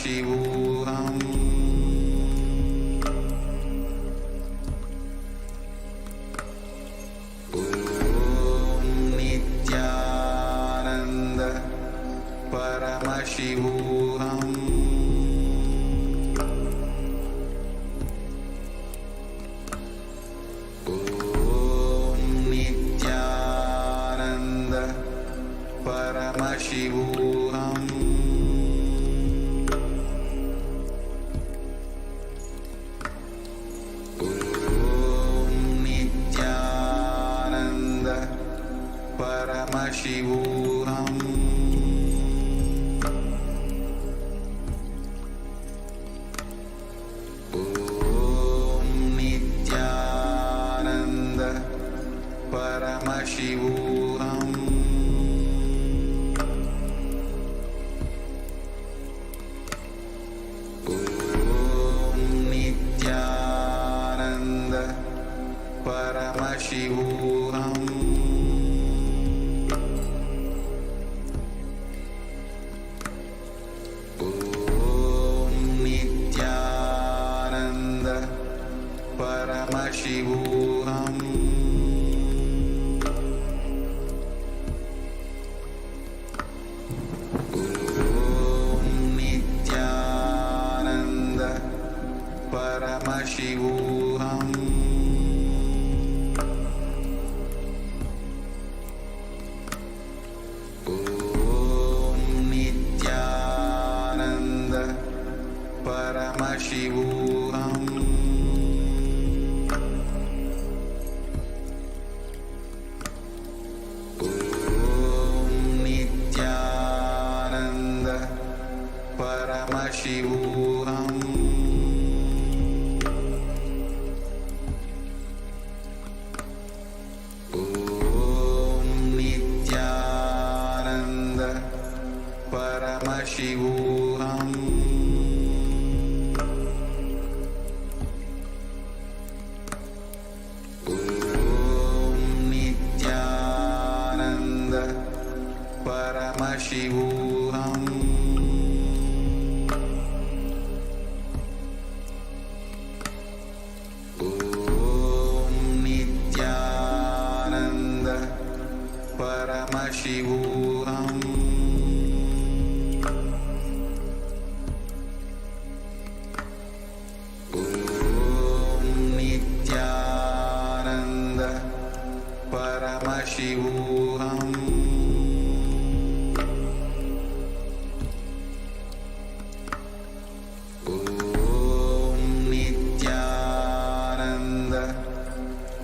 Paramashivoham. Om Nithyananda Paramashivoham. Om Nithyananda Paramashivoham. Paramashivoham. Om Nithyananda Paramashivoham. Om Nithyananda Paramashivoham. Paramashivoham. Om Nithyananda Paramashivoham. Om Nithyananda Paramashivoham. Paramashivoham. Om Nithyananda Paramashivoham. Om Nithyananda Paramashivoham. Paramashivoham. Om Nithyananda Paramashivoham. Om Nithyananda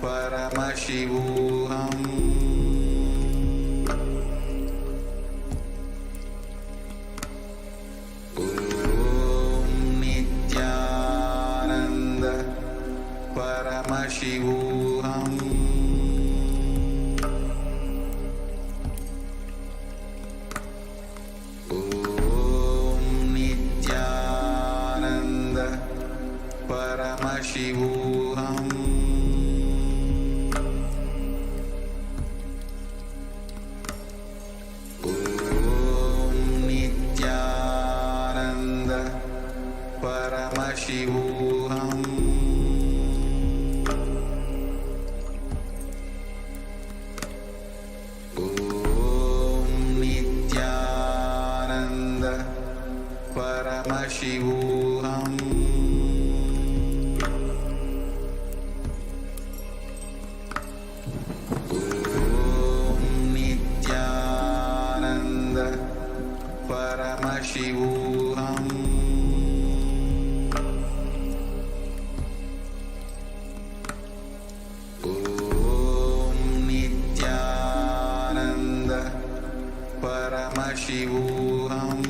Paramashivoham. Paramashivoham. Om Nithyananda Paramashivoham. Om Nithyananda Paramashivoham. Paramashivoham. Om Nithyananda Paramashivoham. Om Nithyananda Paramashivoham.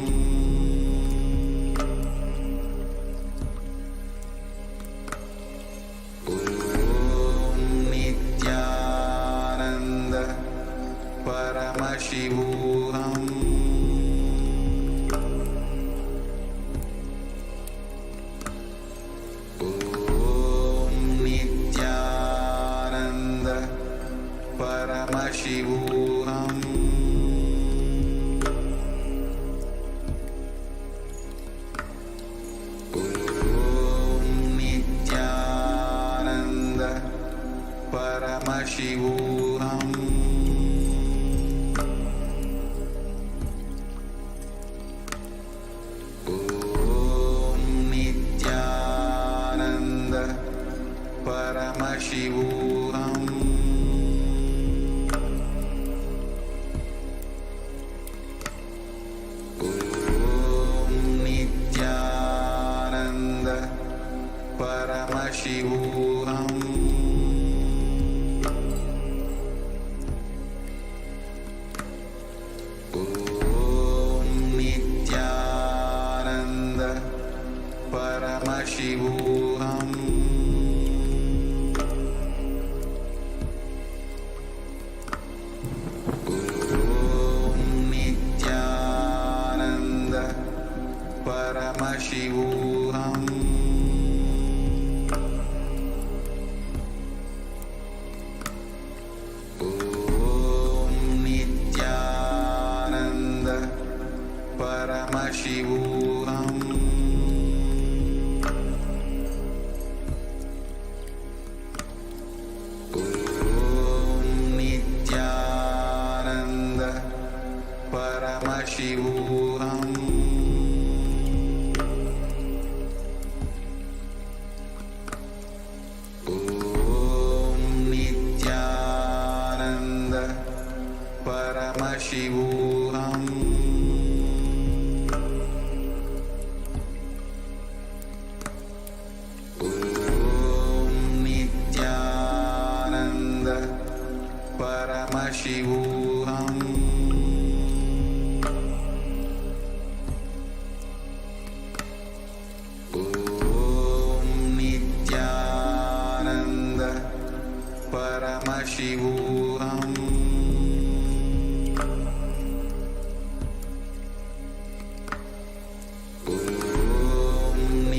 Paramashivoham. Om Nithyananda Paramashivoham. Paramashivoham. Om Nithyananda Paramashivoham. Om Nithyananda Paramashivoham. Paramashivoham. Om Nithyananda Paramashivoham. Om Nithyananda Paramashivoham. Paramashivoham. Om Nithyananda Paramashivoham. Om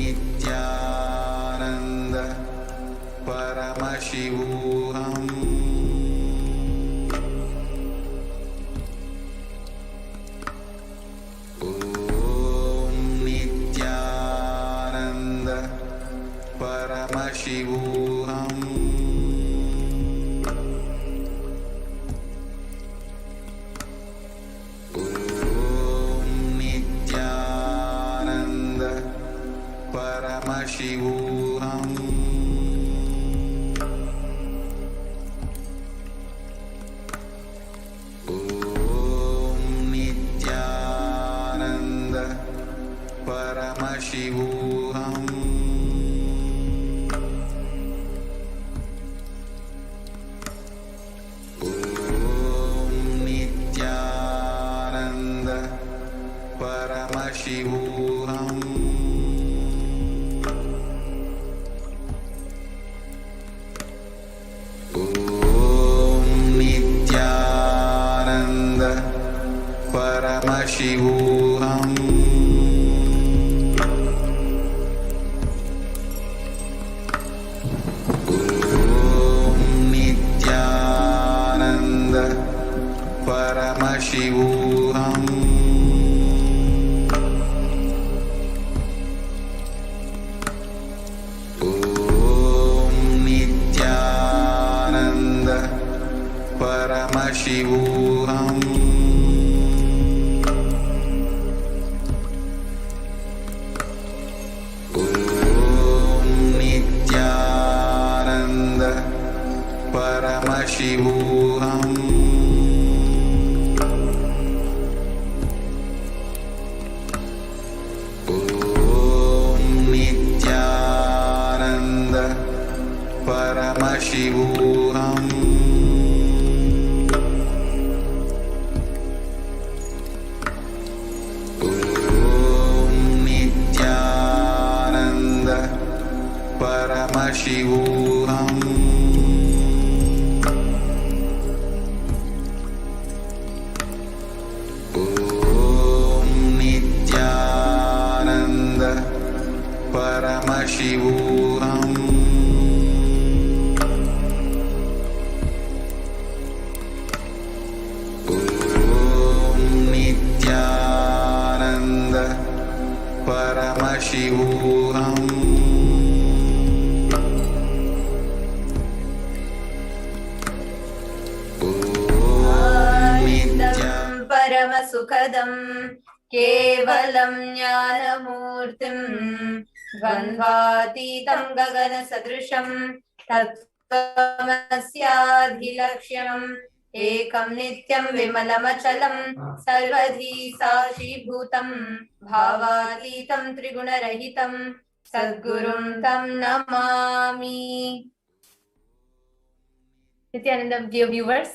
Nithyananda Paramashivoham. Paramashivoham. Om Nithyananda Paramashivoham. Om Nithyananda Paramashivoham. Paramashivoham. Om Nithyananda Paramashivoham. Om Nithyananda Paramashivoham. Paramashivoham. Om Nithyananda Paramashivoham. Om Nithyananda Paramashivoham. Paramashivoham. Om Nithyananda Paramashivoham. Om Nithyananda Paramashivoham. Sukadam Kevalam Jnanamurtim Dvandvatitam Gagana Sadrisham Tattvamasyaadhilakshyanam Ekam Nityam Vimalamachalam Sarvadhi Sashibhutam Bhavatitam Trigunarahitam Sadgurum Tam Namami. Nithyananda, dear viewers,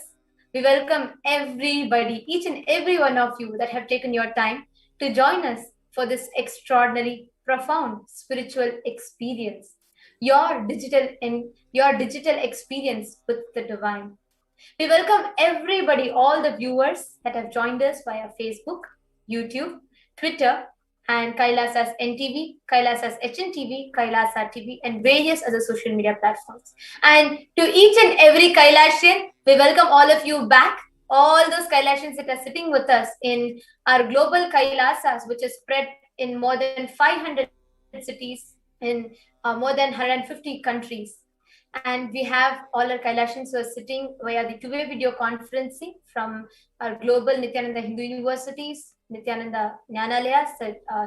we welcome everybody, each and every one of you that have taken your time to join us for this extraordinary, profound spiritual experience, your digital experience with the divine. We welcome everybody, all the viewers that have joined us via Facebook, YouTube, Twitter, and Kailasa's NTV, Kailasa's HNTV, Kailasa TV, and various other social media platforms. And to each and every Kailasian, we welcome all of you back. All those Kailasians that are sitting with us in our global Kailasas, which is spread in more than 500 cities in more than 150 countries. And we have all our Kailasians who are sitting via the two-way video conferencing from our global Nithyananda Hindu universities, Nithyananda Jnanalayas,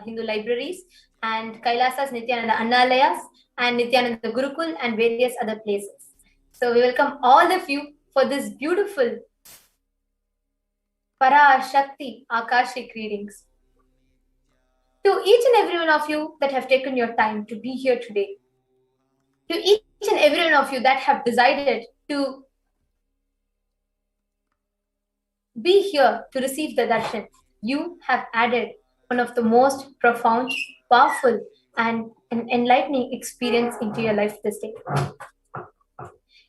Hindu libraries, and Kailasa's Nithyananda Annalayas, and Nithyananda Gurukul, and various other places. So we welcome all of you for this beautiful Parashakti Akashic readings. To each and every one of you that have taken your time to be here today, to each and every one of you that have decided to be here to receive the darshan, you have added one of the most profound, powerful, and an enlightening experience into your life this day.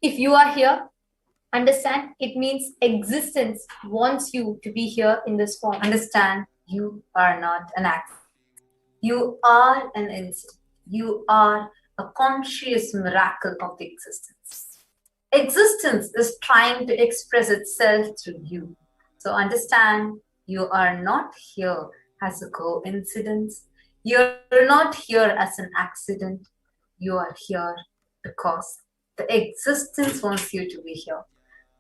If you are here, understand it means existence wants you to be here in this form. Understand you are not an accident. You are an instant. You are a conscious miracle of the existence. Existence is trying to express itself through you. So understand you are not here as a coincidence. You're not here as an accident. You are here because the existence wants you to be here.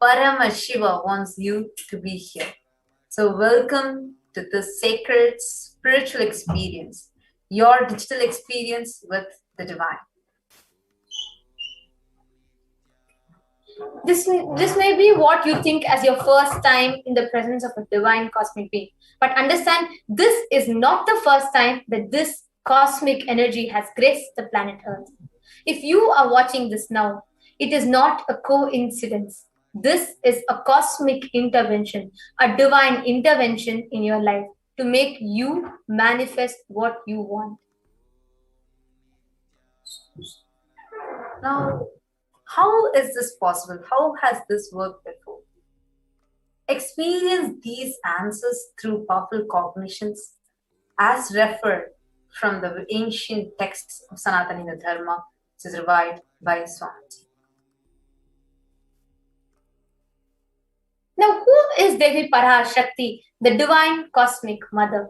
Paramashiva wants you to be here. So welcome to this sacred spiritual experience, your digital experience with the divine. This may be what you think as your first time in the presence of a divine cosmic being. But understand, this is not the first time that this cosmic energy has graced the planet Earth. If you are watching this now, it is not a coincidence. This is a cosmic intervention, a divine intervention in your life to make you manifest what you want. Now, how is this possible? How has this worked before? Experience these answers through powerful cognitions as referred from the ancient texts of Sanatana Dharma, which is revived by Swamiji. Now, who is Devi Parashakti, the divine cosmic mother?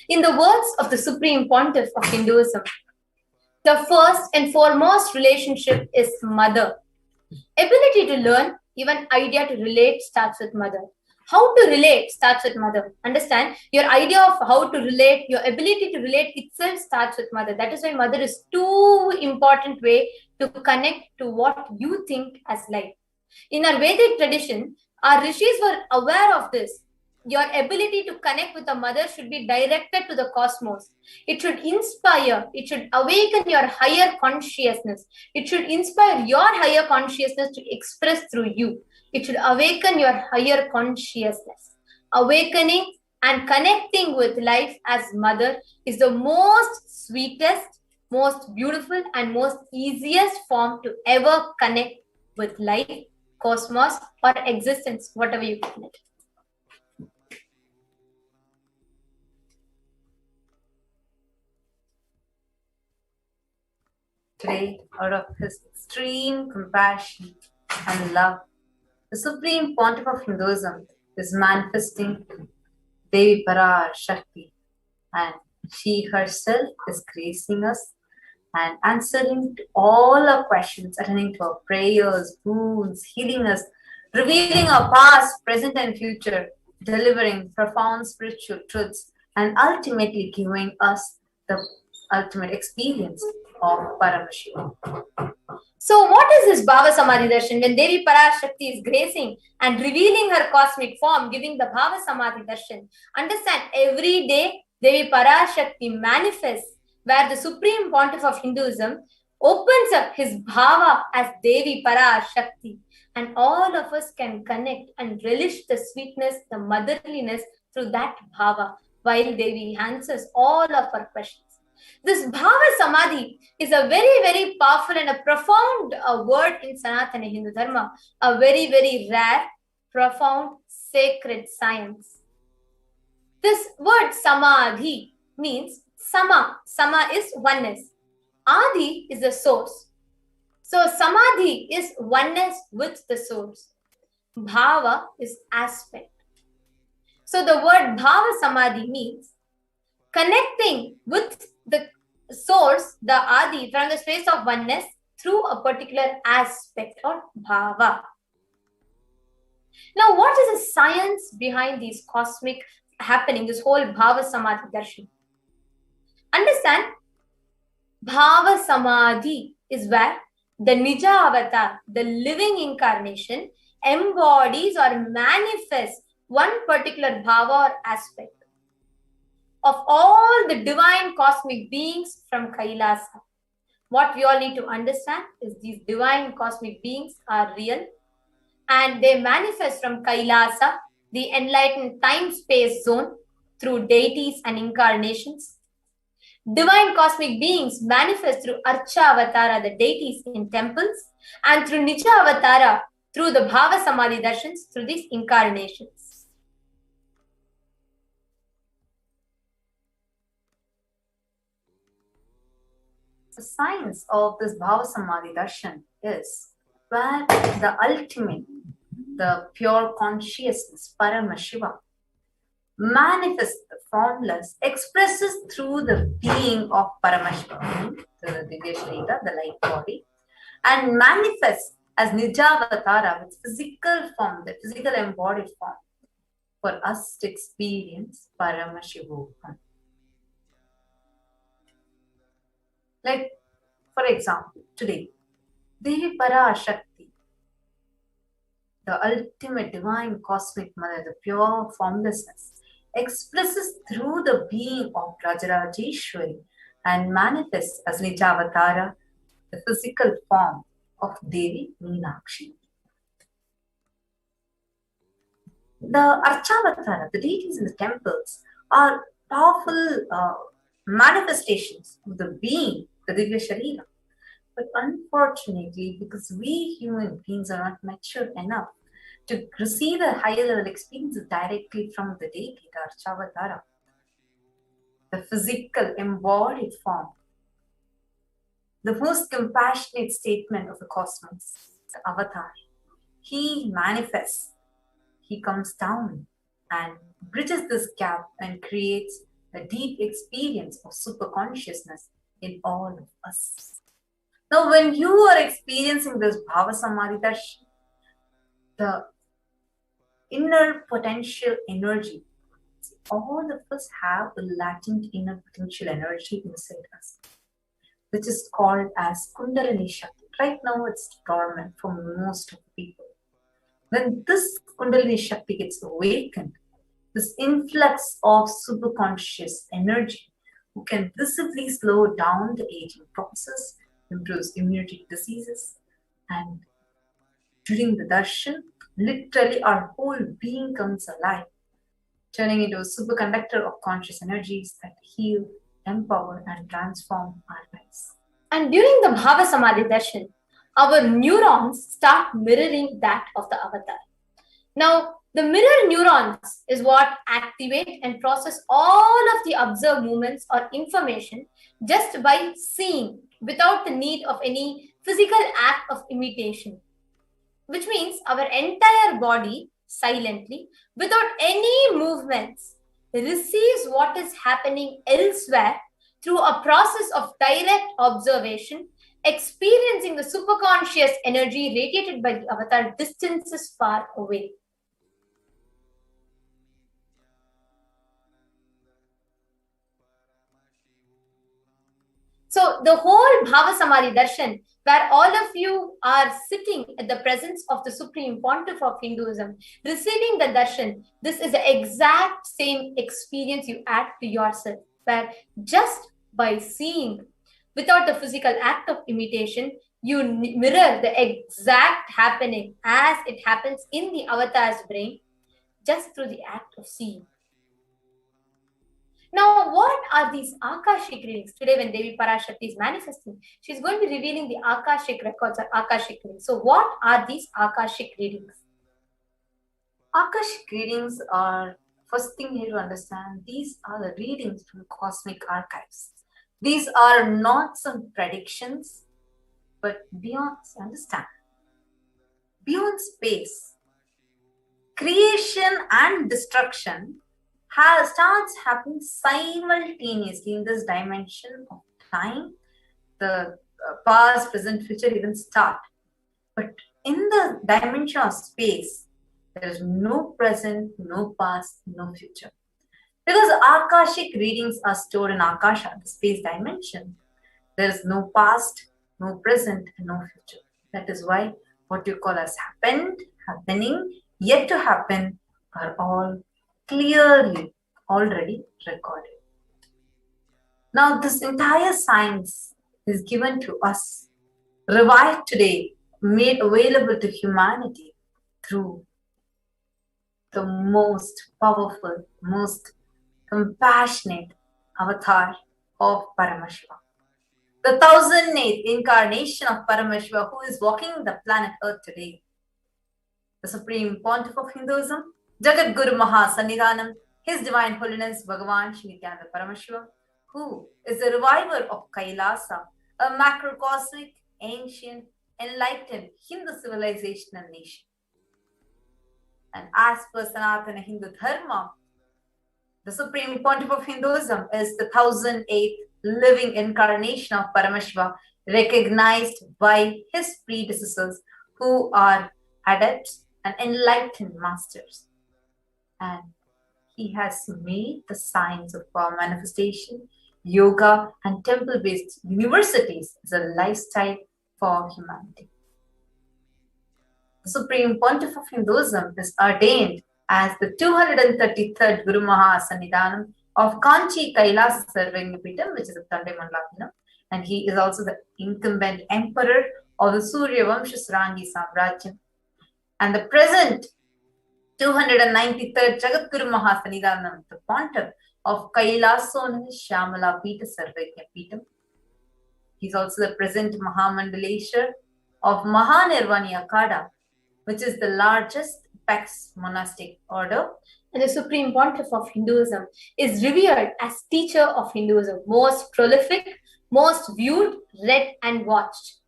In the words of the Supreme Pontiff of Hinduism, the first and foremost relationship is mother. Ability to learn, even idea to relate starts with mother. How to relate starts with mother. Understand, your idea of how to relate, your ability to relate itself starts with mother. That is why mother is too important way to connect to what you think as life. In our Vedic tradition, our rishis were aware of this. Your ability to connect with a mother should be directed to the cosmos. It should inspire, it should awaken your higher consciousness. It should inspire your higher consciousness to express through you. It should awaken your higher consciousness. Awakening and connecting with life as mother is the most sweetest, most beautiful, and most easiest form to ever connect with life, cosmos, or existence, whatever you call it. Today, out of his extreme compassion and love, the Supreme Pontiff of Hinduism is manifesting Devi Parashakti, and she herself is gracing us and answering to all our questions, attending to our prayers, wounds, healing us, revealing our past, present, and future delivering profound spiritual truths and ultimately giving us the ultimate experience of Paramashivoham. So what is this Bhava Samadhi Darshan? When Devi Parashakti is gracing and revealing her cosmic form, giving the Bhava Samadhi Darshan, understand every day Devi Parashakti manifests where the Supreme Pontiff of Hinduism opens up his Bhava as Devi Parashakti, and all of us can connect and relish the sweetness, the motherliness through that Bhava while Devi answers all of our questions. This Bhava Samadhi is a very, very powerful and a profound word in Sanatana Hindu Dharma, a very, very rare, profound, sacred science. This word Samadhi means Sama. Sama is oneness. Adi is the source. So Samadhi is oneness with the source. Bhava is aspect. So the word Bhava Samadhi means connecting with the source, the Adi, from the space of oneness through a particular aspect or Bhava. Now, what is the science behind these cosmic happening, this whole Bhava Samadhi Darshan? Understand, Bhava Samadhi is where the Nija avatar, the living incarnation, embodies or manifests one particular Bhava or aspect of all the divine cosmic beings from Kailasa. What we all need to understand is these divine cosmic beings are real and they manifest from Kailasa, the enlightened time-space zone, through deities and incarnations. Divine cosmic beings manifest through Archa Avatara, the deities in temples, and through Nicha Avatara, through the Bhava Samadhi Darshans, through these incarnations. The science of this Bhava Samadhi Darshan is where the ultimate, the pure consciousness, Paramashivoham, manifests the formless, expresses through the being of Paramashivoham, the Divya Sharira, the light body, and manifests as Nijavatara with physical form, the physical embodied form, for us to experience Paramashivoham. Like, for example, today, Devi Parashakti, the ultimate divine cosmic mother, the pure formlessness, expresses through the being of Rajarajeshwari and manifests as Nijavatara, the physical form of Devi Meenakshi. The Archavatara, the deities in the temples, are powerful manifestations of the being, the Divya Sharira. But unfortunately, because we human beings are not mature enough to receive the higher level experiences directly from the deity, the Archavatara, the physical embodied form, the most compassionate statement of the cosmos, the avatar, he manifests, he comes down and bridges this gap and creates a deep experience of super consciousness in all of us. Now, when you are experiencing this Bhava Samadhi Darshan, the inner potential energy, all of us have a latent inner potential energy inside us, which is called as Kundalini Shakti. Right now, it's dormant for most of the people. When this Kundalini Shakti gets awakened, this influx of superconscious energy who can visibly slow down the aging process, improves immunity diseases, and during the darshan, literally our whole being comes alive, turning into a superconductor of conscious energies that heal, empower, and transform our lives. And during the Bhava Samadhi Darshan, our neurons start mirroring that of the avatar. Now, the mirror neurons is what activate and process all of the observed movements or information just by seeing without the need of any physical act of imitation. Which means our entire body silently, without any movements, receives what is happening elsewhere through a process of direct observation, experiencing the superconscious energy radiated by the avatar distances far away. So the whole Bhava Samadhi Darshan, where all of you are sitting at the presence of the Supreme Pontiff of Hinduism, receiving the darshan, this is the exact same experience you add to yourself, where just by seeing, without the physical act of imitation, you mirror the exact happening as it happens in the avatar's brain, just through the act of seeing. Now, what are these Akashic readings? Today, when Devi Parashakti is manifesting, she's going to be revealing the Akashic records or Akashic readings. So, what are these Akashic readings? Akashic readings are, first thing you need to understand, these are the readings from cosmic archives. These are not some predictions, but beyond, understand, beyond space, creation and destruction starts happening simultaneously in this dimension of time. The past, present, future even start. But in the dimension of space, there is no present, no past, no future. Because Akashic readings are stored in Akasha, the space dimension, there is no past, no present, and no future. That is why what you call as happened, happening, yet to happen are all clearly already recorded. Now, this entire science is given to us, revived today, made available to humanity through the most powerful, most compassionate avatar of Paramashiva. The 1008th incarnation of Paramashiva, who is walking the planet Earth today. The Supreme Pontiff of Hinduism, Jagat Guru Maha Sannidhanam, His Divine Holiness Bhagavan Shri Nithyananda Paramashivam, who is the reviver of Kailasa, a macrocosmic, ancient, enlightened Hindu civilization and nation. And as per Sanatana Hindu Dharma, the Supreme Pontiff of Hinduism is the 1008th living incarnation of Paramashiva, recognized by his predecessors who are adepts and enlightened masters. And he has made the science of power manifestation, yoga, and temple-based universities as a lifestyle for humanity. The Supreme Pontiff of Hinduism is ordained as the 233rd Guru Maha Sannidhanam of Kanchi Kailasa Sarvagyapitam, which is a Tandai Mandalakinam, and he is also the incumbent emperor of the Surya Vamsha Sarangi Samrajyam. And the present 293rd Jagat Guru Maha Sannidhanam, the Pontiff of Kailasa Shamala Pita Sarvagyapitam. He is also the present Mahamandaleshwar of Mahanirvani Akada, which is the largest Pax monastic order. And the Supreme Pontiff of Hinduism is revered as teacher of Hinduism, most prolific, most viewed, read and watched.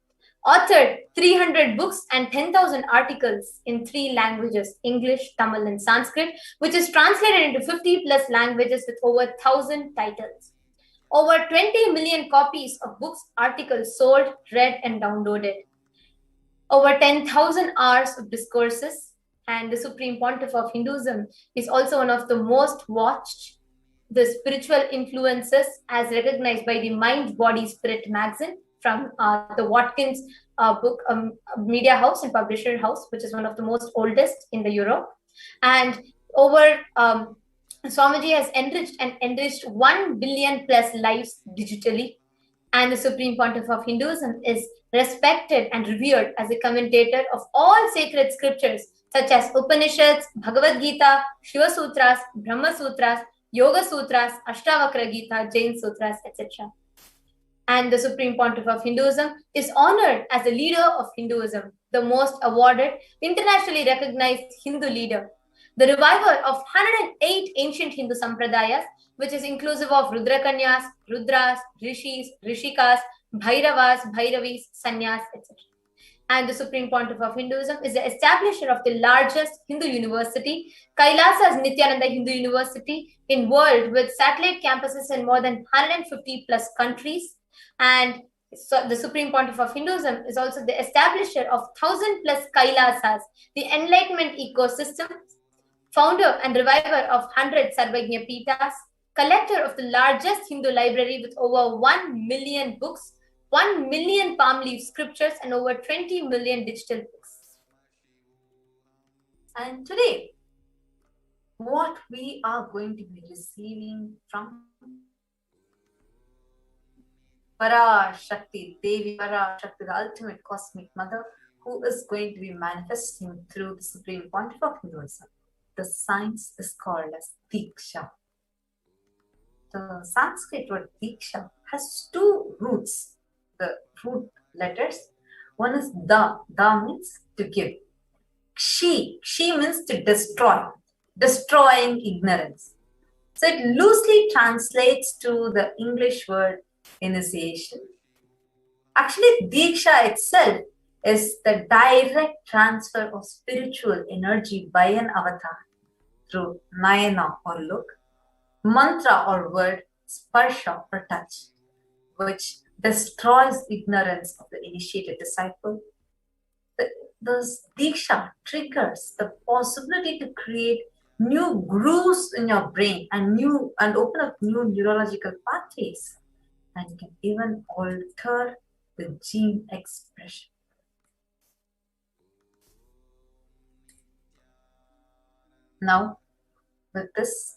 Authored 300 books and 10,000 articles in 3 languages, English, Tamil and Sanskrit, which is translated into 50 plus languages with over 1,000 titles. Over 20 million copies of books, articles sold, read and downloaded. Over 10,000 hours of discourses, and the Supreme Pontiff of Hinduism is also one of the most watched, the spiritual influences as recognized by the Mind, Body, Spirit magazine from the Watkins book media house and publisher house, which is one of the most oldest in the Europe. And over Swamiji has enriched 1 billion plus lives digitally. And the Supreme Pontiff of Hinduism is respected and revered as a commentator of all sacred scriptures such as Upanishads, Bhagavad Gita, Shiva Sutras, Brahma Sutras, Yoga Sutras, Ashtavakra Gita, Jain Sutras, etc. And the Supreme Pontiff of Hinduism is honored as the leader of Hinduism, the most awarded, internationally recognized Hindu leader, the reviver of 108 ancient Hindu sampradayas, which is inclusive of Rudrakanyas, Rudras, Rishis, Rishikas, Bhairavas, Bhairavis, Sannyas, etc. And the Supreme Pontiff of Hinduism is the establisher of the largest Hindu university, Kailasa's Nithyananda Hindu University, in world with satellite campuses in more than 150 plus countries. And so the Supreme Pontiff of Hinduism is also the establisher of 1,000 plus Kailasas, the enlightenment ecosystem, founder and reviver of 100 Sarvagya Pitas, collector of the largest Hindu library with over 1 million books, 1 million palm leaf scriptures, and over 20 million digital books. And today, what we are going to be receiving from Parashakti, Devi Parashakti, the ultimate cosmic mother, who is going to be manifesting through the Supreme Pontiff of Hinduism. The science is called as Diksha. The Sanskrit word Diksha has two roots, the root letters. One is Da. Da means to give. Kshi means to destroy, destroying ignorance. So it loosely translates to the English word initiation. Actually, Diksha itself is the direct transfer of spiritual energy by an avatar through Nayana or look, mantra or word, sparsha or touch, which destroys ignorance of the initiated disciple. The Diksha triggers the possibility to create new grooves in your brain and open up new neurological pathways, and can even alter the gene expression. Now, with this,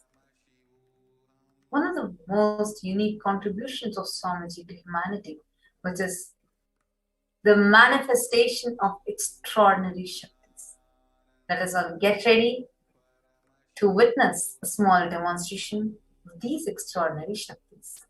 one of the most unique contributions of Swamiji to humanity, which is the manifestation of extraordinary Shaktis. Let us all get ready to witness a small demonstration of these extraordinary Shaktis.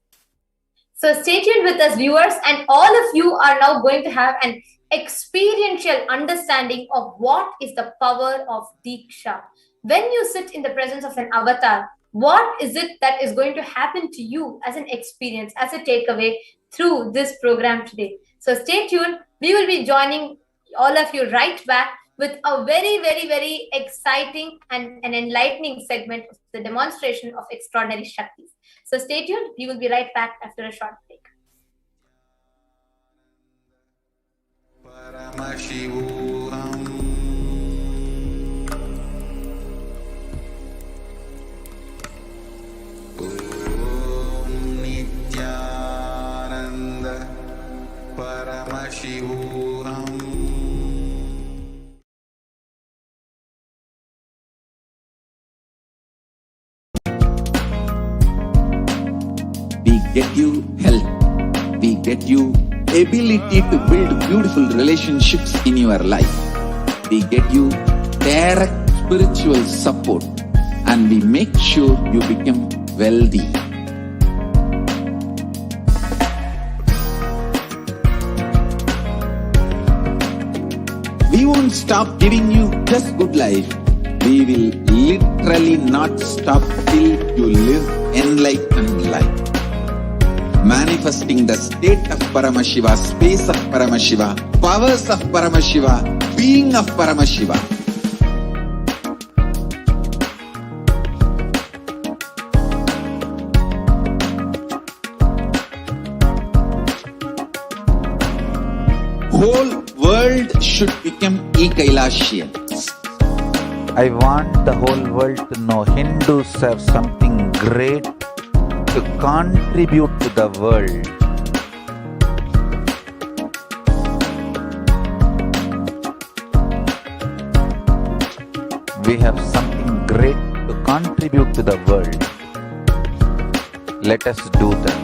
So stay tuned with us, viewers, and all of you are now going to have an experiential understanding of what is the power of Diksha. When you sit in the presence of an avatar, what is it that is going to happen to you as an experience, as a takeaway through this program today? So stay tuned. We will be joining all of you right back with a very, very, very exciting and an enlightening segment of the demonstration of extraordinary Shaktis. So stay tuned. We will be right back after a short break. Paramashivoham. Nithyananda Paramashivoham. We get you health. We get you ability to build beautiful relationships in your life. We get you direct spiritual support, and we make sure you become wealthy. We won't stop giving you just good life. We will literally not stop till you live enlightened life. Manifesting the state of Paramashiva, space of Paramashiva, powers of Paramashiva, being of Paramashiva. Whole world should become Kailasians. I want the whole world to know Hindus have something great to contribute to the world. We have something great to contribute to the world. Let us do that.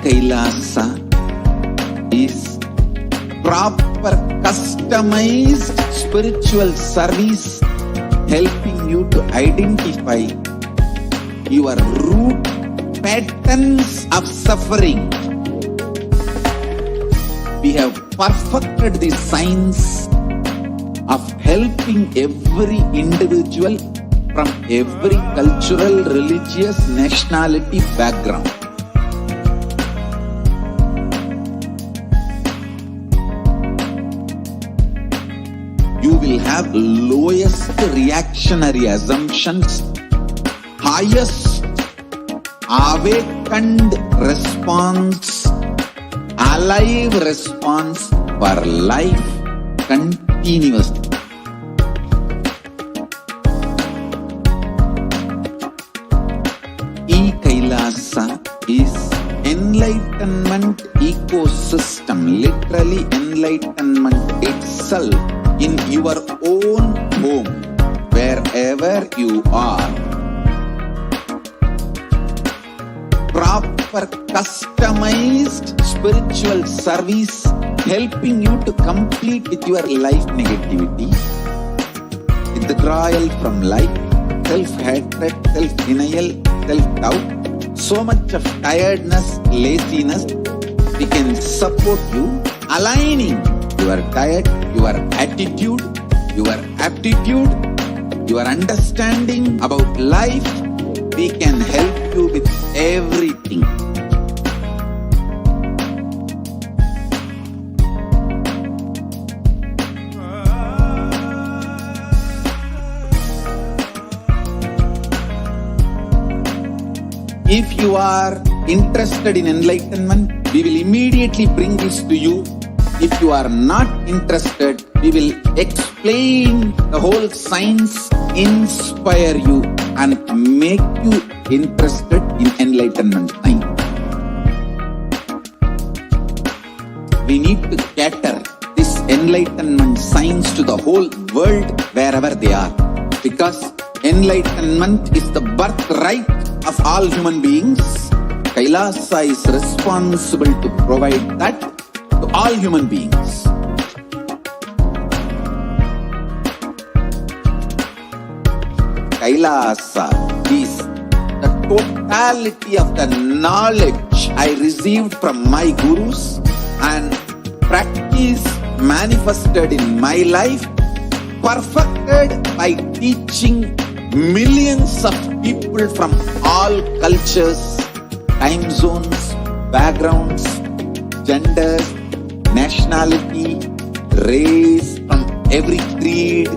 Kailasa is proper customized spiritual service, helping you to identify your root patterns of suffering. We have perfected the science of helping every individual from every cultural, religious, nationality background. You will have lowest reactionary assumptions, highest awakened response, alive response, for life continuously. Kailasa is enlightenment ecosystem, literally enlightenment itself in your own home, wherever you are. Proper customized spiritual service helping you to complete with your life negativity, withdrawal from life, self-hatred, self-denial, self-doubt, so much of tiredness, laziness. We can support you, aligning your diet, your attitude, your aptitude, your understanding about life. We can help you with everything. If you are interested in enlightenment, we will immediately bring this to you. If you are not interested, we will explain the whole science, inspire you and make you interested in enlightenment time. We need to cater this enlightenment science to the whole world wherever they are, because enlightenment is the birthright of all human beings. Kailasa is responsible to provide that to all human beings. Kailasa is the totality of the knowledge I received from my gurus and practice manifested in my life, perfected by teaching millions of people from all cultures, time zones, backgrounds, genders, nationality, race, from every creed.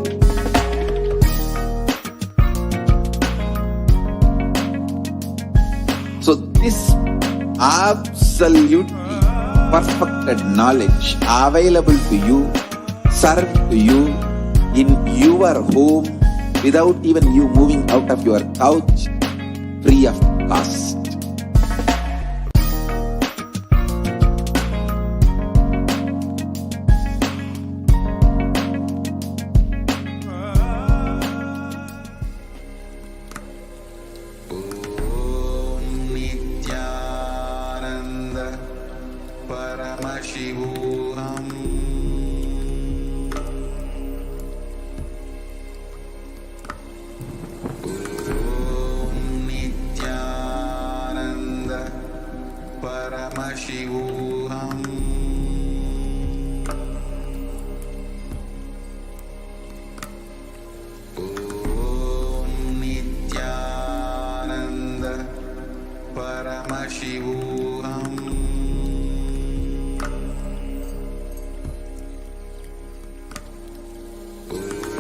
So this absolutely perfected knowledge available to you, served to you in your home, without even you moving out of your couch, free of cost. Om Nithyananda Paramashivoham. Paramashivoham. Om Nithyananda Paramashivoham.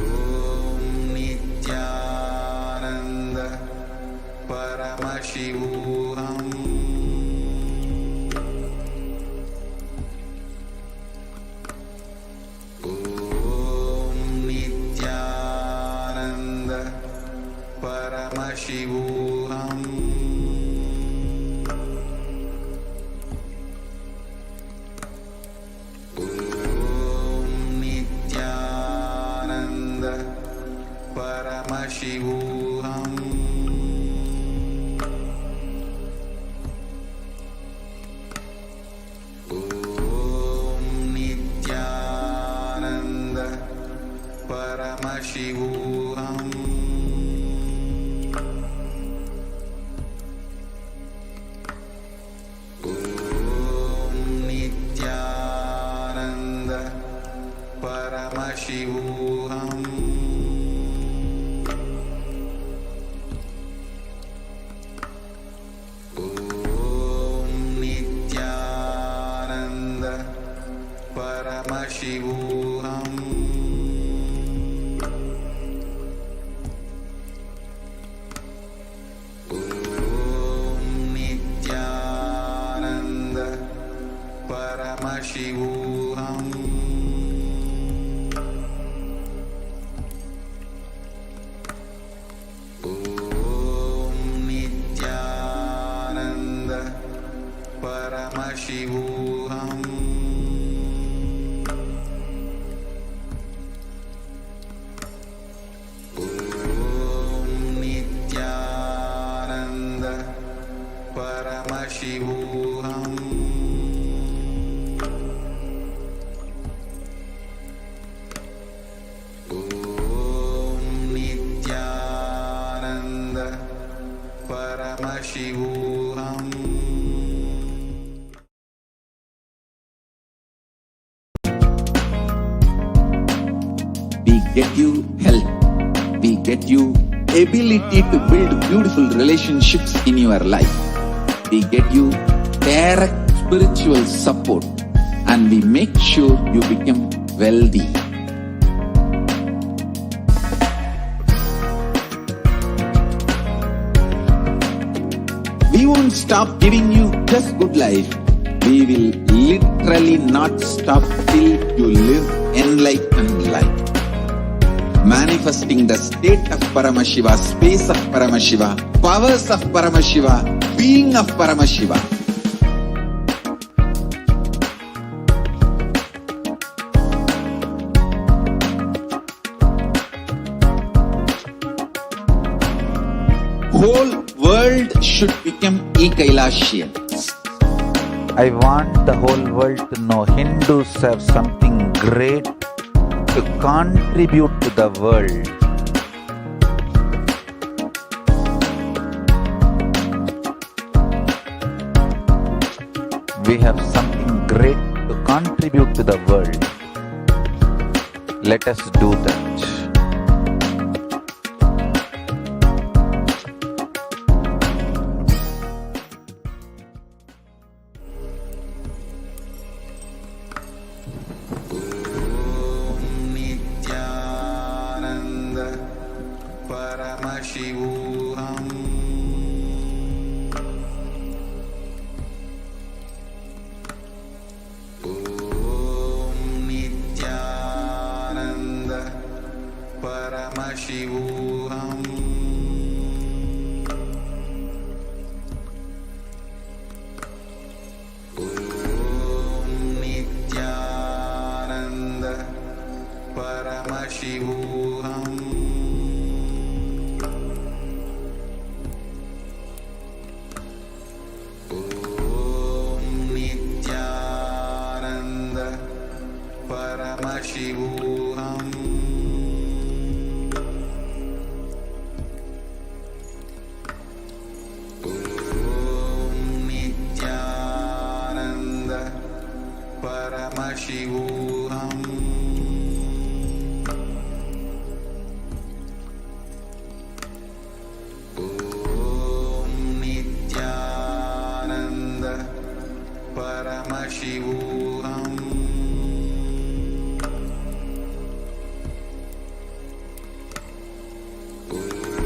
Om Nithyananda Paramashivoham. Paramashivoham. Om Nithyananda Paramashivoham. Om Nithyananda Paramashivoham. Paramashivoham. Om Nithyananda Paramashivoham. Paramashivoham. Om Nithyananda Paramashivoham. Om Nithyananda Paramashivoham. We get you health. We get you ability to build beautiful relationships in your life. We get you direct spiritual support, and we make sure you become wealthy. We won't stop giving you just good life. We will literally not stop till you live enlightened life. Manifesting the state of Paramashiva, space of Paramashiva, powers of Paramashiva, being of Paramashiva. Whole world should become Kailasians. I want the whole world to know Hindus have something great to contribute to the world. We have something great to contribute to the world. Let us do that. Nithyananda Paramashivoham. Om Nithyananda Paramashivoham. Om Nithyananda Paramashivoham. Om Nithyananda Paramashivoham. Om Nithyananda Paramashivoham. Om Nithyananda Paramashivoham. Om Nithyananda Paramashivoham.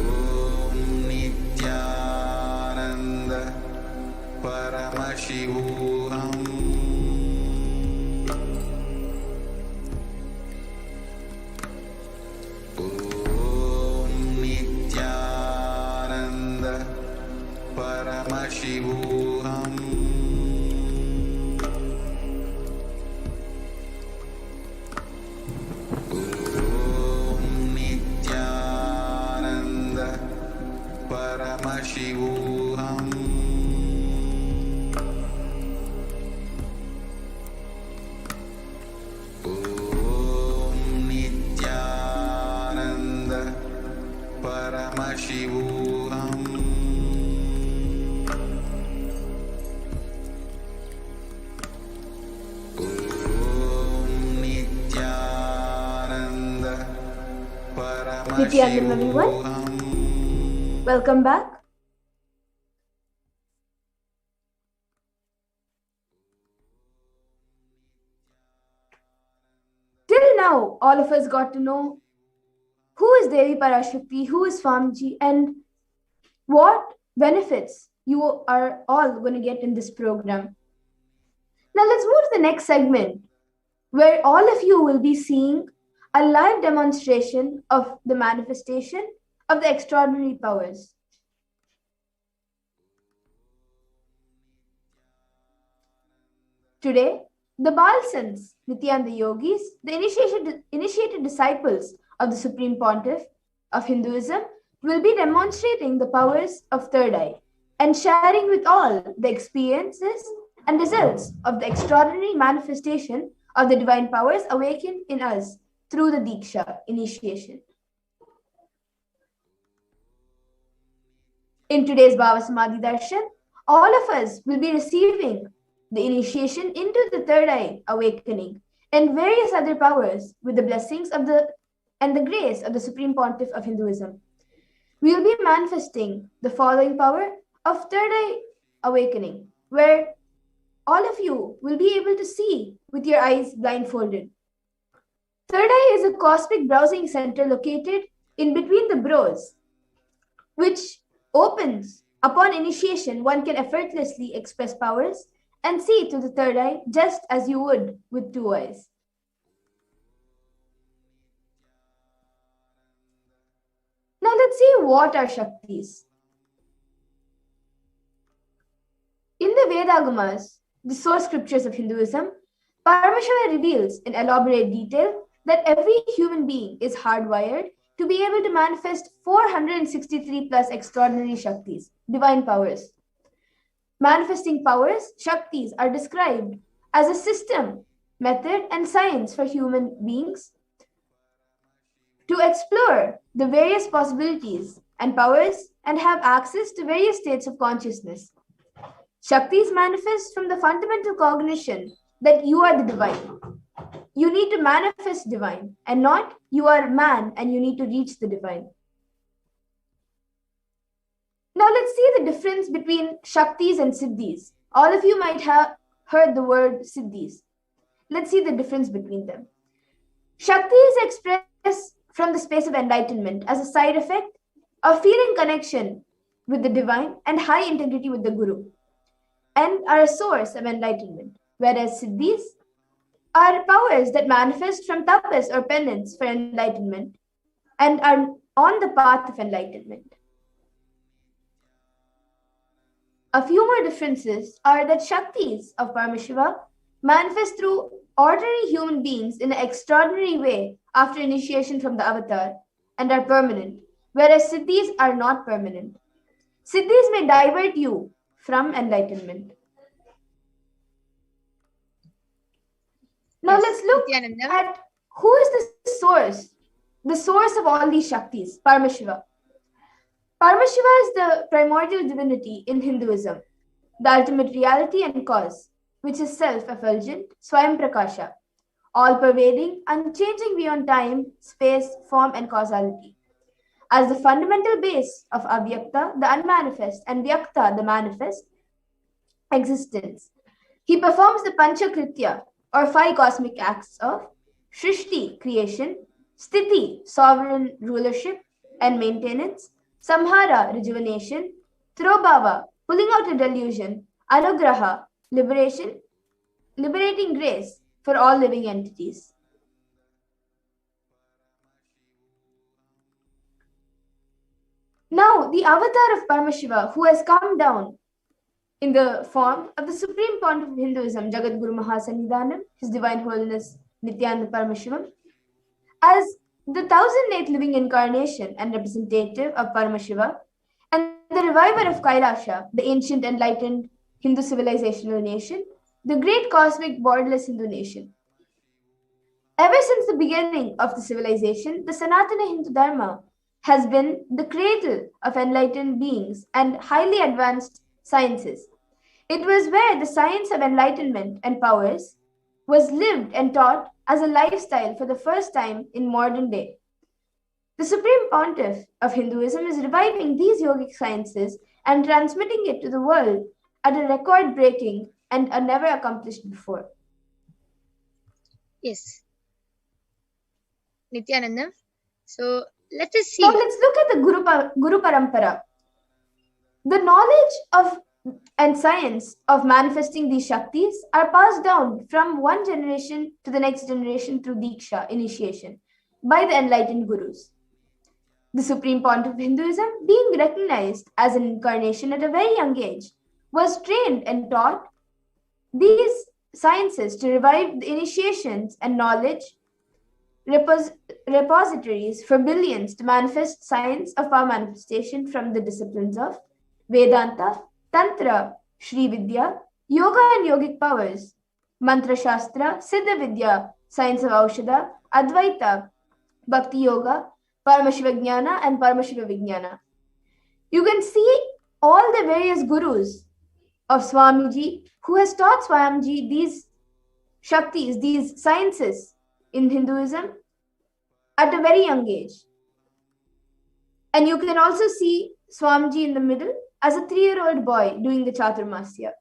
Om Nithyananda Paramashivoham. Om Nithyananda Paramashivoham. Om Nithyananda Paramashivoham. Om Nithyananda Nithyananda, everyone. Paramashivoham. Welcome back. Till now, all of us got to know who is Devi Parashakti, who is Swamiji, and what benefits you are all going to get in this program. Now, let's move to the next segment, where all of you will be seeing a live demonstration of the manifestation of the extraordinary powers. Today, the Balsans, Nithyananda yogis, the initiated disciples of the Supreme Pontiff of Hinduism, will be demonstrating the powers of third eye and sharing with all the experiences and results of the extraordinary manifestation of the divine powers awakened in us through the Diksha initiation. In today's Bhava Samadhi Darshan, all of us will be receiving the initiation into the third eye awakening and various other powers with the blessings of the grace of the Supreme Pontiff of Hinduism. We will be manifesting the following power of third eye awakening, where all of you will be able to see with your eyes blindfolded. Third eye is a cosmic browsing center located in between the brows, which opens upon initiation. One can effortlessly express powers and see through the third eye just as you would with two eyes. Now let's see what are Shaktis. In the Vedagamas, the source scriptures of Hinduism, Paramashiva reveals in elaborate detail that every human being is hardwired to be able to manifest 463 plus extraordinary Shaktis, divine powers. Manifesting powers, Shaktis, are described as a system, method, and science for human beings to explore the various possibilities and powers and have access to various states of consciousness. Shaktis manifest from the fundamental cognition that you are the divine. You need to manifest divine, and not you are man and you need to reach the divine. Now let's see the difference between Shaktis and Siddhis. All of you might have heard the word Siddhis. Let's see the difference between them. Shakti is expressed from the space of enlightenment as a side effect of feeling connection with the divine and high integrity with the Guru, and are a source of enlightenment, whereas Siddhis are powers that manifest from tapas or penance for enlightenment and are on the path of enlightenment. A few more differences are that Shaktis of Paramashiva manifest through ordinary human beings in an extraordinary way after initiation from the avatar and are permanent, whereas Siddhis are not permanent. Siddhis may divert you from enlightenment. Now let's look at who is the source of all these Shaktis, Paramashiva. Paramashiva is the primordial divinity in Hinduism, the ultimate reality and cause, which is self-effulgent, Swayam Prakasha, all-pervading, unchanging beyond time, space, form, and causality. As the fundamental base of Avyakta, the unmanifest, and Vyakta, the manifest, existence, he performs the Panchakritya, or 5 cosmic acts of Shrishti, creation, Sthiti, sovereign rulership and maintenance, Samhara, rejuvenation, Throbhava, pulling out a delusion, Anugraha, liberating grace for all living entities. Now, the avatar of Paramashiva, who has come down in the form of the Supreme Pontiff of Hinduism, Jagadguru Mahasannidhanam, His Divine Holiness Nithyananda Paramashivam, as the 1008th living incarnation and representative of Paramashiva, and the reviver of Kailasa, the ancient enlightened Hindu civilizational nation, the great cosmic borderless Hindu nation. Ever since the beginning of the civilization, the Sanatana Hindu Dharma has been the cradle of enlightened beings and highly advanced sciences. It was where the science of enlightenment and powers was lived and taught as a lifestyle for the first time in modern day. The Supreme Pontiff of Hinduism is reviving these yogic sciences and transmitting it to the world at a record-breaking and a never accomplished before. Yes. Nithyananda. So let us see. Now let's look at the Guru Parampara. The knowledge of and science of manifesting these Shaktis are passed down from one generation to the next generation through Diksha, initiation, by the enlightened Gurus. The Supreme Pontiff of Hinduism, being recognized as an incarnation at a very young age, was trained and taught these sciences to revive the initiations and knowledge repositories for billions to manifest science of power manifestation from the disciplines of Vedanta, Tantra, Shri Vidya, Yoga and Yogic powers, Mantra Shastra, Siddha Vidya, science of Aushadha, Advaita, Bhakti Yoga, Paramashivoham and Paramashivoham. You can see all the various gurus of Swamiji who has taught Swamiji these Shaktis, these sciences in Hinduism at a very young age. And you can also see Swamiji in the middle as a 3-year-old boy doing the Chaturmasya.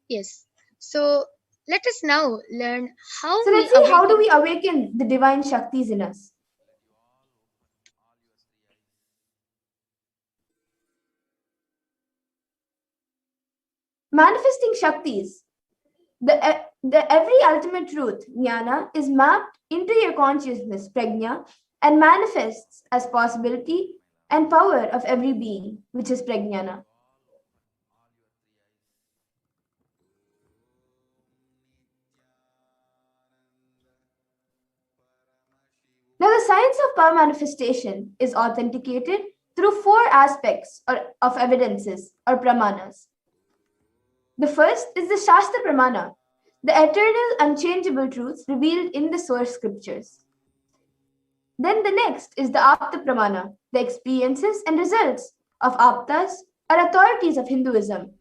Yes. So let us now learn how So we let's see, how do awaken. we awaken the divine Shaktis in us? Manifesting Shaktis, the every ultimate truth, jnana, is mapped into your consciousness, prajna, and manifests as possibility and power of every being, which is prajnana. Now, the science of power manifestation is authenticated through 4 aspects of evidences or pramanas. The first is the Shastra Pramana, the eternal, unchangeable truths revealed in the source scriptures. Then the next is the Apta Pramana, the experiences and results of Aptas or authorities of Hinduism,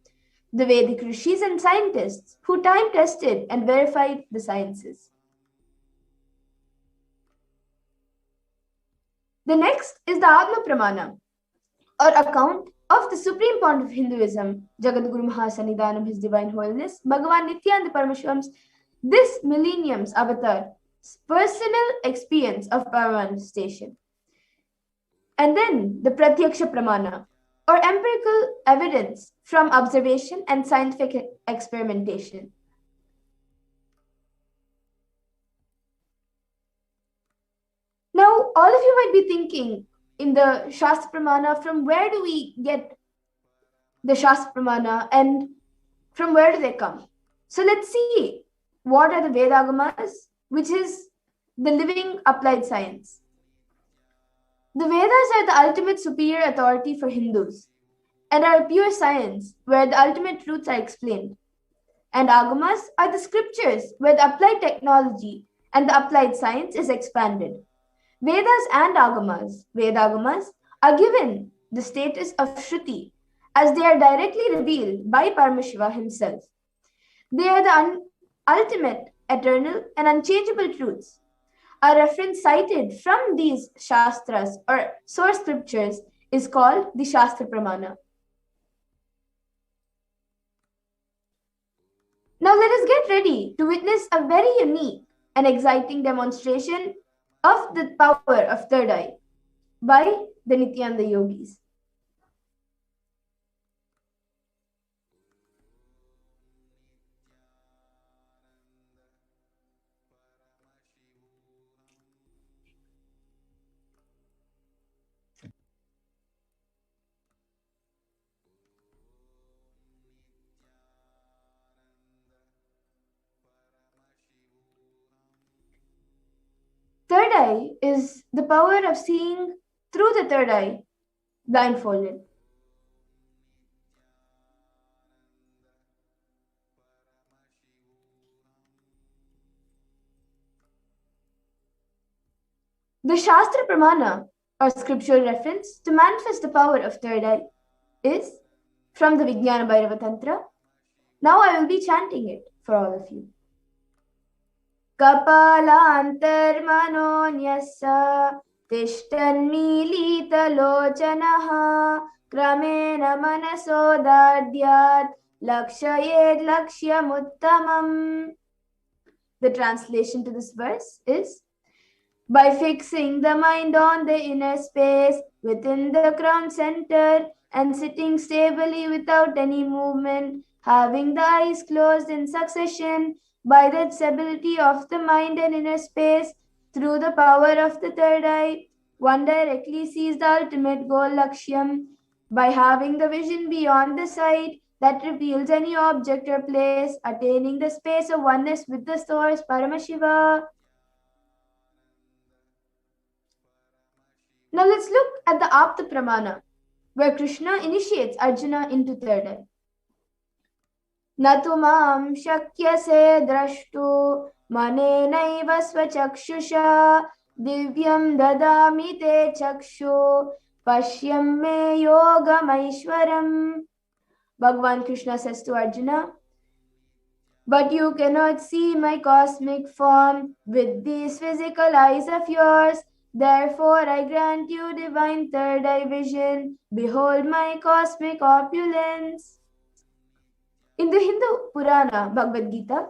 the Vedic rishis and scientists who time tested and verified the sciences. The next is the Atma Pramana, or account of the supreme point of Hinduism, Jagadguru Mahasannidhanam, His Divine Holiness, Bhagavan Nithyananda Paramashivam, this millennium's avatar, personal experience of power manifestation. And then the Pratyaksha Pramana, or empirical evidence from observation and scientific experimentation. Now, all of you might be thinking in the Shastra Pramana, from where do we get the Shastra Pramana and from where do they come? So let's see, what are the Vedagamas, which is the living applied science. The Vedas are the ultimate superior authority for Hindus and are pure science where the ultimate truths are explained. And Agamas are the scriptures where the applied technology and the applied science is expanded. Vedas and Vedagamas, are given the status of Shruti as they are directly revealed by Paramashiva himself. They are the ultimate, eternal, and unchangeable truths. A reference cited from these Shastras or source scriptures is called the Shastra Pramana. Now let us get ready to witness a very unique and exciting demonstration of the power of third eye by the Nityananda yogis. Third eye is the power of seeing through the third eye, blindfolded. The Shastra Pramana, or scriptural reference to manifest the power of third eye, is from the Vijnana Bhairava Tantra. Now I will be chanting it for all of you. Kapalantarmanonyassa tishtannilitalochanaha kramena manasodadyat lakshayed lakshyamuttamam. The translation to this verse is, by fixing the mind on the inner space within the crown center and sitting stably without any movement, having the eyes closed in succession, by the stability of the mind and inner space, through the power of the third eye, one directly sees the ultimate goal Lakshyam by having the vision beyond the sight that reveals any object or place, attaining the space of oneness with the source, Paramashiva. Now let's look at the Apta Pramana, where Krishna initiates Arjuna into third eye. Natumam shakyase drashtu manenaiva svachakshushā divyam dadami te chakshu pashyam me yogamaishwaram. Bhagavan Krishna says to Arjuna, but you cannot see my cosmic form with these physical eyes of yours. Therefore, I grant you divine third eye vision. Behold my cosmic opulence. In the Hindu Purana, Bhagavad Gita,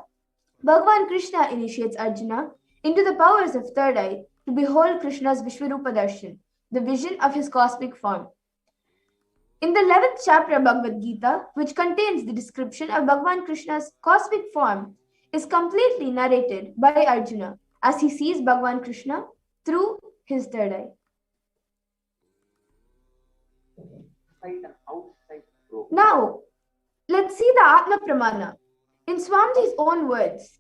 Bhagavan Krishna initiates Arjuna into the powers of third eye to behold Krishna's Vishwarupa Darshan, the vision of his cosmic form. In the 11th chapter of Bhagavad Gita, which contains the description of Bhagavan Krishna's cosmic form, is completely narrated by Arjuna as he sees Bhagavan Krishna through his third eye. Now, let's see the Atma Pramana. In Swamiji's own words,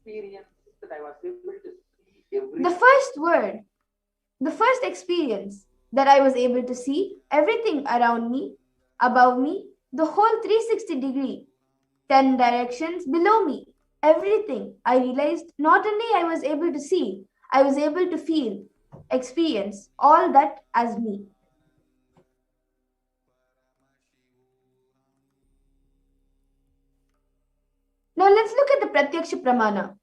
the first experience that I was able to see everything around me, above me, the whole 360 degree, 10 directions below me, everything, I realized not only I was able to see, I was able to feel, experience all that as me. Now let's look at the Pratyaksha Pramana,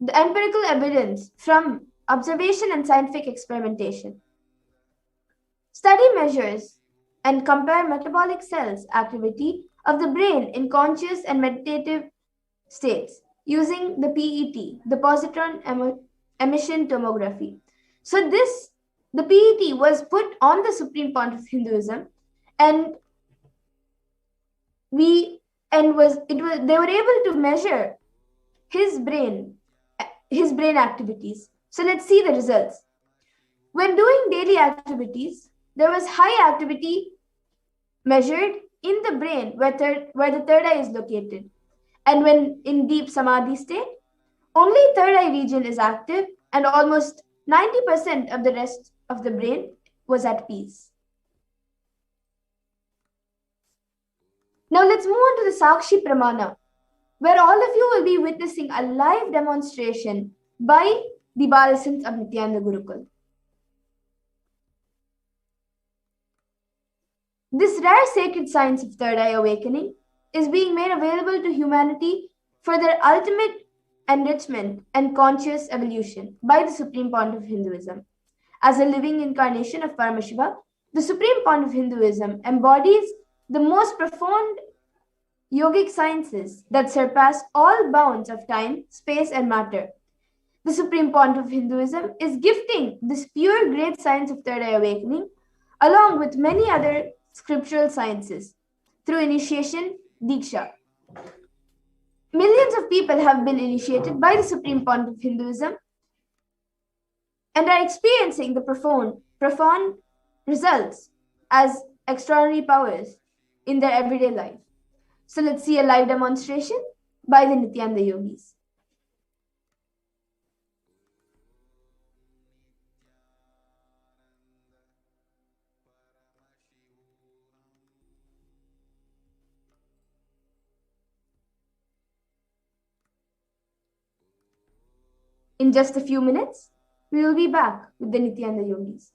the empirical evidence from observation and scientific experimentation. Study measures and compare metabolic cells activity of the brain in conscious and meditative states using the PET, the positron emission tomography. So the PET was put on the Supreme Pontiff of Hinduism, and they were able to measure his brain activities. So let's see the results. When doing daily activities, there was high activity measured in the brain where the third eye is located. And when in deep samadhi state, only third eye region is active and almost 90% of the rest of the brain was at peace. Now let's move on to the Sakshi Pramana, where all of you will be witnessing a live demonstration by the Balasins of Nithyananda Gurukul. This rare sacred science of third eye awakening is being made available to humanity for their ultimate enrichment and conscious evolution by the Supreme Pontiff of Hinduism. As a living incarnation of Paramashiva, the Supreme Pontiff of Hinduism embodies the most profound yogic sciences that surpass all bounds of time, space, and matter. The Supreme Pontiff of Hinduism is gifting this pure great science of third eye awakening along with many other scriptural sciences through initiation, Diksha. Millions of people have been initiated by the Supreme Pontiff of Hinduism and are experiencing the profound results as extraordinary powers in their everyday life. So let's see a live demonstration by the Nithyananda Yogis. In just a few minutes, we will be back with the Nithyananda Yogis.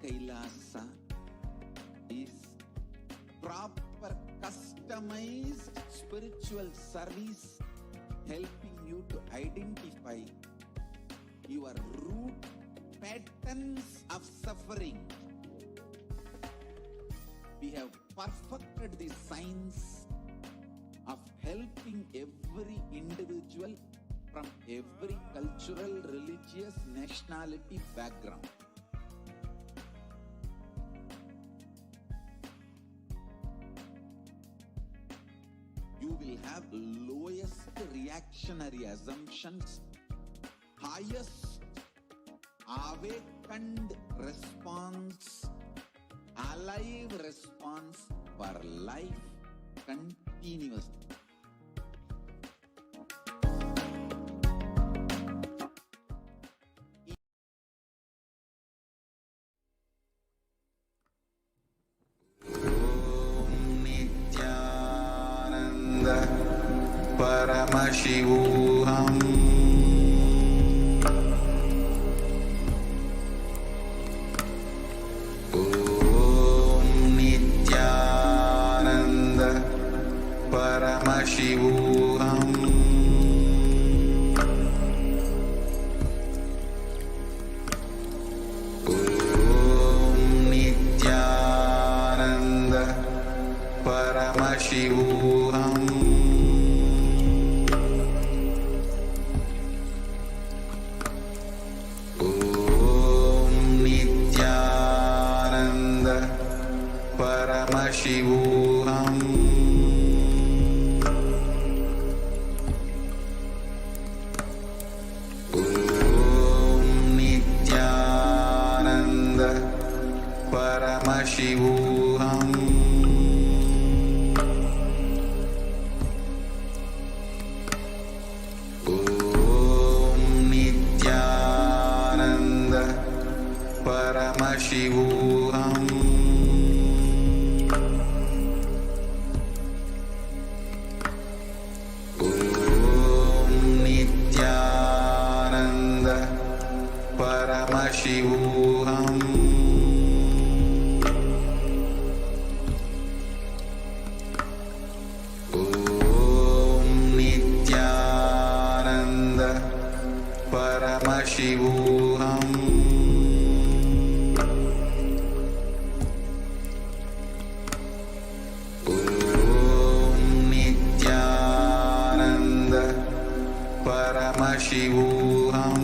Kailasa is proper customized spiritual service helping you to identify your root patterns of suffering. We have perfected the science of helping every individual from every cultural, religious, nationality background. You will have lowest reactionary assumptions, highest awakened response, alive response for life continuously. Nithyananda Paramashivoham. Om Nithyananda Paramashivoham. Om Nithyananda Paramashivoham. Om Nithyananda Paramashivoham. Om Nithyananda Paramashivoham. Om Nithyananda Paramashivoham. Om Nithyananda Paramashivoham. Om Nithyananda Paramashivoham. Om Nithyananda Paramashivoham.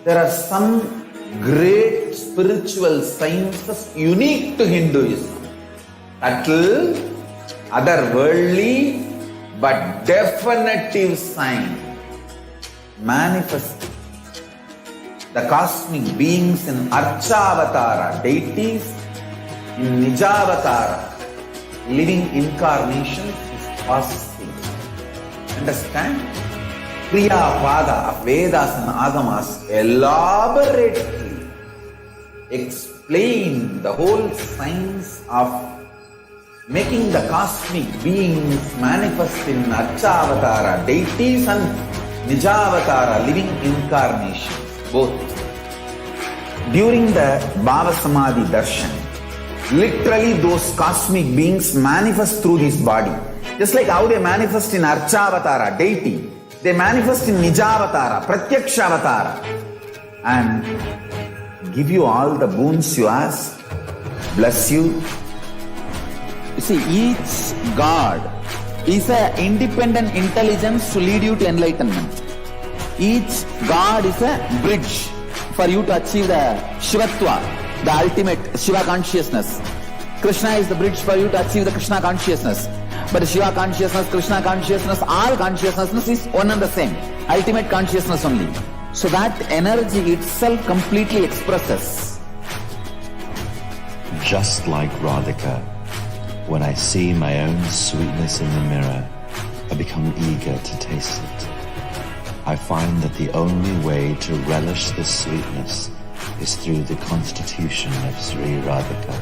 There are some great spiritual sciences unique to Hinduism. Subtle, otherworldly, but definitive sign. Manifesting the cosmic beings in Archavatara, deities in Nijavatara, living incarnations is possible. Understand? Kriya Pada of Vedas and Agamas elaborately explain the whole science of making the cosmic beings manifest in Archavatara, deities and Nijavatara, living incarnations, both. During the Bhava Samadhi Darshan, literally those cosmic beings manifest through this body. Just like how they manifest in Archavatara, deity, they manifest in Nijavatara, Pratyakshavatara, and give you all the boons you ask, bless you. You see, each God is an independent intelligence to lead you to enlightenment. Each God is a bridge for you to achieve the Shivatva, the ultimate Shiva consciousness. Krishna is the bridge for you to achieve the Krishna consciousness. But Shiva consciousness, Krishna consciousness, all consciousness is one and the same. Ultimate consciousness only. So that energy itself completely expresses. Just like Radhika, when I see my own sweetness in the mirror, I become eager to taste it. I find that the only way to relish this sweetness is through the constitution of Sri Radhika.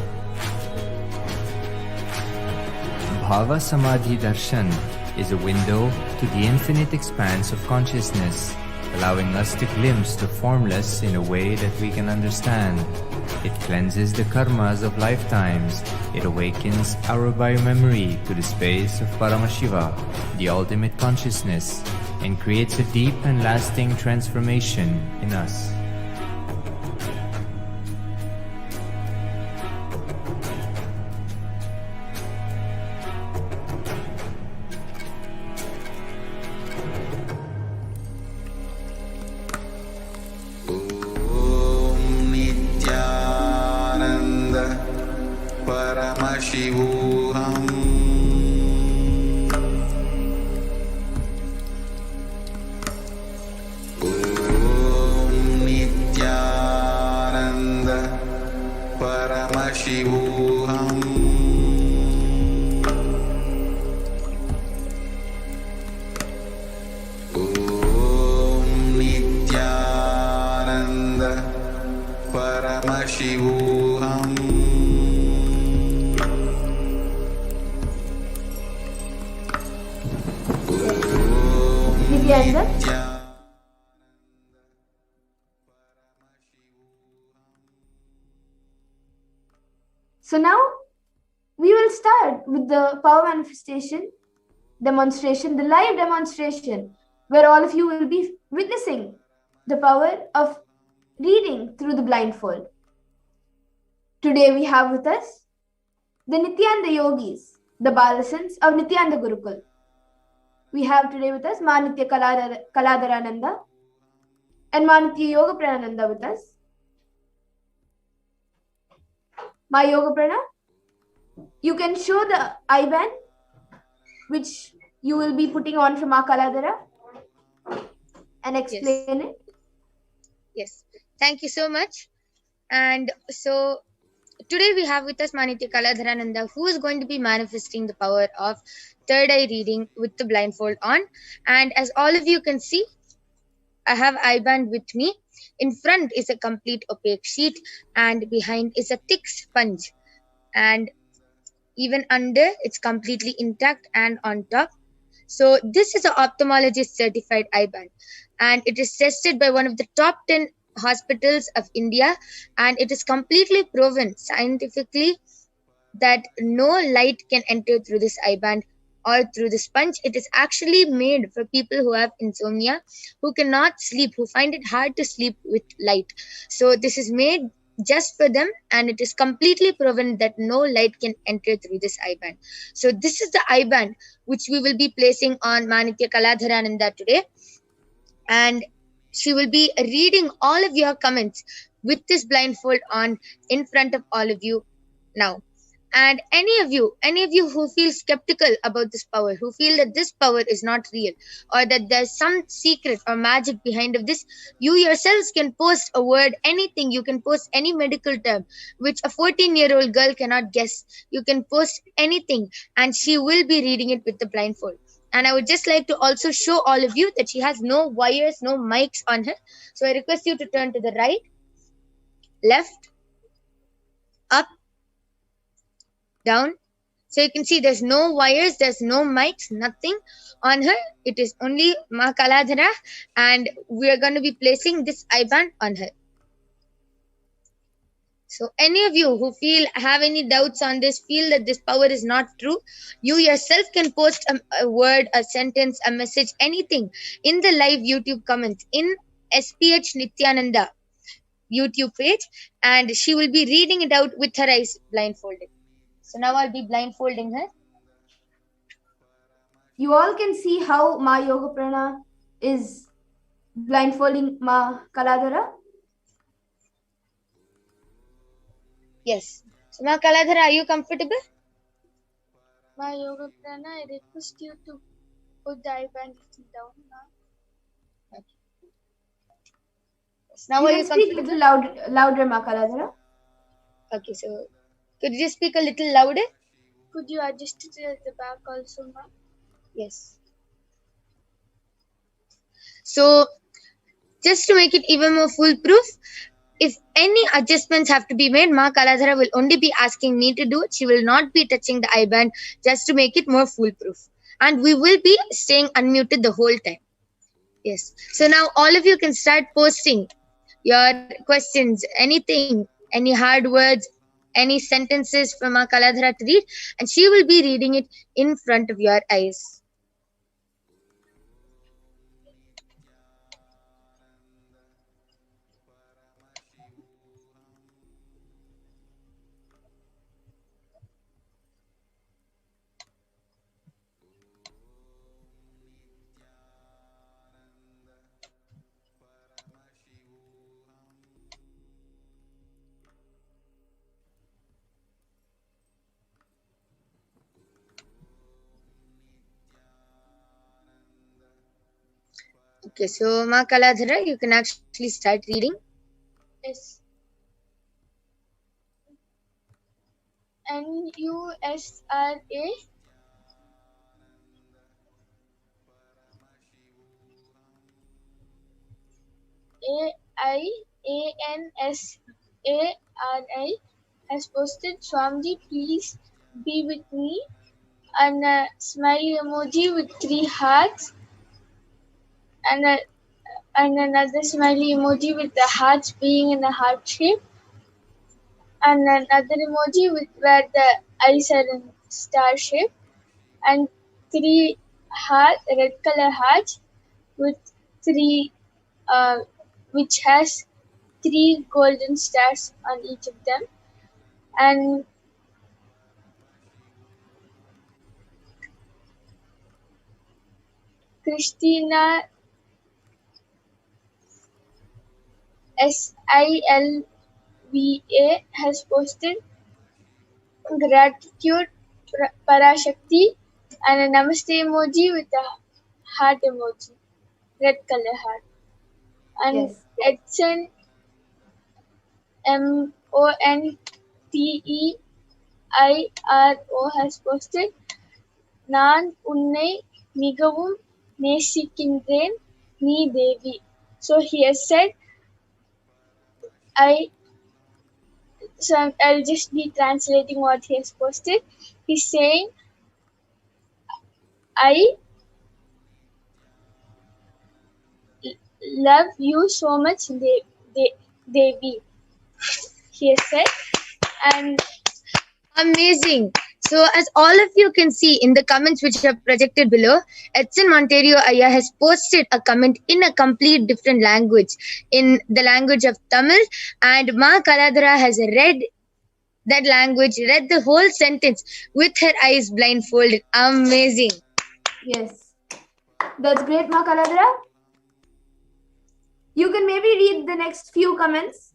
Bhava Samadhi Darshan is a window to the infinite expanse of consciousness, allowing us to glimpse the formless in a way that we can understand. It cleanses the karmas of lifetimes. It awakens our biomemory to the space of Paramashiva, the ultimate consciousness, and creates a deep and lasting transformation in us. Paramashivoham. Om Nithyananda Paramashivoham. Om Nithyananda Paramashivoham. Nithyananda. So now we will start with the power manifestation demonstration, the live demonstration, where all of you will be witnessing the power of reading through the blindfold. Today we have with us the Nithyananda Yogis, the Balasans of Nithyananda Gurukul. We have today with us Ma Nitya Kaladarananda and Ma Nitya Yoga Pranananda with us. Ma Yoga Prana, you can show the I-band which you will be putting on from Ma Kaladara and explain it. Yes. Thank you so much. And so today we have with us Manitya Kaladharananda, who is going to be manifesting the power of third eye reading with the blindfold on. And as all of you can see, I have I-band with me. In front is a complete opaque sheet and behind is a thick sponge. And even under, it's completely intact and on top. So this is an ophthalmologist certified I-band, and it is tested by one of the top 10 hospitals of India, and it is completely proven scientifically that no light can enter through this I-band or through the sponge. It is actually made for people who have insomnia, who cannot sleep, who find it hard to sleep with light. So this is made just for them, and it is completely proven that no light can enter through this I-band. So this is the I-band which we will be placing on Manitya Kaladharananda today, and she will be reading all of your comments with this blindfold on in front of all of you now. And any of you who feel skeptical about this power, who feel that this power is not real, or that there's some secret or magic behind of this, you yourselves can post a word, anything. You can post any medical term which a 14-year-old girl cannot guess. You can post anything and she will be reading it with the blindfold. And I would just like to also show all of you that she has no wires, no mics on her. So I request you to turn to the right, left, up, down. So you can see there's no wires, there's no mics, nothing on her. It is only Ma Kaladhara, and we are going to be placing this I-band on her. So any of you who have any doubts on this, feel that this power is not true, you yourself can post a word, a sentence, a message, anything in the live YouTube comments in HDH Nithyananda YouTube page, and she will be reading it out with her eyes blindfolded. So now I'll be blindfolding her. You all can see how Ma Yoga Prana is blindfolding Ma Kaladhara. Yes. So Ma Kaladhara, are you comfortable? Ma Yoga Prana, I request you to put the I-band down now. Okay. Yes. Now You are can you speak a comfortable? little louder, Ma Kaladhara. Okay, so could you just speak a little louder? Could you adjust it at the back also, ma? Yes. So just to make it even more foolproof, if any adjustments have to be made, Ma Kaladhara will only be asking me to do it. She will not be touching the I-band, just to make it more foolproof. And we will be staying unmuted the whole time. Yes. So now all of you can start posting your questions, anything, any hard words, any sentences from Ma Kaladhara to read, and she will be reading it in front of your eyes. Okay, so Ma Kaladhara, you can actually start reading. Yes. NUSRA AIANSARI has posted, Swamiji, please be with me, and a smiley emoji with 3 hearts, and another smiley emoji with the hearts being in a heart shape, and another emoji with where the eyes are in star shape, and 3 red color hearts with 3 which has 3 golden stars on each of them, and Christina SILVA has posted, gratitude Parashakti, and a namaste emoji with a heart emoji, red color heart. And Yes. Edson MONTEIRO has posted, நான் உன்னை மிகவும் நேசிக்கின்றேன் நீ தேவி. So he has said, I'll just be translating what he has posted. He's saying, I love you so much, Devi. He has said, and Amazing. So as all of you can see in the comments which are projected below, Edson Monterio Aya has posted a comment in a complete different language, in the language of Tamil, and Ma Kaladhara has read that language, read the whole sentence with her eyes blindfolded. Amazing. Yes. That's great, Ma Kaladhara. You can maybe read the next few comments.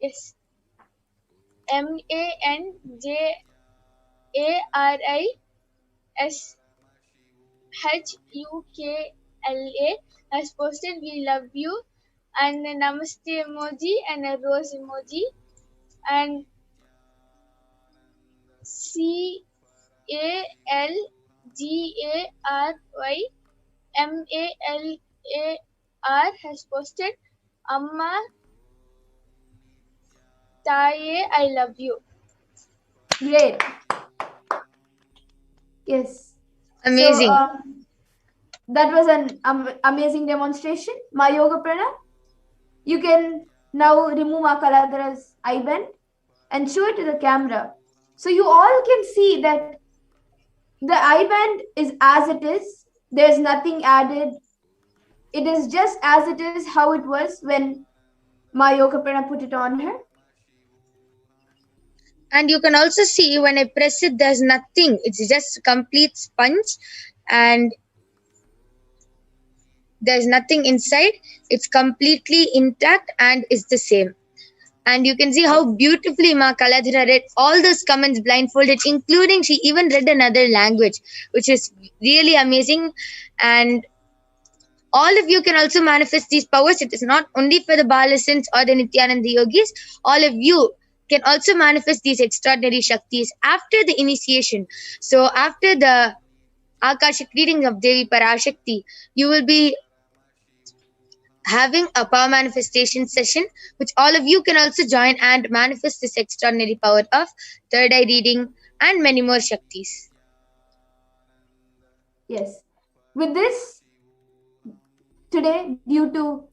yes, MANJARISHUKLA has posted, we love you, and a namaste emoji and a rose emoji, and CALGARYMALAR has posted, Amma Taye, I love you. Great. Yes. Amazing. So, that was an amazing demonstration. Ma Yoga Prana, you can now remove Ma Kaladhara's eye band and show it to the camera. So you all can see that the eye band is as it is. There's nothing added. It is just as it is, how it was when Ma Yoga Prana put it on her. And you can also see when I press it, there's nothing. It's just a complete sponge and there's nothing inside. It's completely intact and is the same. And you can see how beautifully Ma Kaladhara read all those comments blindfolded, including she even read another language, which is really amazing. And all of you can also manifest these powers. It is not only for the Balasins or the Nithyananda yogis. All of you can also manifest these extraordinary Shaktis after the initiation. So after the Akashic reading of Devi Parashakti, you will be having a power manifestation session, which all of you can also join and manifest this extraordinary power of third eye reading and many more Shaktis. Yes. With this, today, due to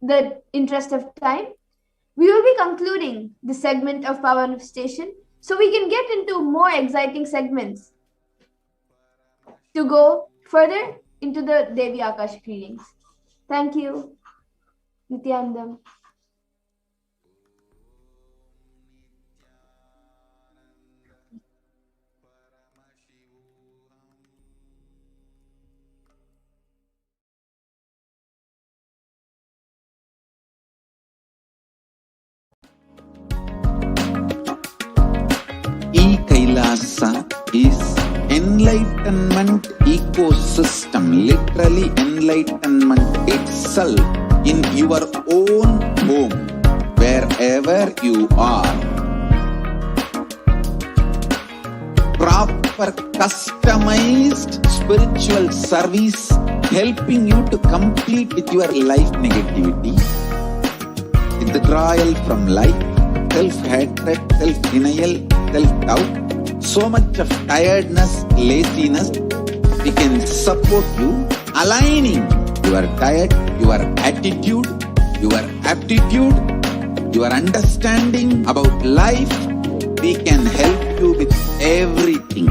the interest of time, we will be concluding the segment of power manifestation so we can get into more exciting segments to go further into the Devi Akashic readings. Thank you, Nithyanandam. Kailasa is enlightenment ecosystem, literally enlightenment itself in your own home, wherever you are. Proper customized spiritual service helping you to complete with your life negativity, withdrawal from life, self-hatred, self-denial, self-doubt, so much of tiredness, laziness. We can support you, aligning your diet, your attitude, your aptitude, your understanding about life. We can help you with everything.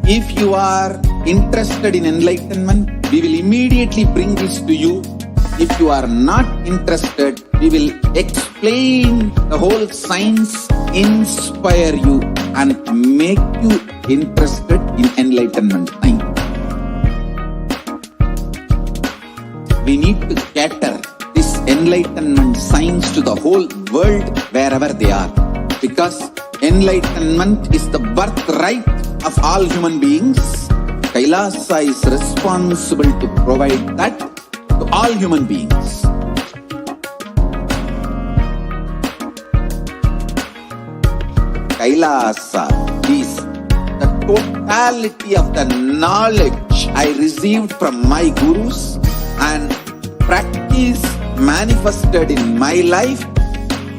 If you are interested in enlightenment, we will immediately bring this to you. If you are not interested, we will explain the whole science, inspire you and make you interested in enlightenment time. We need to cater this enlightenment science to the whole world wherever they are, because enlightenment is the birthright of all human beings. Kailasa is responsible to provide that to all human beings. Kailasa is the totality of the knowledge I received from my gurus and practice manifested in my life,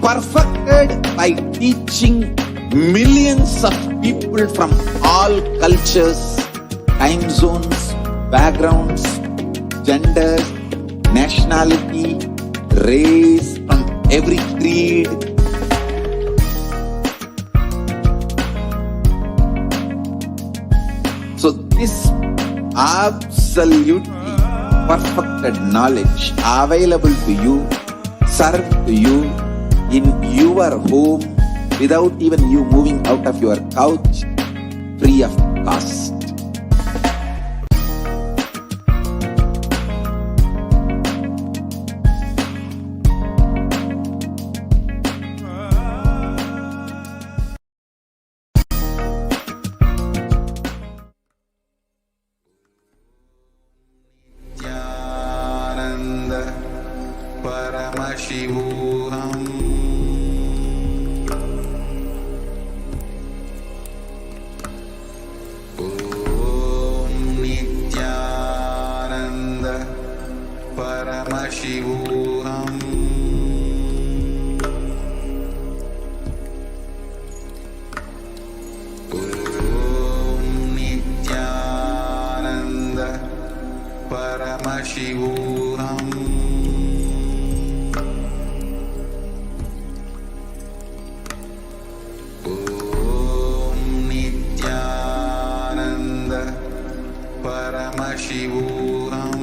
perfected by teaching millions of people from all cultures, time zones, backgrounds, genders, nationality, race, from every creed. So this absolutely perfected knowledge available to you, served to you in your home without even you moving out of your couch, free of cost. Nithyananda Paramashivoham. Om Nithyananda Paramashivoham. Om Nithyananda Paramashivoham. Om Nithyananda Paramashivoham.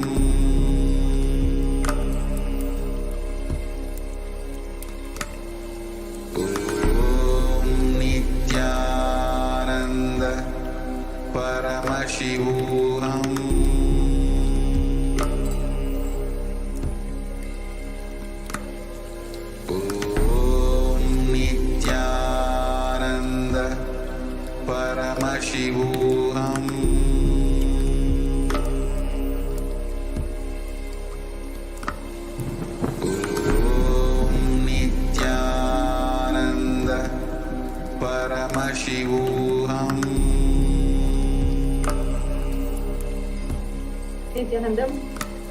Om Nithyananda Paramashivoham. Om Nithyananda Paramashivoham. Om Nithyananda Paramashivoham. Nithyanandam.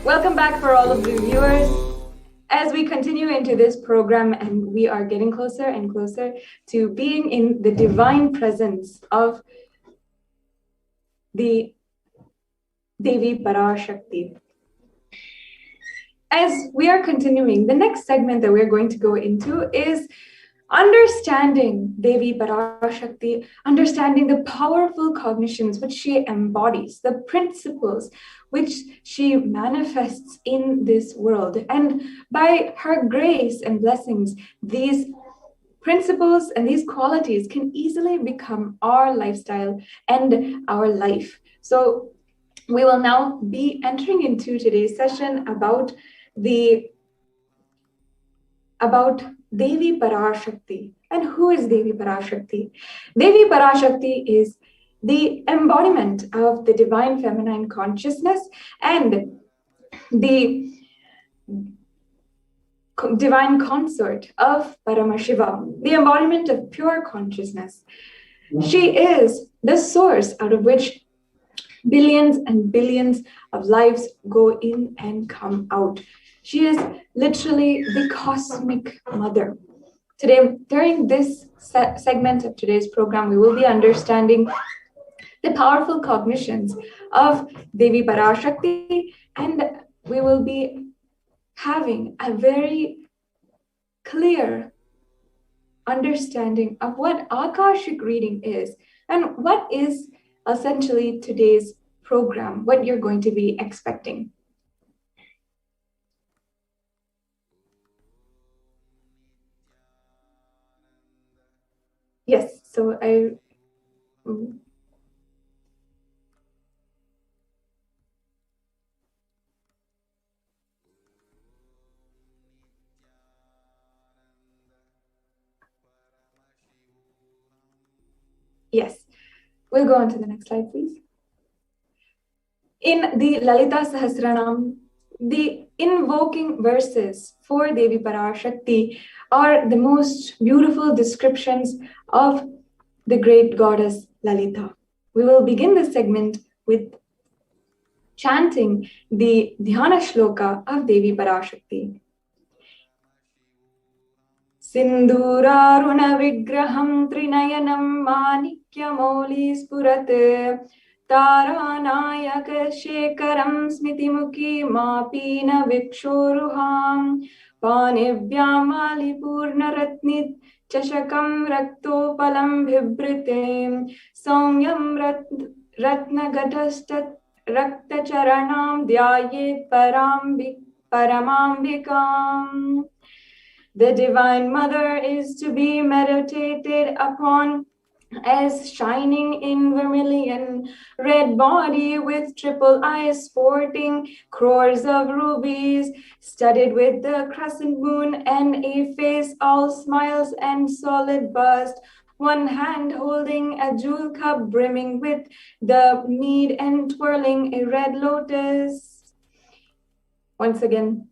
Welcome back for all of the viewers. As we continue into this program and we are getting closer and closer to being in the divine presence of the Devi Parashakti. As we are continuing, the next segment that we're going to go into is understanding Devi Parashakti, understanding the powerful cognitions which she embodies, the principles which she manifests in this world. And by her grace and blessings, these principles and these qualities can easily become our lifestyle and our life. So we will now be entering into today's session about Devi Parashakti. And who is Devi Parashakti? Devi Parashakti is the embodiment of the divine feminine consciousness and the divine consort of Paramashivoham, the embodiment of pure consciousness. She is the source out of which billions and billions of lives go in and come out. She is literally the cosmic mother. Today, during this segment of today's program, we will be understanding the powerful cognitions of Devi Parashakti, and we will be having a very clear understanding of what Akashic reading is and what is essentially today's program, what you're going to be expecting. Yes, so yes, we'll go on to the next slide, please. In the Lalita Sahasranam, the invoking verses for Devi Parashakti are the most beautiful descriptions of the great goddess Lalita. We will begin this segment with chanting the Dhyana Shloka of Devi Parashakti. Sindhuraruna vigraham trinayanam manikyamoli spurate Taranayaka shekaram smitimuki mapina vikshoruham Panibhyamali purnaratnit chashakam raktopalam bhibrite Somyam ratnagatastat raktacharanam dhyayet paramambikam. The Divine Mother is to be meditated upon as shining in vermilion, red body with triple eyes sporting crores of rubies, studded with the crescent moon and a face all smiles and solid bust, one hand holding a jewel cup brimming with the mead and twirling a red lotus. Once again,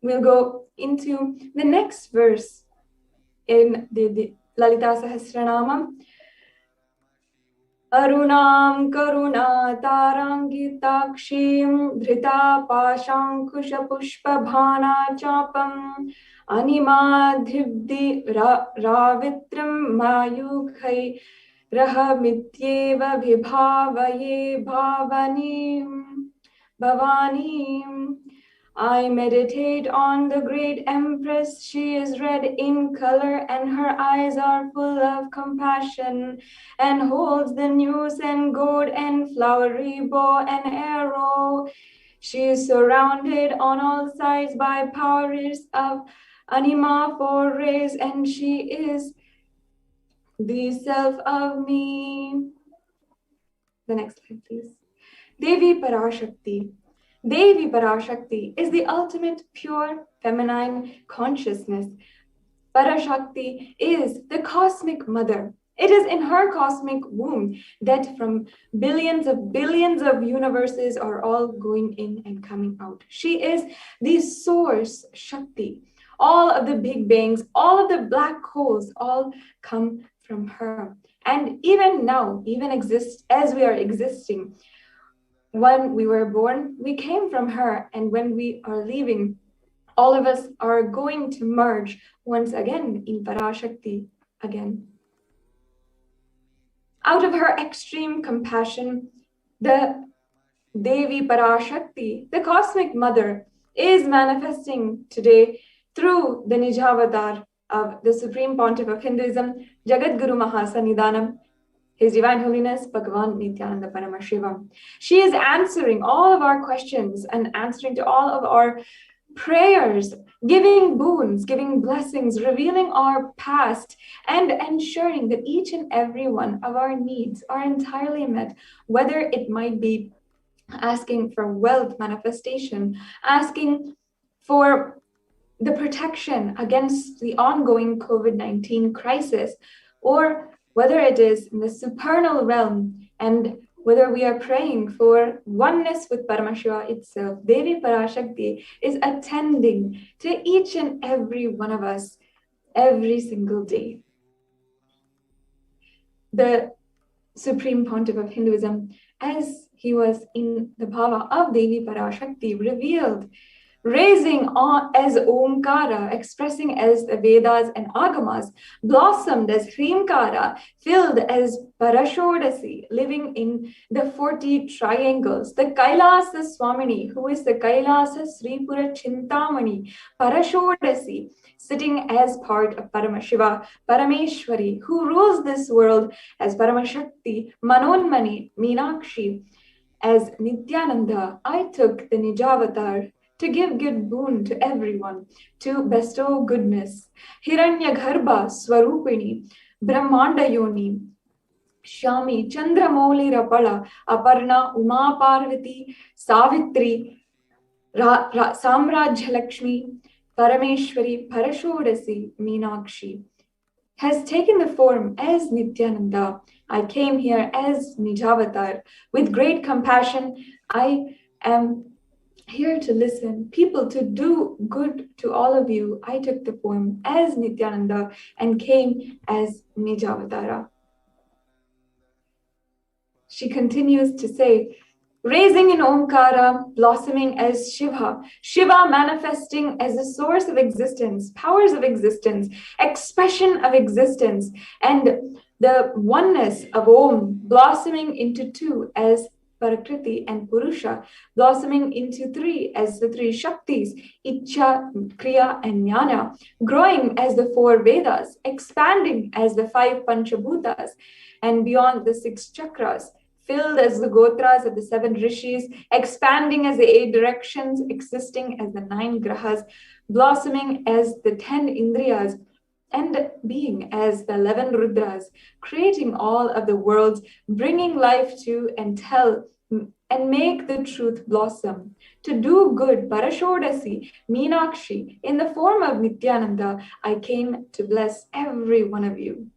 we'll go into the next verse in the Lalita Sahasranamam. Arunam karuna tarangitakshim dhrita pashankusha pushpa bhana chapam animadhibdi ravitram mayukhai rahamityeva vibhavaye bhavanim. I meditate on the great Empress. She is red in color and her eyes are full of compassion and holds the news and gold and flowery bow and arrow. She is surrounded on all sides by powers of anima for rays, and she is the self of me. The next slide, please. Devi Parashakti. Devi Parashakti is the ultimate pure feminine consciousness. Parashakti is the cosmic mother. It is in her cosmic womb that from billions of universes are all going in and coming out. She is the source Shakti. All of the big bangs, all of the black holes, all come from her. And even now, even exist as we are existing. When we were born, we came from her, and when we are leaving, all of us are going to merge once again in Parashakti again. Out of her extreme compassion, the Devi Parashakti, the cosmic mother, is manifesting today through the Nijavatar of the Supreme Pontiff of Hinduism, Jagadguru Mahasannidhanam, His Divine Holiness, Bhagavan Nithyananda Paramashivam. She is answering all of our questions and answering to all of our prayers, giving boons, giving blessings, revealing our past, and ensuring that each and every one of our needs are entirely met, whether it might be asking for wealth manifestation, asking for the protection against the ongoing COVID-19 crisis, or whether it is in the supernal realm, and whether we are praying for oneness with Paramashiva itself. Devi Parashakti is attending to each and every one of us every single day. The Supreme Pontiff of Hinduism, as he was in the bhava of Devi Parashakti, revealed, raising on as Omkara, expressing as the Vedas and Agamas, blossomed as Hrimkara, filled as Parashodasi, living in the 40 triangles. The Kailasa Swamini, who is the Kailasa Sripura Chintamani, Parashodasi, sitting as part of Paramashiva, Parameshwari, who rules this world as Paramashakti, Manonmani, Meenakshi, as Nithyananda. I took the Nijavatar to give good boon to everyone, to bestow goodness. Hiranyagarbha Swarupini, Brahmanda Yoni, Shami, Chandramouli Rapala, Aparna, Uma Parvati, Savitri, Samrajya Lakshmi, Parameshwari, Parashodasi, Meenakshi, has taken the form as Nithyananda. I came here as Nijavatar. With great compassion, I am here to listen, people, to do good to all of you. I took the form as Nithyananda and came as Nijavatara. She continues to say, raising in Omkara, blossoming as Shiva, Shiva manifesting as the source of existence, powers of existence, expression of existence, and the oneness of Om blossoming into two as Prakriti and Purusha, blossoming into three as the three Shaktis, Icha, Kriya, and Jnana, growing as the four Vedas, expanding as the five Panchabhutas, and beyond the six chakras, filled as the Gotras of the seven Rishis, expanding as the 8 directions, existing as the 9 Grahas, blossoming as the 10 Indriyas, and being as the 11 Rudras, creating all of the worlds, bringing life to and tell and make the truth blossom. To do good, Parashodasi, Meenakshi, in the form of Nithyananda, I came to bless every one of you.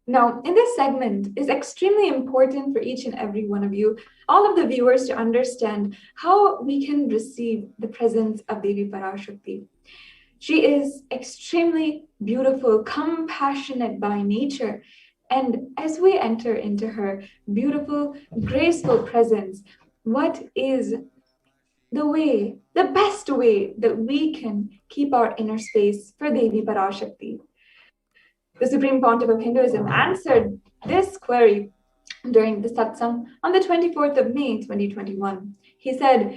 Now, in this segment, it's extremely important for each and every one of you, all of the viewers, to understand how we can receive the presence of Devi Parashakti. She is extremely beautiful, compassionate by nature. And as we enter into her beautiful, graceful presence, what is the best way that we can keep our inner space for Devi Parashakti? The Supreme Pontiff of Hinduism answered this query during the satsang on the 24th of May, 2021. He said,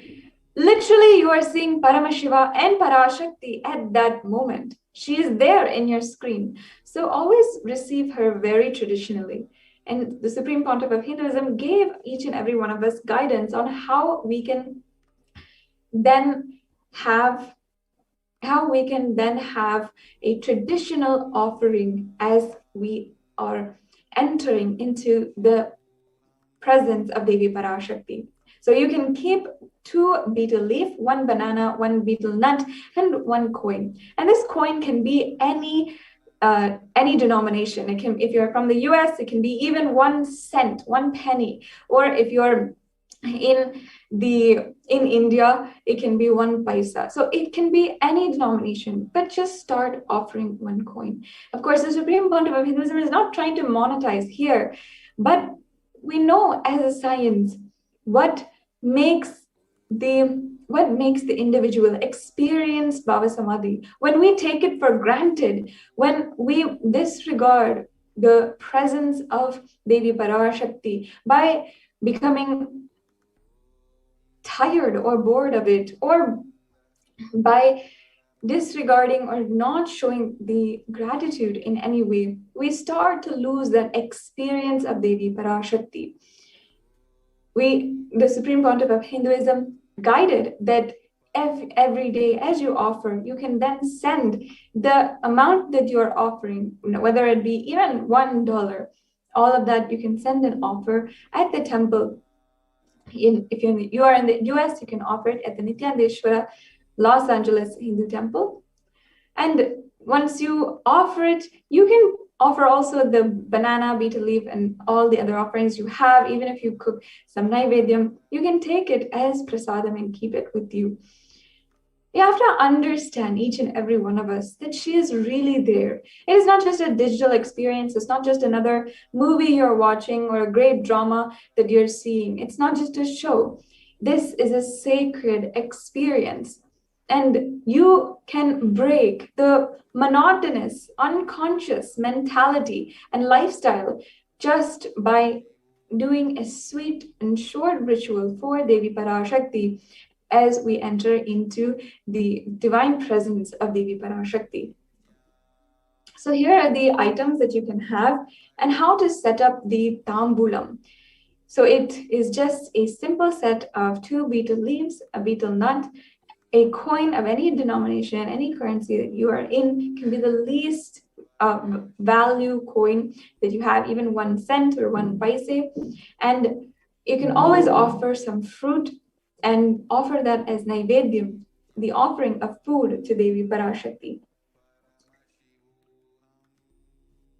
literally, you are seeing Paramashiva and Parashakti at that moment. She is there in your screen. So always receive her very traditionally. And the Supreme Pontiff of Hinduism gave each and every one of us guidance on how we can then have a traditional offering as we are entering into the presence of Devi Parashakti. So you can keep 2 betel leaf, 1 banana, 1 betel nut, and 1 coin. And this coin can be any denomination. It can, if you're from the US, it can be even 1 cent, 1 penny. Or if you're in India, it can be 1 paisa. So it can be any denomination, but just start offering 1 coin. Of course, the Supreme Pontiff of Hinduism is not trying to monetize here, but we know as a science what makes the individual experience Bhava Samadhi. When we take it for granted, when we disregard the presence of Devi Parashakti by becoming tired or bored of it, or by disregarding or not showing the gratitude in any way, we start to lose that experience of Devi Parashakti. The Supreme Pontiff of Hinduism guided that every day as you offer, you can then send the amount that you are offering, whether it be even $1, all of that you can send and offer at the temple. If you are in the US, you can offer it at the Nithyanandeshwara Los Angeles Hindu Temple. And once you offer it, you can offer also the banana, betel leaf, and all the other offerings you have. Even if you cook some naivedyam, you can take it as prasadam and keep it with you. You have to understand, each and every one of us, that she is really there. It is not just a digital experience. It's not just another movie you're watching or a great drama that you're seeing. It's not just a show. This is a sacred experience. And you can break the monotonous, unconscious mentality and lifestyle just by doing a sweet and short ritual for Devi Parashakti as we enter into the divine presence of Devi Parashakti. So here are the items that you can have and how to set up the tambulam. So it is just a simple set of 2 betel leaves, a betel nut, a coin of any denomination, any currency that you are in, can be the least value coin that you have, even 1 cent or 1 paise. And you can always offer some fruit and offer that as naivedyam, the offering of food to Devi Parashakti.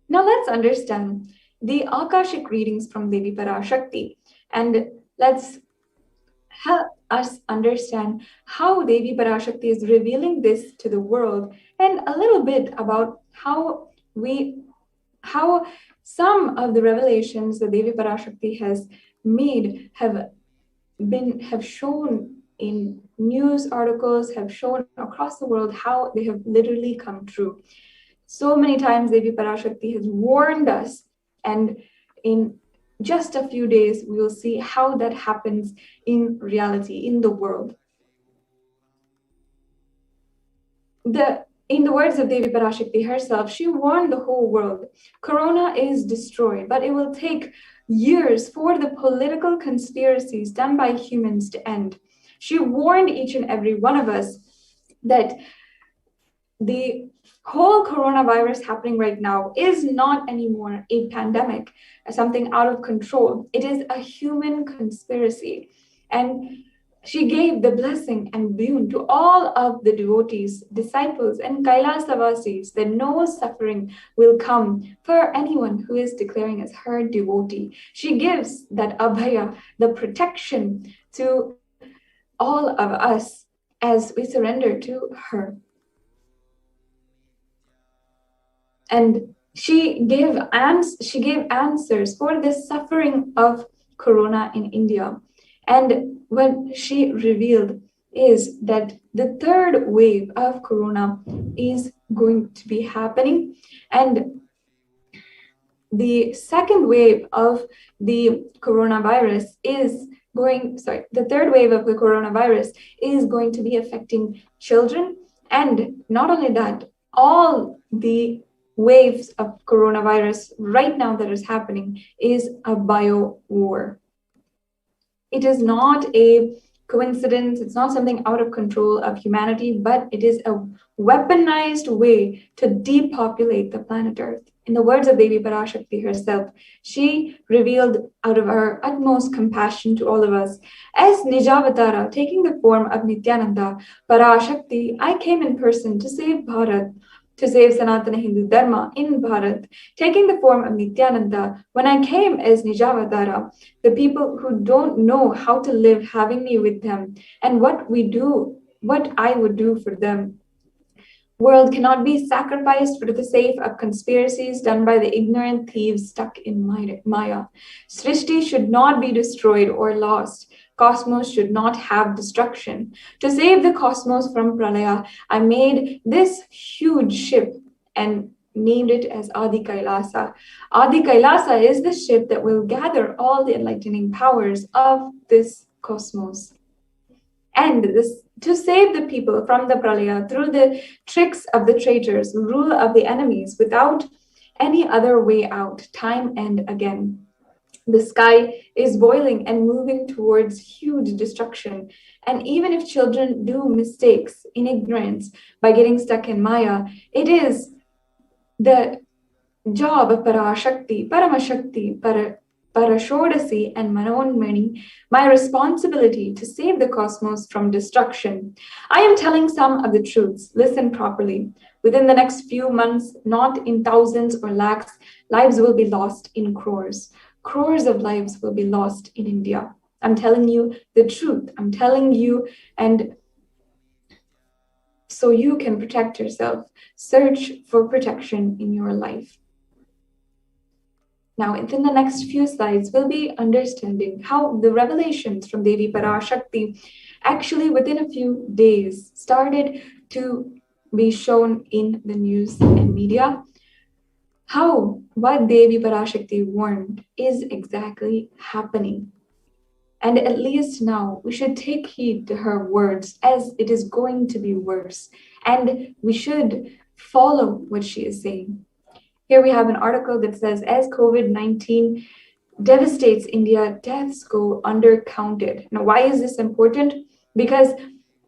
Now let's understand the Akashic readings from Devi Parashakti, and let's help us understand how Devi Parashakti is revealing this to the world, and a little bit about how some of the revelations that Devi Parashakti has made have shown in news articles, have shown across the world how they have literally come true. So many times Devi Parashakti has warned us, and in just a few days, we will see how that happens in reality, in the world. In the words of Devi Parashakti herself, she warned the whole world. Corona is destroyed, but it will take years for the political conspiracies done by humans to end. She warned each and every one of us that the whole coronavirus happening right now is not anymore a pandemic, something out of control. It is a human conspiracy. And she gave the blessing and boon to all of the devotees, disciples, and Kailasa vasis that no suffering will come for anyone who is declaring as her devotee. She gives that abhaya, the protection, to all of us as we surrender to her. And she gave answers for the suffering of corona in India. And what she revealed is that the 3rd wave of corona is going to be happening, and the 2nd wave of the coronavirus the 3rd wave of the coronavirus is going to be affecting children. And not only that, all the waves of coronavirus right now that is happening is a bio war. It is not a coincidence. It's not something out of control of humanity, but it is a weaponized way to depopulate the planet Earth. In the words of Devi Parashakti herself, she revealed out of her utmost compassion to all of us, as Nijavatara, taking the form of Nithyananda Parashakti, I came in person to save Bharat, to save Sanatana Hindu Dharma in Bharat. Taking the form of Nithyananda, when I came as Nijavatara, the people who don't know how to live, having me with them, and what I would do for them. World cannot be sacrificed for the sake of conspiracies done by the ignorant thieves stuck in Maya. Srishti should not be destroyed or lost. Cosmos should not have destruction. To save the cosmos from Pralaya, I made this huge ship and named it as Adi Kailasa. Adi Kailasa is the ship that will gather all the enlightening powers of this cosmos. And to save the people from the Pralaya through the tricks of the traitors, rule of the enemies, without any other way out, time and again. The sky is boiling and moving towards huge destruction. And even if children do mistakes in ignorance by getting stuck in Maya, it is the job of Parashakti, Paramashakti, Parashodasi, and Manonmani, my responsibility to save the cosmos from destruction. I am telling some of the truths. Listen properly. Within the next few months, not in thousands or lakhs, lives will be lost in crores. Crores of lives will be lost in India. I'm telling you the truth. I'm telling you, and so you can protect yourself. Search for protection in your life. Now, within the next few slides, we'll be understanding how the revelations from Devi Parashakti actually within a few days started to be shown in the news and media. How what Devi Parashakti warned is exactly happening. And at least now we should take heed to her words, as it is going to be worse. And we should follow what she is saying. Here we have an article that says, as COVID-19 devastates India, deaths go undercounted. Now, why is this important? Because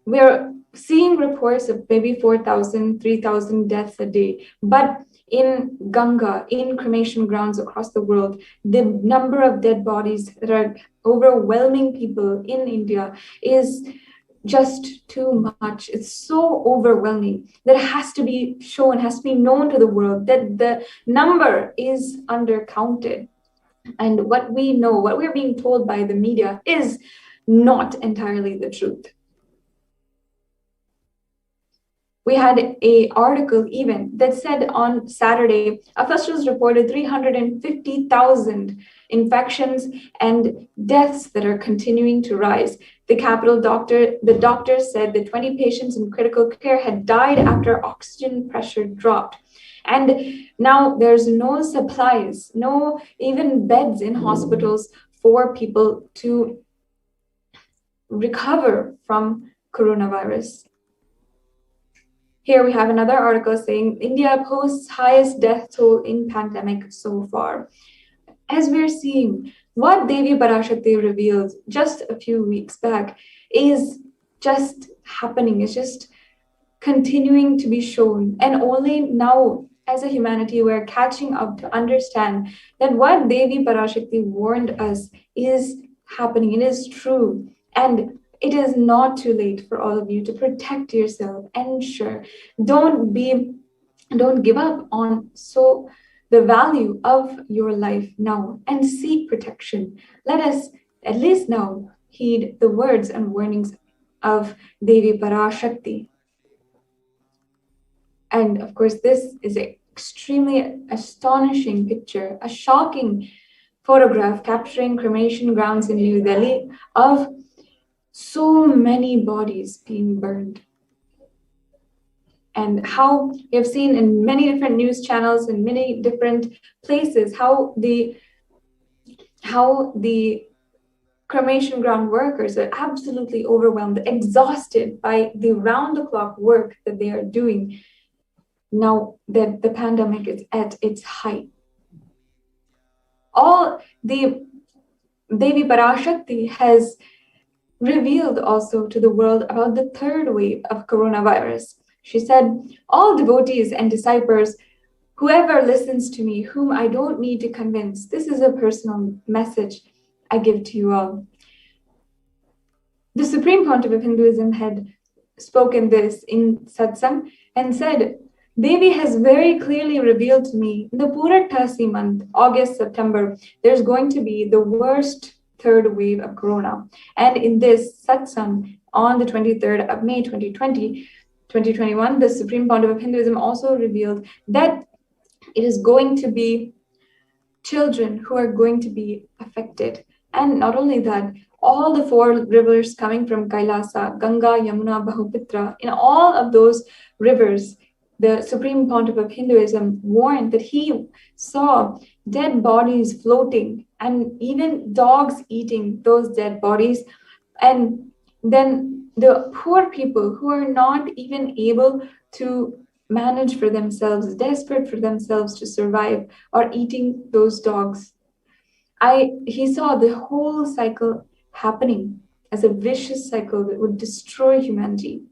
we're seeing reports of maybe 4,000, 3,000 deaths a day. But in Ganga, in cremation grounds across the world, the number of dead bodies that are overwhelming people in India is just too much. It's so overwhelming that it has to be shown, has to be known to the world that the number is undercounted. And what we know, what we're being told by the media is not entirely the truth. We had an article even that said on Saturday, officials reported 350,000 infections and deaths that are continuing to rise. The doctor said that 20 patients in critical care had died after oxygen pressure dropped. And now there's no supplies, no even beds in hospitals for people to recover from coronavirus. Here we have another article saying India posts highest death toll in pandemic so far. As we're seeing, what Devi Parashakti revealed just a few weeks back is just happening. It's just continuing to be shown. And only now, as a humanity, we're catching up to understand that what Devi Parashakti warned us is happening. It is true. And it is not too late for all of you to protect yourself and ensure. Don't give up on the value of your life now and seek protection. Let us at least now heed the words and warnings of Devi Parashakti. And of course, this is an extremely astonishing picture, a shocking photograph capturing cremation grounds in New Delhi of so many bodies being burned. And how we have seen in many different news channels in many different places how the cremation ground workers are absolutely overwhelmed, exhausted by the round-the-clock work that they are doing now that the pandemic is at its height. All the Devi Parashakti has revealed also to the world about the third wave of coronavirus. She said, all devotees and disciples, whoever listens to me, whom I don't need to convince, this is a personal message I give to you all. The Supreme Pontiff of Hinduism had spoken this in satsang and said, Devi has very clearly revealed to me in the Purattasi month, August, September, there's going to be the worst third wave of corona. And in this satsang on the 23rd of May 2021, the Supreme Pontiff of Hinduism also revealed that it is going to be children who are going to be affected. And not only that, all the four rivers coming from Kailasa, Ganga, Yamuna, Brahmaputra, in all of those rivers, the Supreme Pontiff of Hinduism warned that he saw dead bodies floating and even dogs eating those dead bodies. And then the poor people who are not even able to manage for themselves, desperate for themselves to survive, are eating those dogs. he saw the whole cycle happening as a vicious cycle that would destroy humanity.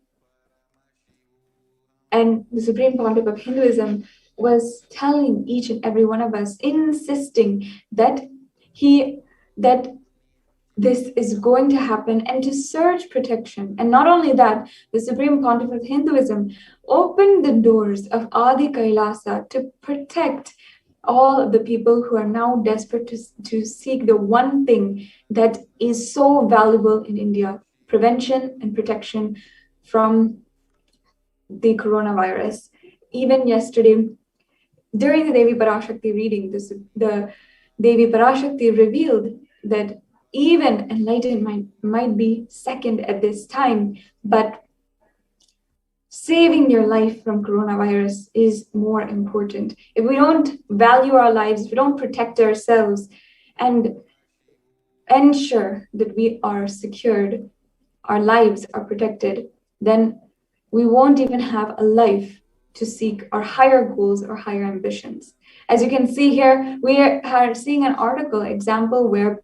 And the Supreme Pontiff of Hinduism was telling each and every one of us, insisting that this is going to happen and to search protection. And not only that, the Supreme Pontiff of Hinduism opened the doors of Adi Kailasa to protect all of the people who are now desperate to seek the one thing that is so valuable in India: prevention and protection from the coronavirus. Even yesterday, during the Devi Parashakti reading, the Devi Parashakti revealed that even enlightenment might be second at this time, but saving your life from coronavirus is more important. If we don't value our lives, if we don't protect ourselves and ensure that we are secured, our lives are protected, then we won't even have a life to seek our higher goals or higher ambitions. As you can see here, we are seeing an article example where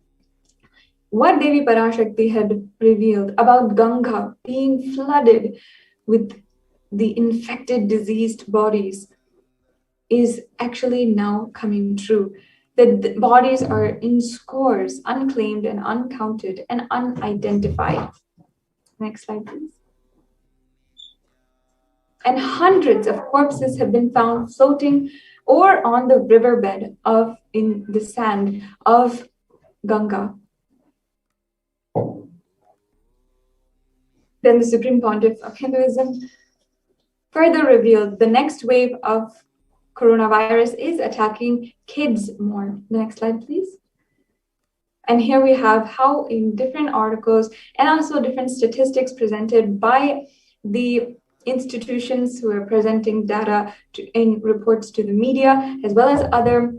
what Devi Parashakti had revealed about Ganga being flooded with the infected, diseased bodies is actually now coming true. The bodies are in scores, unclaimed and uncounted and unidentified. Next slide, please. And hundreds of corpses have been found floating or on the riverbed in the sand of Ganga. Then the Supreme Pontiff of Hinduism further revealed the next wave of coronavirus is attacking kids more. The next slide, please. And here we have how in different articles and also different statistics presented by the institutions who are presenting data in reports to the media, as well as other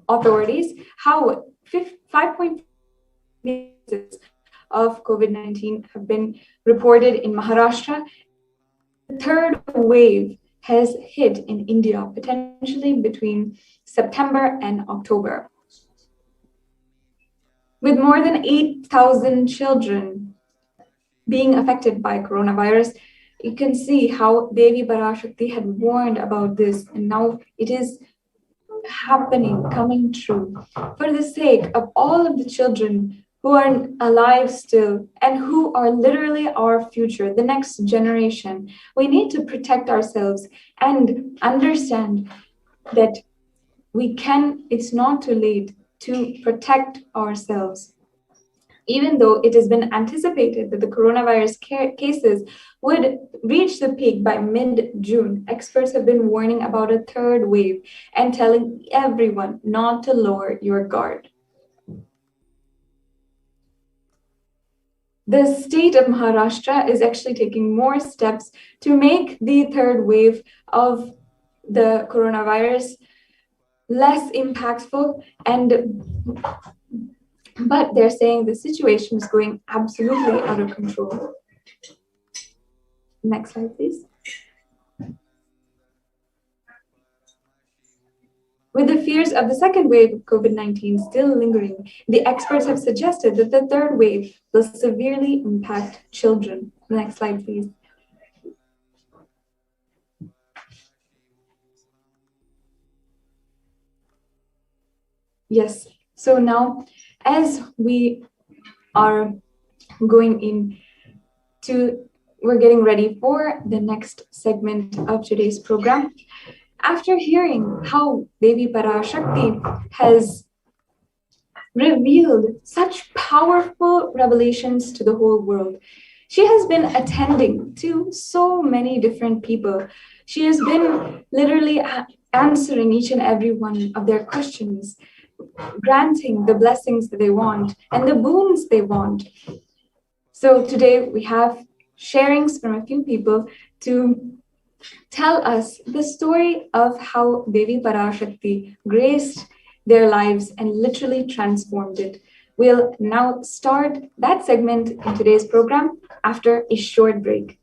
authorities, how 5.3 cases of COVID-19 have been reported in Maharashtra. The third wave has hit in India, potentially between September and October. With more than 8,000 children being affected by coronavirus, you can see how Devi Parashakti had warned about this, and now it is happening, coming true. For the sake of all of the children who are alive still and who are literally our future, the next generation, we need to protect ourselves and understand that it's not too late to protect ourselves. Even though it has been anticipated that the coronavirus cases would reach the peak by mid-June, experts have been warning about a third wave and telling everyone not to lower your guard. The state of Maharashtra is actually taking more steps to make the third wave of the coronavirus less impactful, but they're saying the situation is going absolutely out of control. Next slide, please. With the fears of the second wave of COVID-19 still lingering, the experts have suggested that the third wave will severely impact children. Next slide, please. Yes, so now as we are we're getting ready for the next segment of today's program. After hearing how Devi Parashakti has revealed such powerful revelations to the whole world, she has been attending to so many different people. She has been literally answering each and every one of their questions, granting the blessings that they want and the boons they want. So today we have sharings from a few people to tell us the story of how Devi Parashakti graced their lives and literally transformed it. We'll now start that segment in today's program after a short break.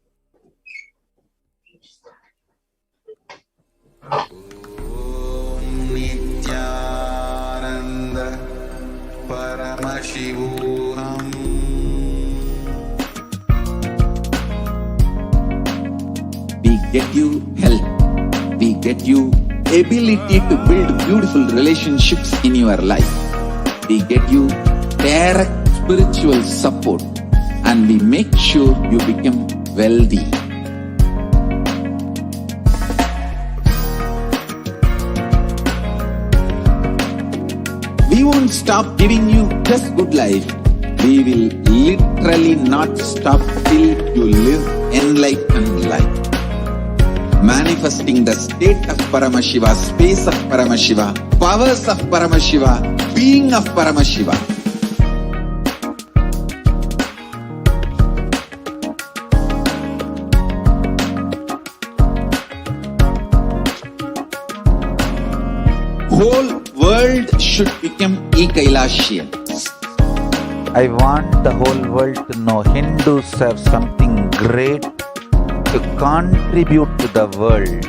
Paramashivoham. We get you health. We get you ability to build beautiful relationships in your life. We get you direct spiritual support, and we make sure you become wealthy. We won't stop giving you just good life. We will literally not stop till you live enlightened life. Manifesting the state of Paramashiva, space of Paramashiva, powers of Paramashiva, being of Paramashiva. Whole world should become Kailasians. I want the whole world to know Hindus have something great to contribute to the world.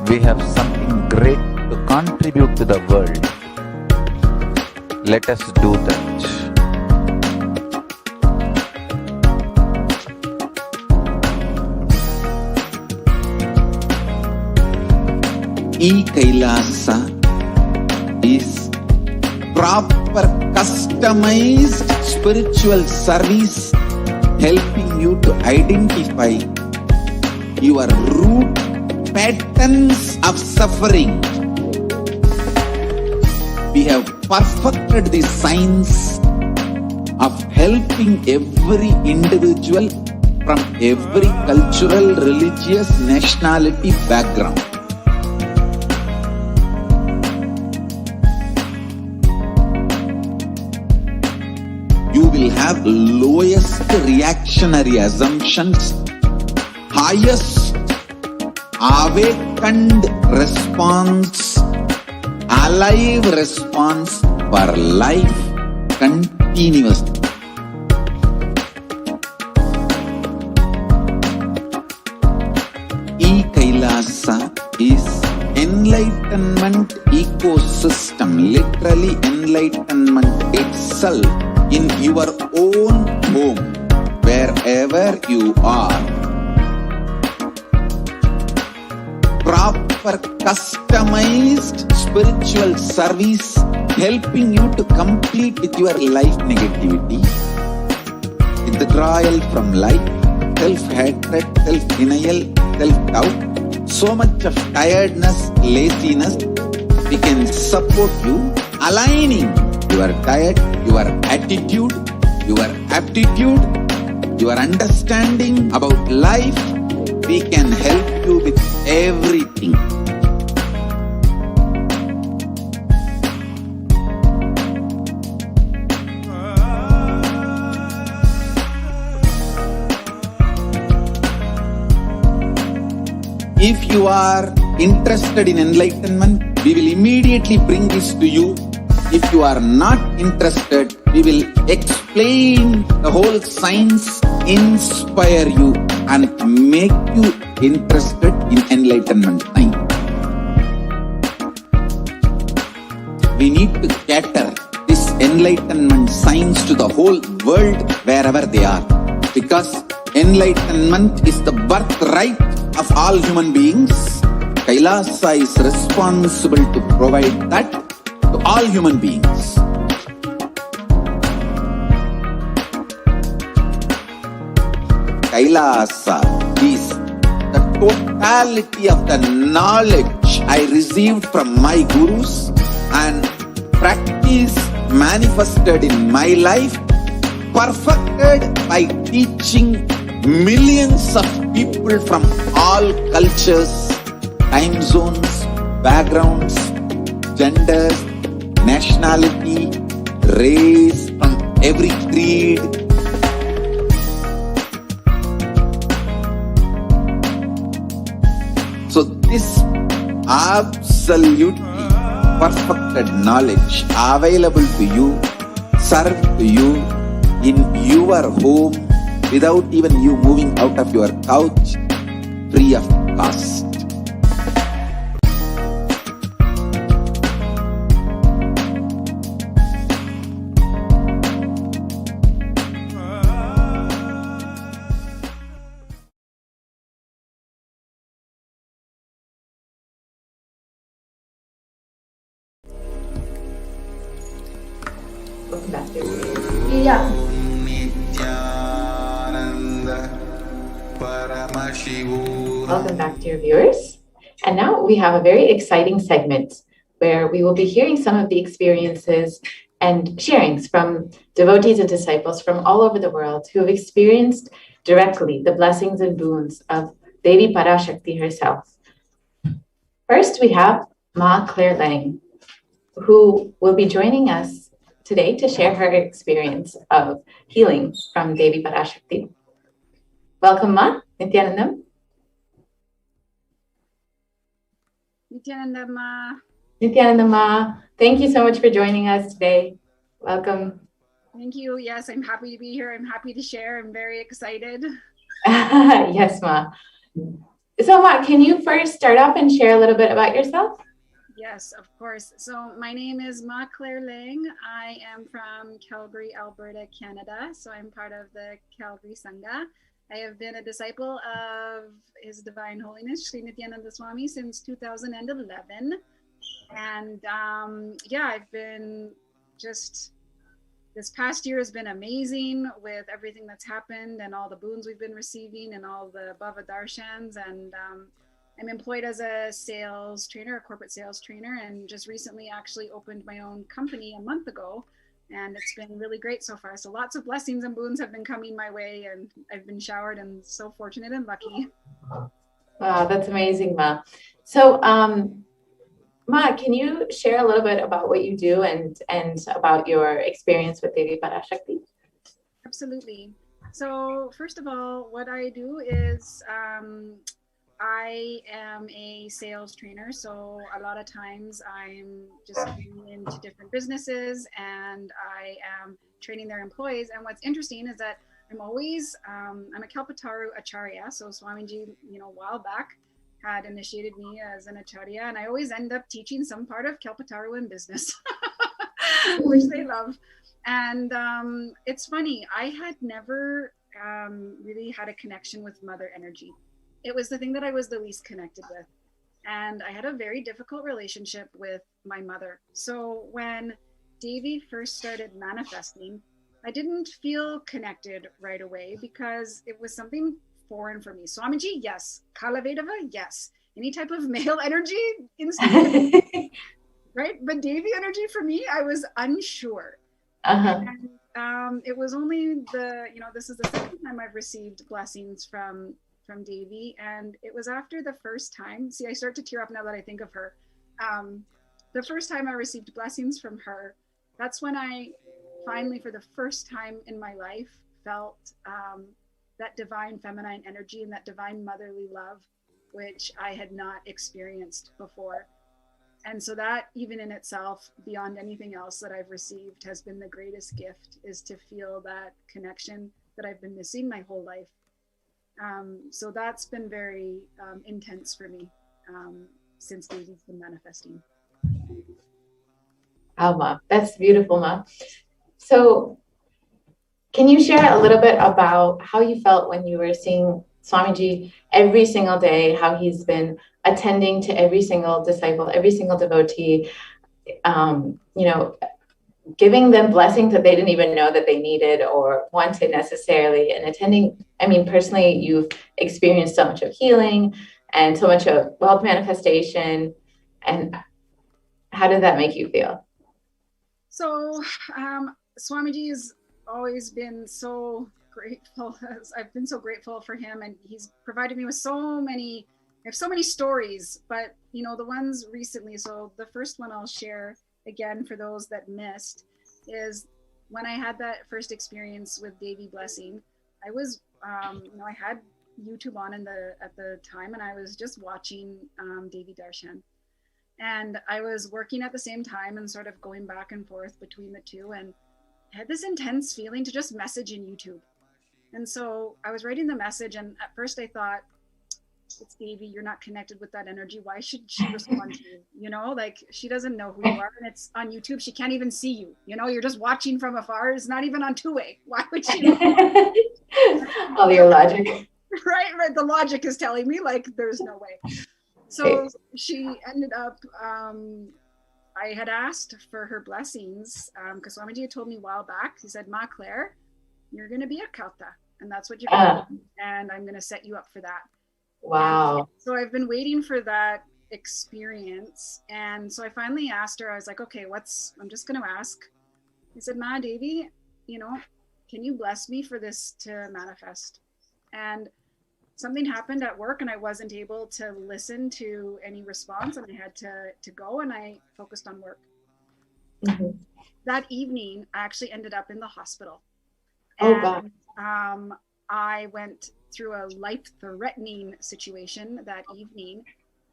We have something great to contribute to the world. Let us do that. Kailasa is proper customized spiritual service helping you to identify your root patterns of suffering. We have perfected the science of helping every individual from every cultural, religious, nationality background. You will have lowest reactionary assumptions, highest awakened response, alive response for life continuously. Kailasa is enlightenment ecosystem, literally enlightenment itself in your own home, wherever you are. Proper customized spiritual service helping you to complete with your life negativity, withdrawal from life, self-hatred, self-denial, self-doubt, so much of tiredness, laziness. We can support you aligning your diet, your attitude, your aptitude, your understanding about life. We can help you with everything. If you are interested in enlightenment, we will immediately bring this to you. If you are not interested, we will explain the whole science, inspire you and make you interested in enlightenment time. We need to cater this enlightenment science to the whole world wherever they are, because enlightenment is the birthright of all human beings. Kailasa is responsible to provide that to all human beings. Kailasa is the totality of the knowledge I received from my gurus and practice manifested in my life, perfected by teaching millions of people from all cultures, time zones, backgrounds, genders, nationality, race, from every creed. So this absolutely perfected knowledge available to you, served to you in your home without even you moving out of your couch, free of cost. Yeah. Nithyananda Paramashivoham. Welcome back, dear viewers. And now we have a very exciting segment where we will be hearing some of the experiences and sharings from devotees and disciples from all over the world who have experienced directly the blessings and boons of Devi Parashakti herself. First, we have Ma Claire Lang, who will be joining us today to share her experience of healing from Devi Parashakti. Welcome, Ma. Nithyanandam. Nithyanandama. Nithyanandama, thank you so much for joining us today. Welcome. Thank you. Yes, I'm happy to be here. I'm happy to share. I'm very excited. Yes, Ma. So, Ma, can you first start off and share a little bit about yourself? Yes, of course. So my name is Ma Claire Lang. I am from Calgary, Alberta, Canada. So I'm part of the Calgary Sangha. I have been a disciple of His Divine Holiness Sri Nithyananda Swami since 2011. And yeah, I've been just, this past year has been amazing with everything that's happened and all the boons we've been receiving and all the Bhava Darshans. And I'm employed as a sales trainer, a corporate sales trainer, and just recently actually opened my own company a month ago. And it's been really great so far. So lots of blessings and boons have been coming my way, and I've been showered and so fortunate and lucky. Wow, that's amazing, Ma. So, Ma, can you share a little bit about what you do and about your experience with Devi Parashakti? Absolutely. So first of all, what I do is I am a sales trainer, so a lot of times I'm just going into different businesses and I am training their employees. And what's interesting is that I'm always, I'm a Kalpataru Acharya, so Swamiji, a while back had initiated me as an Acharya, and I always end up teaching some part of Kalpataru in business, which they love. And it's funny, I had never really had a connection with Mother Energy. It was the thing that I was the least connected with. And I had a very difficult relationship with my mother. So when Devi first started manifesting, I didn't feel connected right away because it was something foreign for me. Swamiji, yes. Kalavedava, yes. Any type of male energy, instantly, right? But Devi energy for me, I was unsure. And it was only this is the second time I've received blessings from Devi, and it was after the first time. See, I start to tear up now that I think of her. The first time I received blessings from her, that's when I finally, for the first time in my life, felt that divine feminine energy and that divine motherly love, which I had not experienced before. And so that, even in itself, beyond anything else that I've received, has been the greatest gift, is to feel that connection that I've been missing my whole life. So that's been very intense for me since Devi's been manifesting. Wow, Ma, that's beautiful, Ma. So can you share a little bit about how you felt when you were seeing Swamiji every single day, how he's been attending to every single disciple, every single devotee, giving them blessings that they didn't even know that they needed or wanted necessarily, and attending. I mean, personally, you've experienced so much of healing and so much of wealth manifestation. And how did that make you feel? So Swamiji has always been so grateful. I've been so grateful for him, and he's provided me with so many stories, but the ones recently. So the first one I'll share again for those that missed is when I had that first experience with Devi blessing. I was I had YouTube on at the time, and I was just watching Devi Darshan, and I was working at the same time and sort of going back and forth between the two, and I had this intense feeling to just message in YouTube. And so I was writing the message, and at first I thought, it's Devi, you're not connected with that energy. Why should she respond to you? You know, like she doesn't know who you are, and it's on YouTube. She can't even see you. You know, you're just watching from afar. It's not even on two-way. Why would she? All your logic. Right. The logic is telling me like there's no way. So she ended up, I had asked for her blessings because Swamiji had told me a while back. He said, Ma Claire, you're going to be a Kauta, and that's what you're going to do. And I'm going to set you up for that. Wow. And so I've been waiting for that experience. And so I finally asked her, I was like, okay, I'm just going to ask. I said, Ma Devi, you know, can you bless me for this to manifest? And something happened at work and I wasn't able to listen to any response, and I had to go, and I focused on work. Mm-hmm. That evening, I actually ended up in the hospital. Oh, and, God. I went through a life-threatening situation that evening.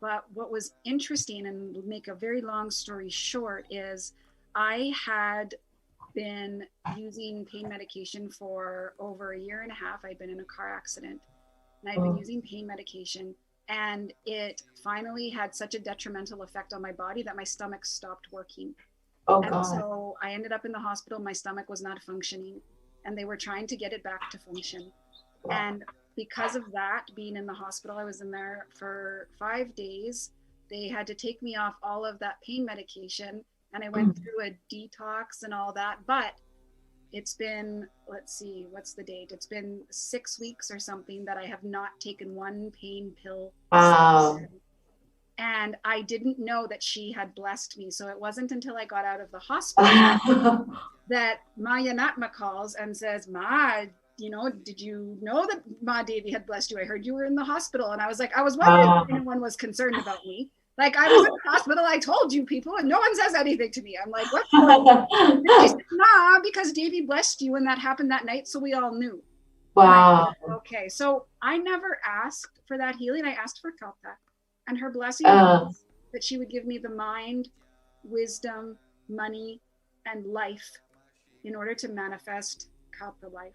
But what was interesting, and make a very long story short, is I had been using pain medication for over 1.5 years. I'd been in a car accident, and I'd been using pain medication, and it finally had such a detrimental effect on my body that my stomach stopped working. Oh, and God. so I ended up in the hospital. My stomach was not functioning, and they were trying to get it back to function. Wow. And because of that, being in the hospital, I was in there for 5 days. They had to take me off all of that pain medication, and I went through a detox and all that. But it's been, let's see, what's the date? It's been 6 weeks or something that I have not taken one pain pill. Wow. And I didn't know that she had blessed me. So it wasn't until I got out of the hospital that Maya Natma calls and says, Ma, you know, did you know that Ma Devi had blessed you? I heard you were in the hospital. And I was like, I was wondering if anyone was concerned about me. Like, I was in the hospital, I told you people, and no one says anything to me. I'm like, what's going on? And she said, nah, because Devi blessed you and that happened that night, so we all knew. Wow. Said, okay, so I never asked for that healing. I asked for Kalpa. And her blessing was that she would give me the mind, wisdom, money, and life in order to manifest Kalpa life.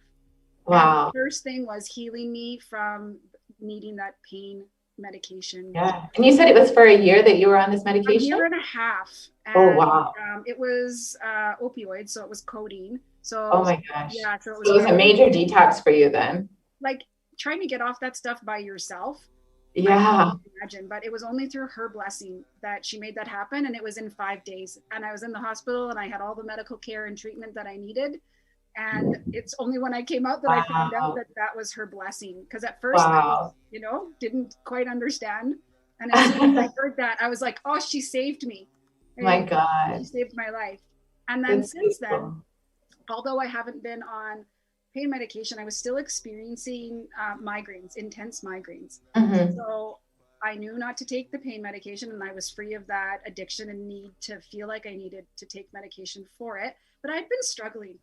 Wow. And the first thing was healing me from needing that pain medication. Yeah. And you said it was for 1 year that you were on this medication? 1.5 years. And, oh, wow. It was opioids, so it was codeine. So, oh my gosh. Yeah. So it was a major detox for you then. Like trying to get off that stuff by yourself. Yeah. I can't imagine, but it was only through her blessing that she made that happen. And it was in 5 days. And I was in the hospital and I had all the medical care and treatment that I needed. And it's only when I came out that I found out that that was her blessing. Because at first, I was, you know, didn't quite understand. And as soon as I heard that, I was like, oh, she saved me. And my God. She saved my life. And then since then, although I haven't been on pain medication, I was still experiencing migraines, intense migraines. So I knew not to take the pain medication, and I was free of that addiction and need to feel like I needed to take medication for it. But I'd been struggling.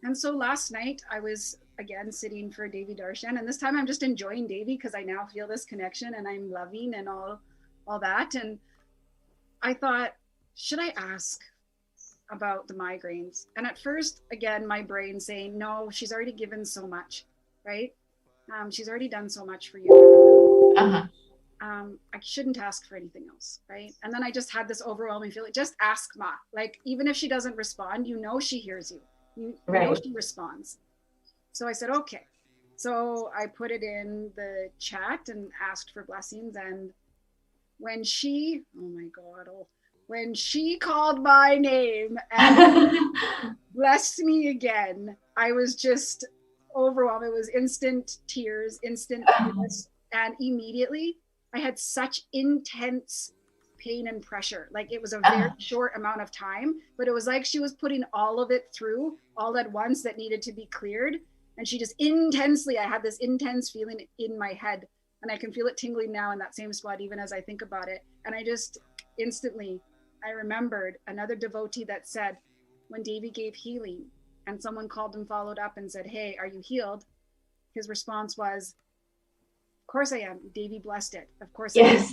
And so last night I was again sitting for Devi Darshan, and this time I'm just enjoying Devi because I now feel this connection and I'm loving and all that. And I thought, should I ask about the migraines? And at first, again, my brain saying, no, she's already given so much, right? She's already done so much for you. I shouldn't ask for anything else, right? And then I just had this overwhelming feeling, just ask Ma. Like, even if she doesn't respond, you know she hears you. You know she responds. So I said, okay. So I put it in the chat and asked for blessings. And when she, oh my God, when she called my name and blessed me again, I was just overwhelmed. It was instant tears, instant bliss. And immediately I had such intense pain and pressure. Like it was a very short amount of time, but it was like she was putting all of it through all at once that needed to be cleared. And she just intensely, I had this intense feeling in my head, and I can feel it tingling now in that same spot, even as I think about it. And I just instantly, I remembered another devotee that said, when Devi gave healing and someone called and followed up and said, hey, are you healed? His response was, of course I am. Devi blessed it. Of course I am.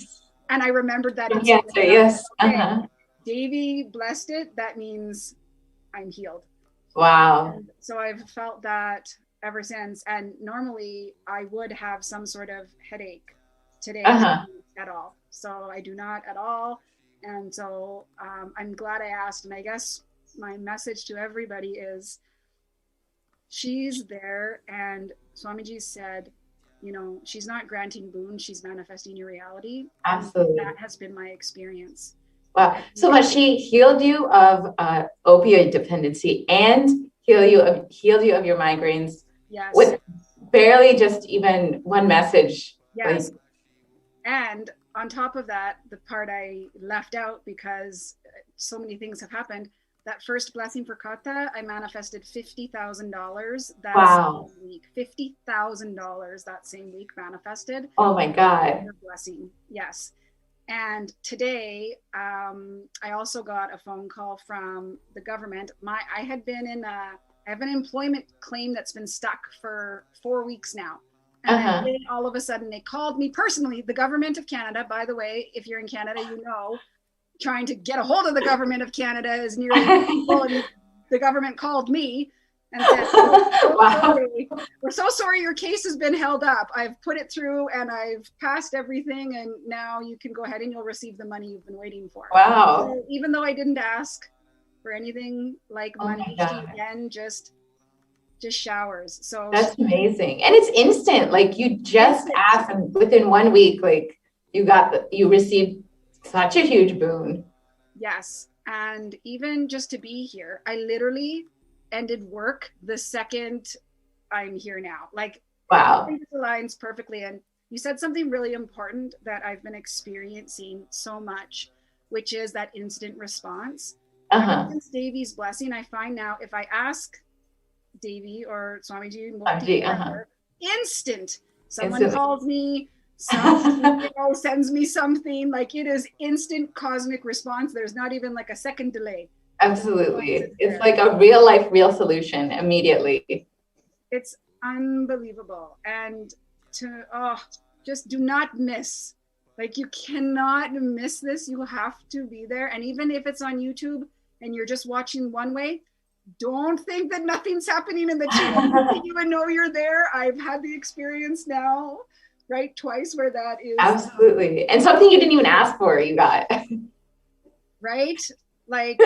And I remembered that. Yes. Devi blessed it. That means I'm healed. Wow. And so I've felt that ever since. And normally I would have some sort of headache today Uh-huh. at all. So I do not at all. And so I'm glad I asked. And I guess my message to everybody is she's there. And Swamiji said, you know, she's not granting boons, she's manifesting your reality. Absolutely. And that has been my experience. Wow. So much she healed you of opioid dependency and healed you of your migraines. Yes. With barely just even one message. Yes. Like, and on top of that, the part I left out because so many things have happened, that first blessing for Kata, I manifested $50,000 that wow. same week. $50,000 that same week manifested. Oh my God. Blessing. Yes. And today, I also got a phone call from the government. I had been in I have an employment claim that's been stuck for 4 weeks now. And then all of a sudden they called me personally, the government of Canada, by the way, if you're in Canada, you know, trying to get a hold of the government of Canada is nearly impossible. And the government called me and said, wow. we're so sorry your case has been held up. I've put it through and I've passed everything and now you can go ahead and you'll receive the money you've been waiting for. Wow. So even though I didn't ask for anything like money, she again just showers. So that's amazing. And it's instant. Like you just asked and within 1 week, like you received such a huge boon. Yes. And even just to be here, I literally ended work the second I'm here now. Like, wow. I think it aligns perfectly. And you said something really important that I've been experiencing so much, which is that instant response. Ever since Devi's blessing, I find now if I ask Devi or Swamiji, instant. Someone calls me, sends me something, like it is instant cosmic response. There's not even like a second delay. Absolutely. It's like a real life, real solution immediately. It's unbelievable. And just do not miss. Like you cannot miss this. You have to be there. And even if it's on YouTube and you're just watching one way, don't think that nothing's happening in the chat. You even know you're there. I've had the experience now, right? Twice where that is. Absolutely. And something you didn't even ask for, you got. Right? Like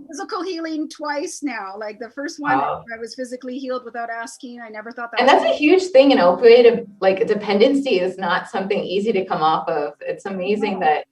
physical healing twice now. Like the first one, I was physically healed without asking. I never thought that. And that's a huge thing. An opioid, like dependency is not something easy to come off of. It's amazing that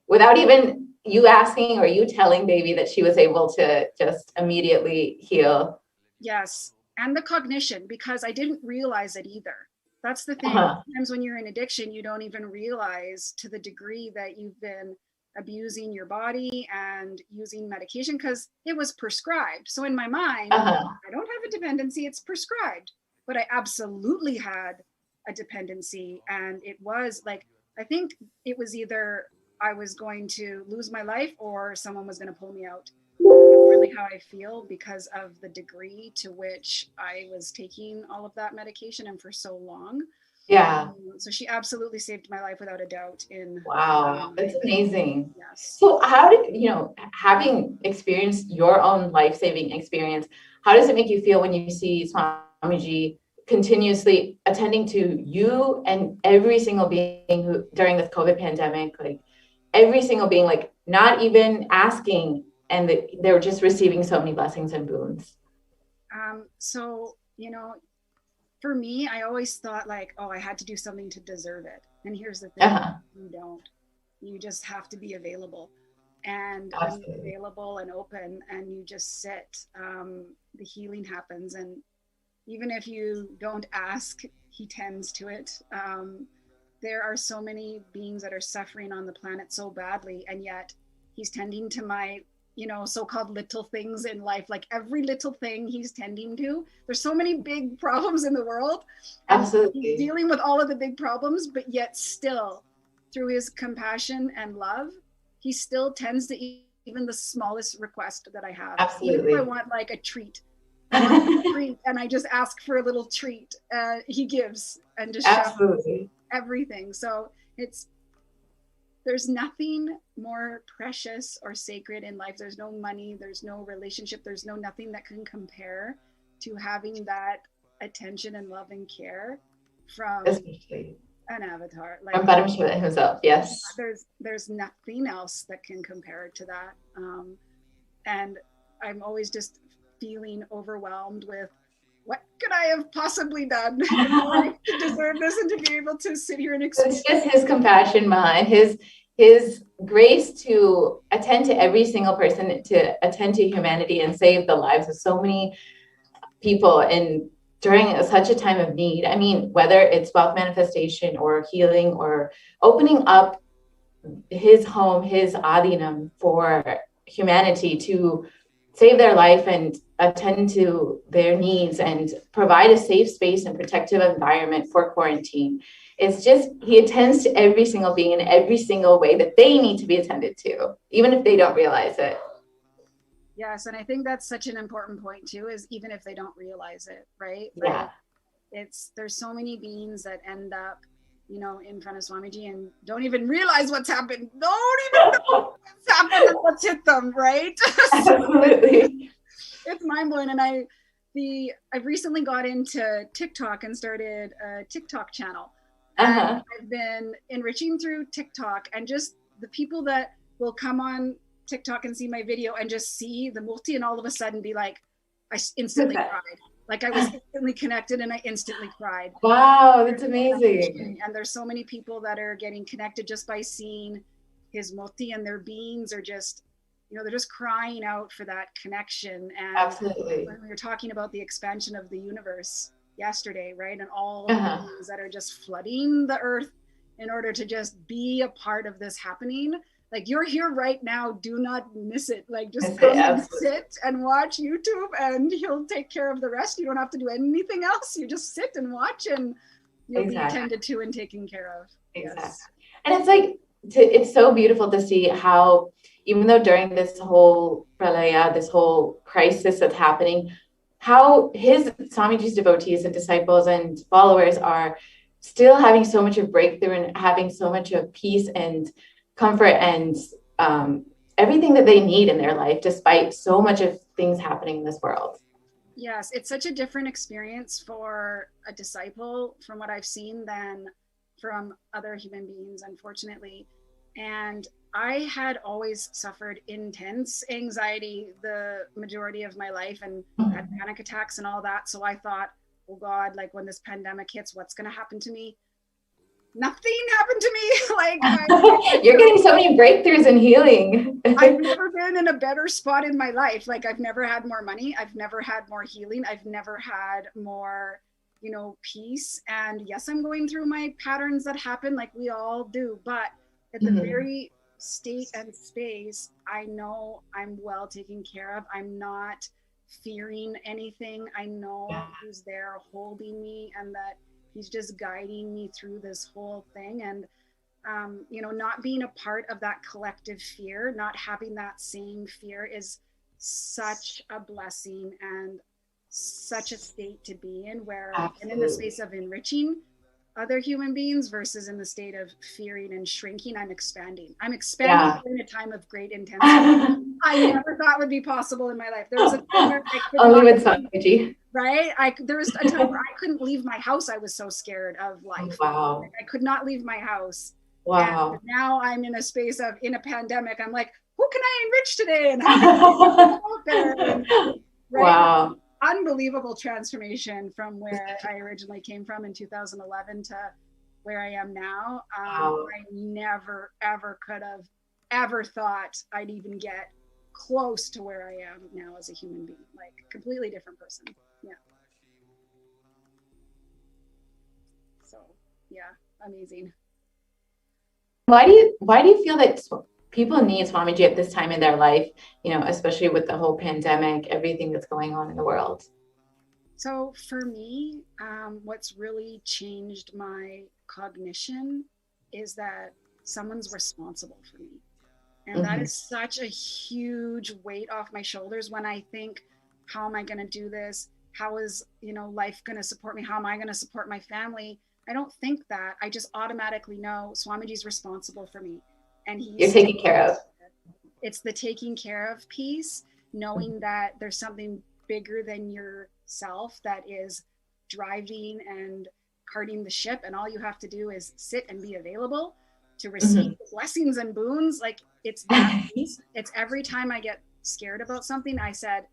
without even you asking or you telling Devi that she was able to just immediately heal. Yes. And the cognition, because I didn't realize it either. That's the thing. Sometimes when you're in addiction, you don't even realize to the degree that you've been abusing your body and using medication because it was prescribed. So in my mind, I don't have a dependency, it's prescribed. But I absolutely had a dependency. And it was like, I think it was either I was going to lose my life or someone was going to pull me out. That's really how I feel because of the degree to which I was taking all of that medication and for so long. Yeah. So she absolutely saved my life without a doubt. Wow, that's amazing. Yes. So how did, having experienced your own life-saving experience, how does it make you feel when you see Swamiji continuously attending to you and every single being who during the COVID pandemic, like every single being, like not even asking, and they were just receiving so many blessings and boons? So, for me, I always thought like, I had to do something to deserve it. And here's the thing, you don't. You just have to be available. And when you're available and open and you just sit, the healing happens. And even if you don't ask, he tends to it. There are so many beings that are suffering on the planet so badly, and yet he's tending to my so-called little things in life. Like every little thing he's tending to. There's so many big problems in the world. Absolutely. He's dealing with all of the big problems, but yet still, through his compassion and love, he still tends to even the smallest request that I have. Absolutely. Even if I want like a treat, and I just ask for a little treat, he gives and just absolutely everything. So there's nothing more precious or sacred in life. There's no money, there's no relationship, there's nothing that can compare to having that attention and love and care from an avatar. From Paramashiva himself, yes. There's nothing else that can compare to that. And I'm always just feeling overwhelmed with what could I have possibly done to deserve this and to be able to sit here and experience. It's just his compassion behind his grace to attend to every single person, to attend to humanity and save the lives of so many people during such a time of need. I mean, whether it's wealth manifestation or healing or opening up his home, his adinam for humanity to save their life and attend to their needs and provide a safe space and protective environment for quarantine. It's just, he attends to every single being in every single way that they need to be attended to, even if they don't realize it. Yes, and I think that's such an important point too, is even if they don't realize it, right? Yeah. There's so many beings that end up, in front of Swamiji and don't even realize what's happened. Don't even know what's happened and what's hit them, right? Absolutely. It's mind-blowing. And I've recently got into TikTok and started a TikTok channel. And I've been enriching through TikTok, and just the people that will come on TikTok and see my video and just see the multi and all of a sudden be like, I instantly cried. Like I was instantly connected and I instantly cried. Wow, that's amazing. And there's so many people that are getting connected just by seeing his multi, and their beings are just, they're just crying out for that connection. And absolutely, when we were talking about the expansion of the universe yesterday, right? And all the beings that are just flooding the earth in order to just be a part of this happening. Like, you're here right now, do not miss it. Like, just come and sit and watch YouTube, and he'll take care of the rest. You don't have to do anything else. You just sit and watch, and you'll be attended to and taken care of. Exactly. Yes. And it's like, it's so beautiful to see how, even though during this whole pralaya, this whole crisis that's happening, how his Swamiji's devotees and disciples and followers are still having so much of breakthrough and having so much of peace and comfort and everything that they need in their life, despite so much of things happening in this world. Yes, it's such a different experience for a disciple, from what I've seen, than from other human beings, unfortunately. And I had always suffered intense anxiety the majority of my life, and had panic attacks and all that. So I thought, oh God, like when this pandemic hits, what's going to happen to me? Nothing happened to me. Like you're getting so many breakthroughs and healing. I've never been in a better spot in my life. Like, I've never had more money. I've never had more healing. I've never had more, peace. And yes, I'm going through my patterns that happen, like we all do. But at the very state and space, I know I'm well taken care of. I'm not fearing anything. I know who's there holding me, and that he's just guiding me through this whole thing. And, not being a part of that collective fear, not having that same fear, is such a blessing and such a state to be in, where I'm in the space of enriching other human beings versus in the state of fearing and shrinking. I'm expanding during a time of great intensity. I never thought would be possible in my life. There was a time where I could only with Swamiji. Right? There was a time where I couldn't leave my house. I was so scared of life. Wow. Like, I could not leave my house. Wow. And now I'm in a space of, in a pandemic, I'm like, who can I enrich today? And how can I there? And, right? Wow. Unbelievable transformation from where I originally came from in 2011 to where I am now. Wow. I never, ever could have ever thought I'd even get close to where I am now as a human being. Like, completely different person. Yeah. So, yeah, amazing. Why do you feel that people need Swamiji at this time in their life, especially with the whole pandemic, everything that's going on in the world? So for me, what's really changed my cognition is that someone's responsible for me. And that is such a huge weight off my shoulders when I think, how am I going to do this? How is, life going to support me? How am I going to support my family? I don't think that. I just automatically know Swamiji's responsible for me. And you're taken care of. It's the taking care of piece, knowing that there's something bigger than yourself that is driving and carting the ship, and all you have to do is sit and be available to receive the blessings and boons. Like, it's that piece. It's every time I get scared about something, I said,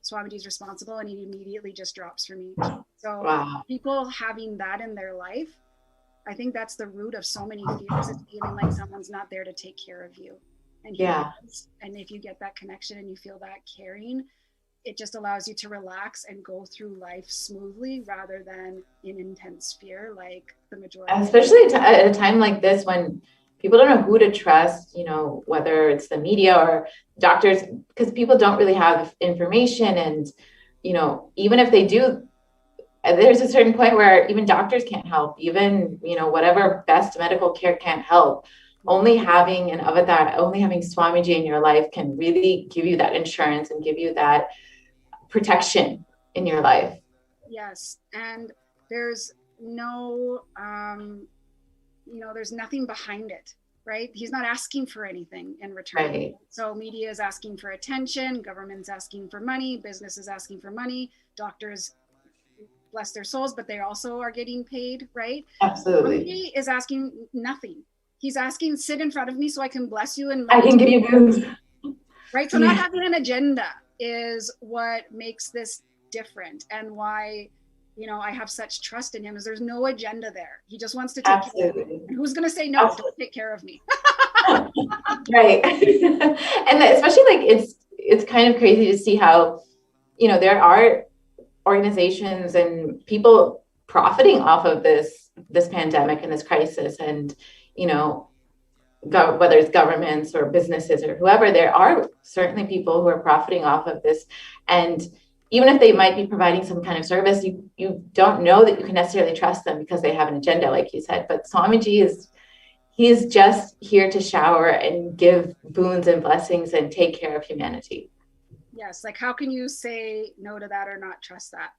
Swamiji's responsible, and he immediately just drops for me. So people having that in their life, I think that's the root of so many fears, is feeling like someone's not there to take care of you. And and if you get that connection and you feel that caring, it just allows you to relax and go through life smoothly rather than in intense fear, like the majority. Especially at a time like this, when people don't know who to trust, you know, whether it's the media or doctors, because people don't really have information. And, you know, even if they do, there's a certain point where even doctors can't help, even, you know, whatever best medical care can't help. Only having an avatar, only having Swamiji in your life can really give you that insurance and give you that protection in your life. Yes. And there's no, you know, there's nothing behind it, right? He's not asking for anything in return. Right. So media is asking for attention, government's asking for money, business is asking for money, doctors, bless their souls, but they also are getting paid, right? Absolutely. He is asking nothing. He's asking, sit in front of me so I can bless you and I can give you boons. Right? So not having an agenda is what makes this different, and why, you know, I have such trust in him, is there's no agenda there. He just wants to take care of me. And who's going to say no? Don't take care of me. Right. And especially, like, it's kind of crazy to see how, you know, there are organizations and people profiting off of this pandemic and this crisis. And, you know, whether it's governments or businesses or whoever, there are certainly people who are profiting off of this. And even if they might be providing some kind of service, you don't know that you can necessarily trust them because they have an agenda, like you said. But Swamiji is just here to shower and give boons and blessings and take care of humanity. Yes. Like, how can you say no to that or not trust that?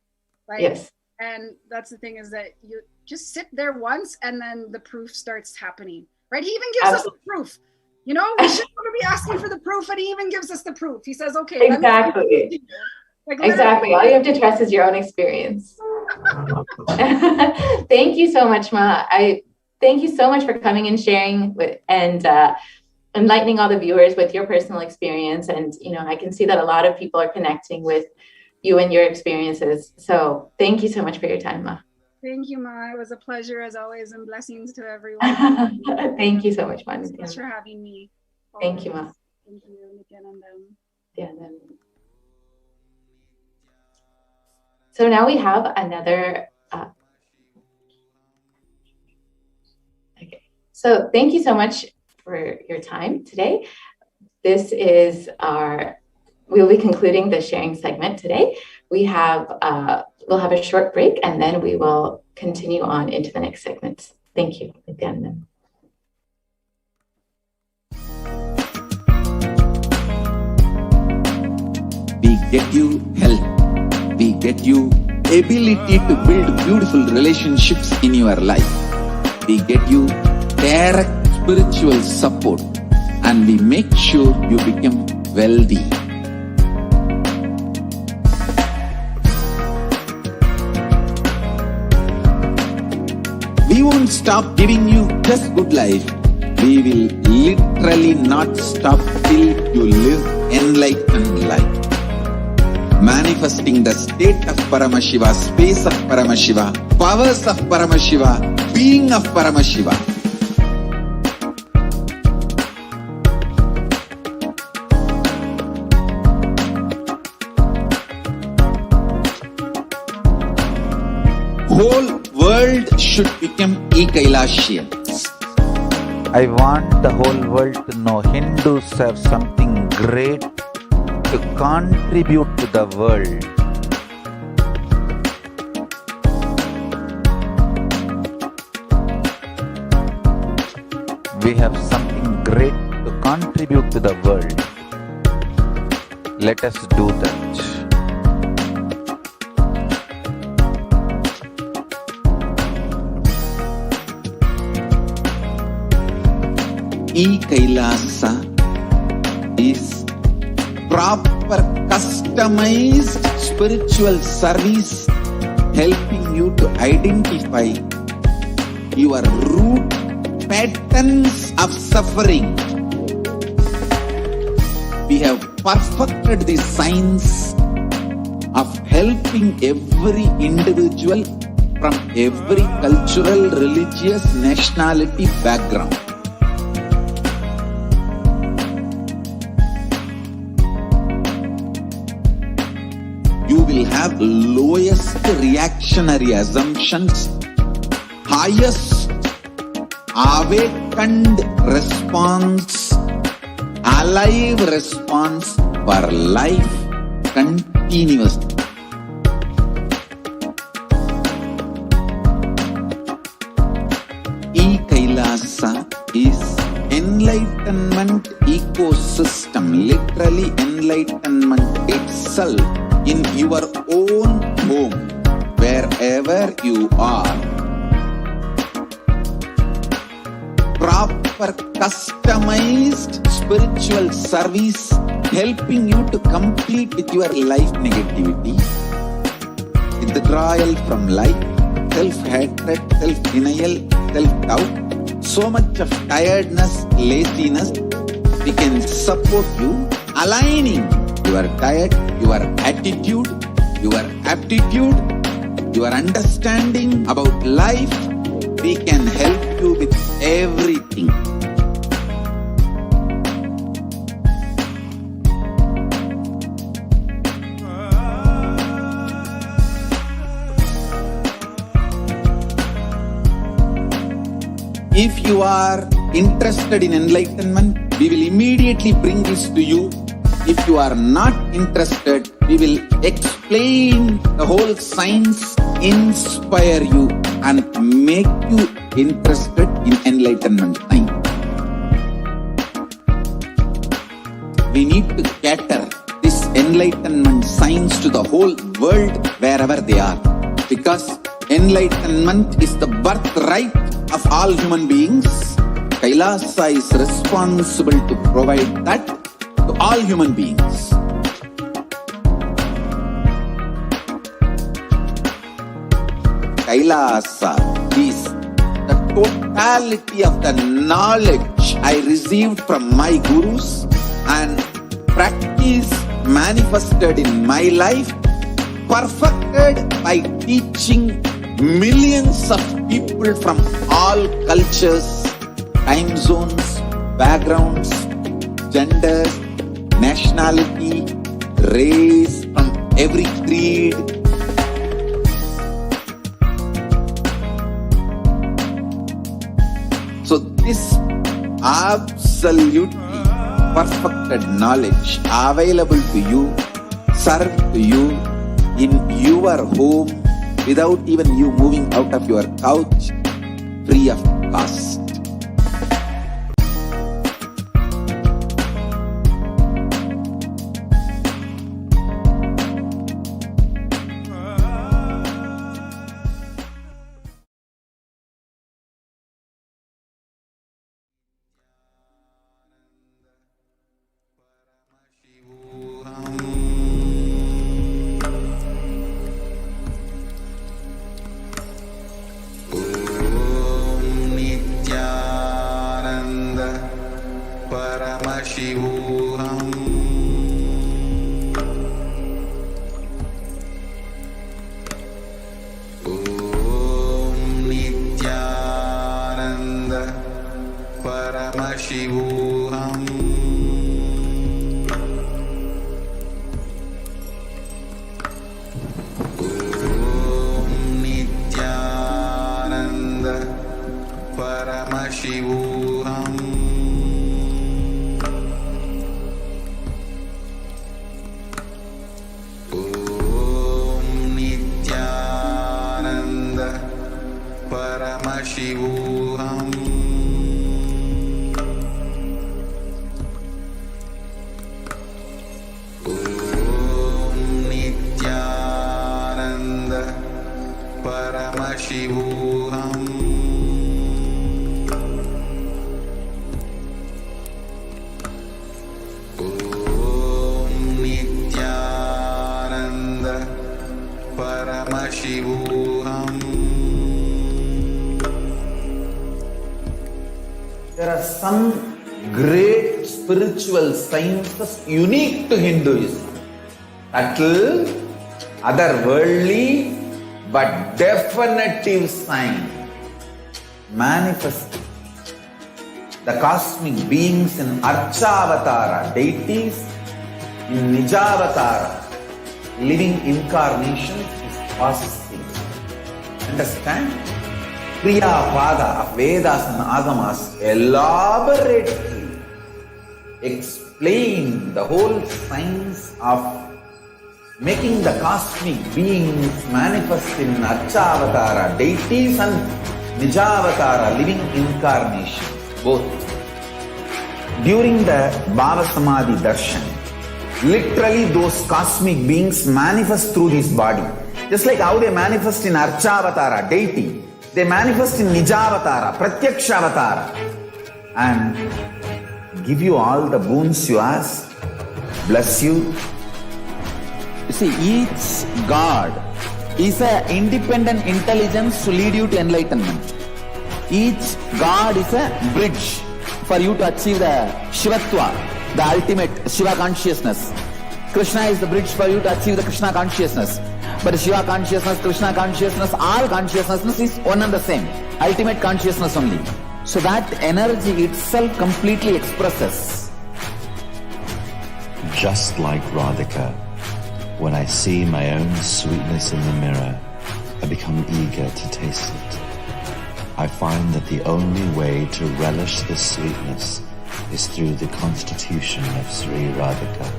Like, yes. And that's the thing, is that you just sit there once and then the proof starts happening, right? He even gives us the proof. You know, we shouldn't want to be asking for the proof, and he even gives us the proof. He says, okay. Exactly. Exactly. All you have to trust is your own experience. Thank you so much, Ma. Thank you so much for coming and sharing and enlightening all the viewers with your personal experience. And, you know, I can see that a lot of people are connecting with you and your experiences. So thank you so much for your time, Ma. Thank you, Ma. It was a pleasure as always, and blessings to everyone. Thank you so much, Ma. Thanks for having me. Thank you, Ma. Thank you, Nithyanandam. Yeah. So now we have another. Okay. So thank you so much for your time today. This is we'll be concluding the sharing segment today. We'll have a short break, and then we will continue on into the next segment. Thank you. Nithyanandam. We get you health. We get you ability to build beautiful relationships in your life. We get you direct spiritual support, and we make sure you become wealthy. We won't stop giving you just good life. We will literally not stop till you live enlightened life. Manifesting the state of Paramashiva, space of Paramashiva, powers of Paramashiva, being of Paramashiva. Whole world should become Kailasians. I want the whole world to know Hindus have something great to contribute to the world. We have something great to contribute to the world. Let us do that. Kailasa is proper customized spiritual service, helping you to identify your root patterns of suffering. We have perfected the science of helping every individual from every cultural, religious, nationality background. You will have lowest reactionary assumptions, highest awakened response, alive response for life continuously. Kailasa is enlightenment ecosystem, literally enlightenment itself in your own home, wherever you are. Proper customized spiritual service helping you to complete with your life negativity, withdrawal from life, self-hatred, self-denial, self-doubt, so much of tiredness, laziness. We can support you aligning your diet, your attitude, your aptitude, your understanding about life. We can help you with everything. If you are interested in enlightenment, we will immediately bring this to you. If you are not interested, we will explain the whole science, inspire you and make you interested in enlightenment time. We need to cater this enlightenment science to the whole world wherever they are, because enlightenment is the birthright of all human beings. Kailasa is responsible to provide that to all human beings. Kailasa is the totality of the knowledge I received from my gurus and practice manifested in my life, perfected by teaching millions of people from all cultures, time zones, backgrounds, genders, nationality, race, from every creed. So this absolutely perfected knowledge available to you, served to you in your home without even you moving out of your couch, free of cost. Paramashivoham. Om Nithyananda Paramashivoham. Om Nithyananda Paramashivoham. Paramashivoham. Om Nithyananda Paramashivoham. Om Nithyananda Paramashivoham. are some great spiritual sciences unique to Hinduism. Subtle, otherworldly, but definitive sign. Manifesting the cosmic beings in Archavatara, deities in Nijavatara, living incarnations is possible. Understand? Kriya Pada of Vedas and Agamas elaborately explain the whole science of making the cosmic beings manifest in Archavatara, deities and Nijavatara, living incarnations, both. During the Bhava Samadhi Darshan, literally those cosmic beings manifest through this body. Just like how they manifest in Archavatara, deity, they manifest in Nijavatara, Pratyakshavatara, and give you all the boons you ask, bless you. You see, each God is an independent intelligence to lead you to enlightenment. Each God is a bridge for you to achieve the Shivatva, the ultimate Shiva consciousness. Krishna is the bridge for you to achieve the Krishna consciousness. But Shiva consciousness, Krishna consciousness, all consciousness is one and the same. Ultimate consciousness only. So that energy itself completely expresses. Just like Radhika, when I see my own sweetness in the mirror, I become eager to taste it. I find that the only way to relish the sweetness is through the constitution of Sri Radhika.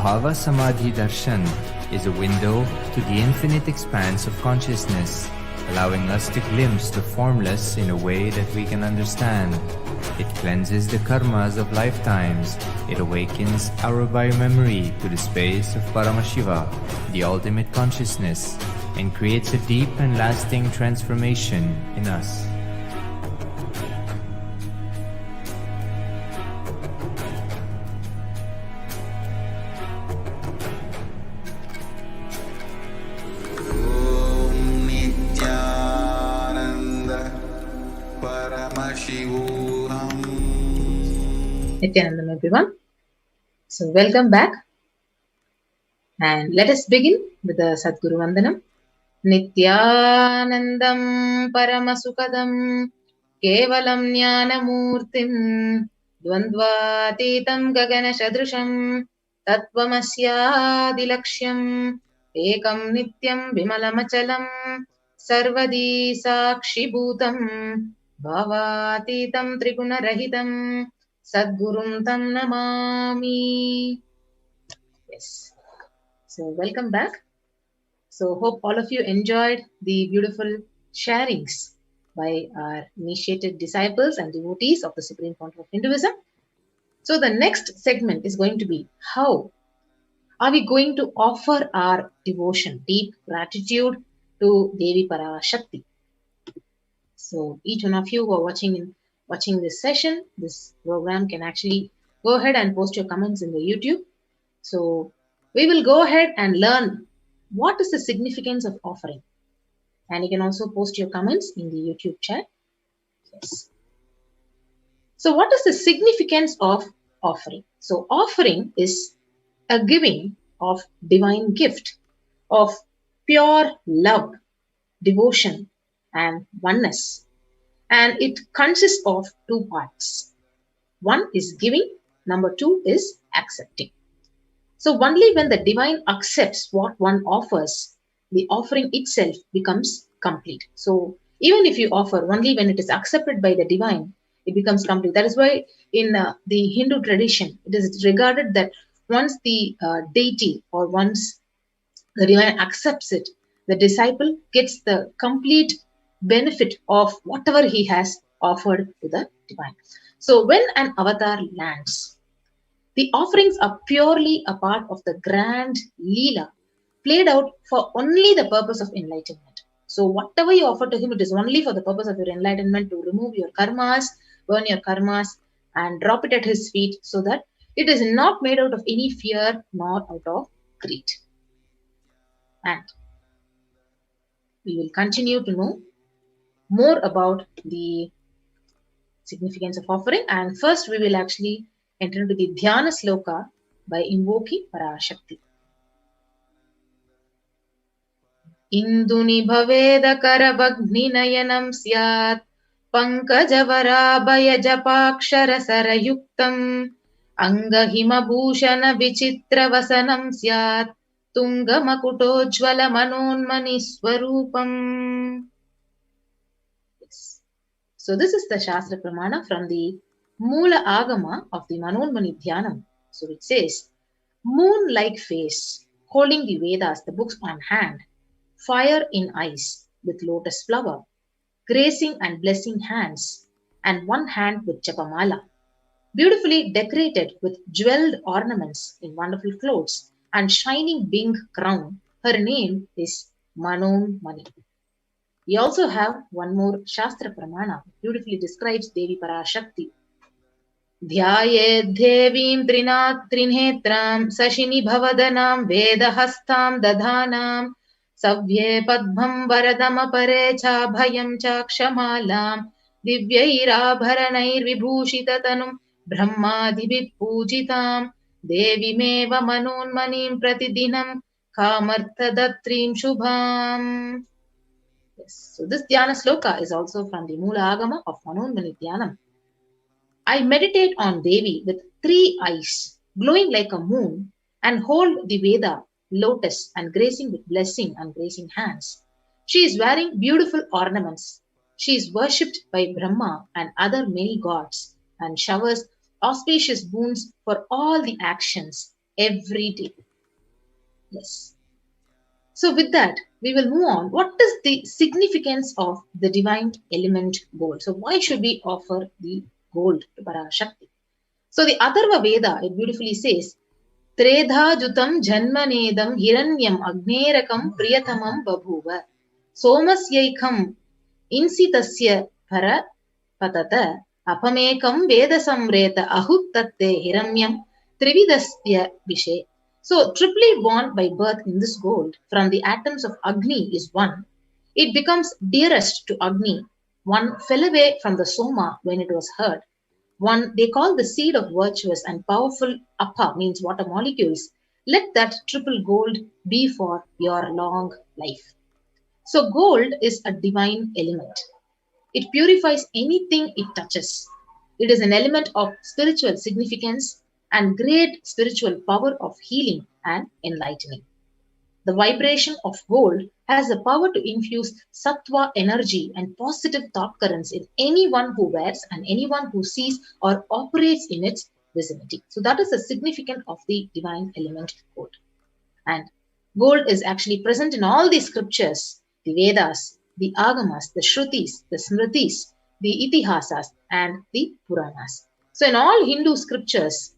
Bhava Samadhi Darshan is a window to the infinite expanse of consciousness, allowing us to glimpse the formless in a way that we can understand. It cleanses the karmas of lifetimes. It awakens our biomemory to the space of Paramashiva, the ultimate consciousness, and creates a deep and lasting transformation in us. Paramashivoham. Nithyanandam, everyone. So, welcome back. And let us begin with the Sadguru Vandanam. Nithyanandam Paramasukadam Kevalam Jnanamurtim Dvandvatitam Gagana Shadrusham Tattvamasyaadilaksham Ekam Nityam Vimalamachalam Sarvadi Sakshi Bhutam Bhavatitam Trigunarahitam Sadgurum Tam Namami. Yes. So, welcome back. So, hope all of you enjoyed the beautiful sharings by our initiated disciples and devotees of the Supreme Fount of Hinduism. So, the next segment is going to be how are we going to offer our devotion, deep gratitude to Devi Parashakti. So, each one of you who are watching this session, this program, can actually go ahead and post your comments in the YouTube. So, we will go ahead and learn what is the significance of offering. And you can also post your comments in the YouTube chat. Yes. So, what is the significance of offering? So, offering is a giving of divine gift, of pure love, devotion, and oneness. And it consists of two parts. One is giving, number two is accepting. So only when the divine accepts what one offers, the offering itself becomes complete. So even if you offer, only when it is accepted by the divine, it becomes complete. That is why in the Hindu tradition, it is regarded that once the deity or once the divine accepts it, the disciple gets the complete benefit of whatever he has offered to the divine. So when an avatar lands, the offerings are purely a part of the grand Leela played out for only the purpose of enlightenment. So whatever you offer to him, it is only for the purpose of your enlightenment, to remove your karmas, burn your karmas, and drop it at his feet, so that it is not made out of any fear nor out of greed. And we will continue to know more about the significance of offering. And first we will actually enter into the Dhyana Sloka by invoking Parashakti. Induni bhaveda karabhagninayanam syat pankajavaraabhaya japakshara sarayuktam angahimabhushana vichitra vasanam syat tungamakutojjvala manonmani swarupam. Yes. So this is the Shastra Pramana from the Moola Agama of the Manonmani Dhyanam. So it says, moon-like face, holding the Vedas, the books on hand, fire in eyes with lotus flower, gracing and blessing hands, and one hand with Japamala, beautifully decorated with jeweled ornaments in wonderful clothes and shining bing crown. Her name is Manonmani. We also have one more Shastra Pramana, beautifully describes Devi Parashakti. Dhyayed Devim Trinhetram Sashini Bhavadanam Vedahastam Dadhanam Savye Padbham Varadama Parecha Bhayam Chakshamalam Divyairabharanair Vibhushitatanum Brahmadibhit Pujitam Devi Meva Manonmanim Pratidinam Kamarthadatrim Shubham. Yes. So this Dhyana Sloka is also from the Moola Agama of Manonmani Dhyanam. I meditate on Devi with 3 eyes, glowing like a moon, and hold the Veda, lotus, and gracing with blessing and gracing hands. She is wearing beautiful ornaments. She is worshipped by Brahma and other many gods, and showers auspicious boons for all the actions every day. Yes. So with that, we will move on. What is the significance of the divine element gold? So why should we offer the gold to Parashakti? So the Atharva Veda, it beautifully says, Tredha jutam janmanedam hiranyam agnerakam priyatamam babhuva somasyaikam insitasya para patata apamekam veda samreta ahuttatte hiranyam trividasya vishe. So triply born by birth in this gold from the atoms of Agni is one. It becomes dearest to Agni. One fell away from the Soma when it was heard. One they call the seed of virtuous and powerful Appa, means water molecules. Let that triple gold be for your long life. So gold is a divine element. It purifies anything it touches. It is an element of spiritual significance and great spiritual power of healing and enlightening. The vibration of gold has the power to infuse sattva energy and positive thought currents in anyone who wears and anyone who sees or operates in its vicinity. So that is the significance of the divine element gold. And gold is actually present in all the scriptures, the Vedas, the Agamas, the Shrutis, the Smritis, the Itihasas, and the Puranas. So in all Hindu scriptures,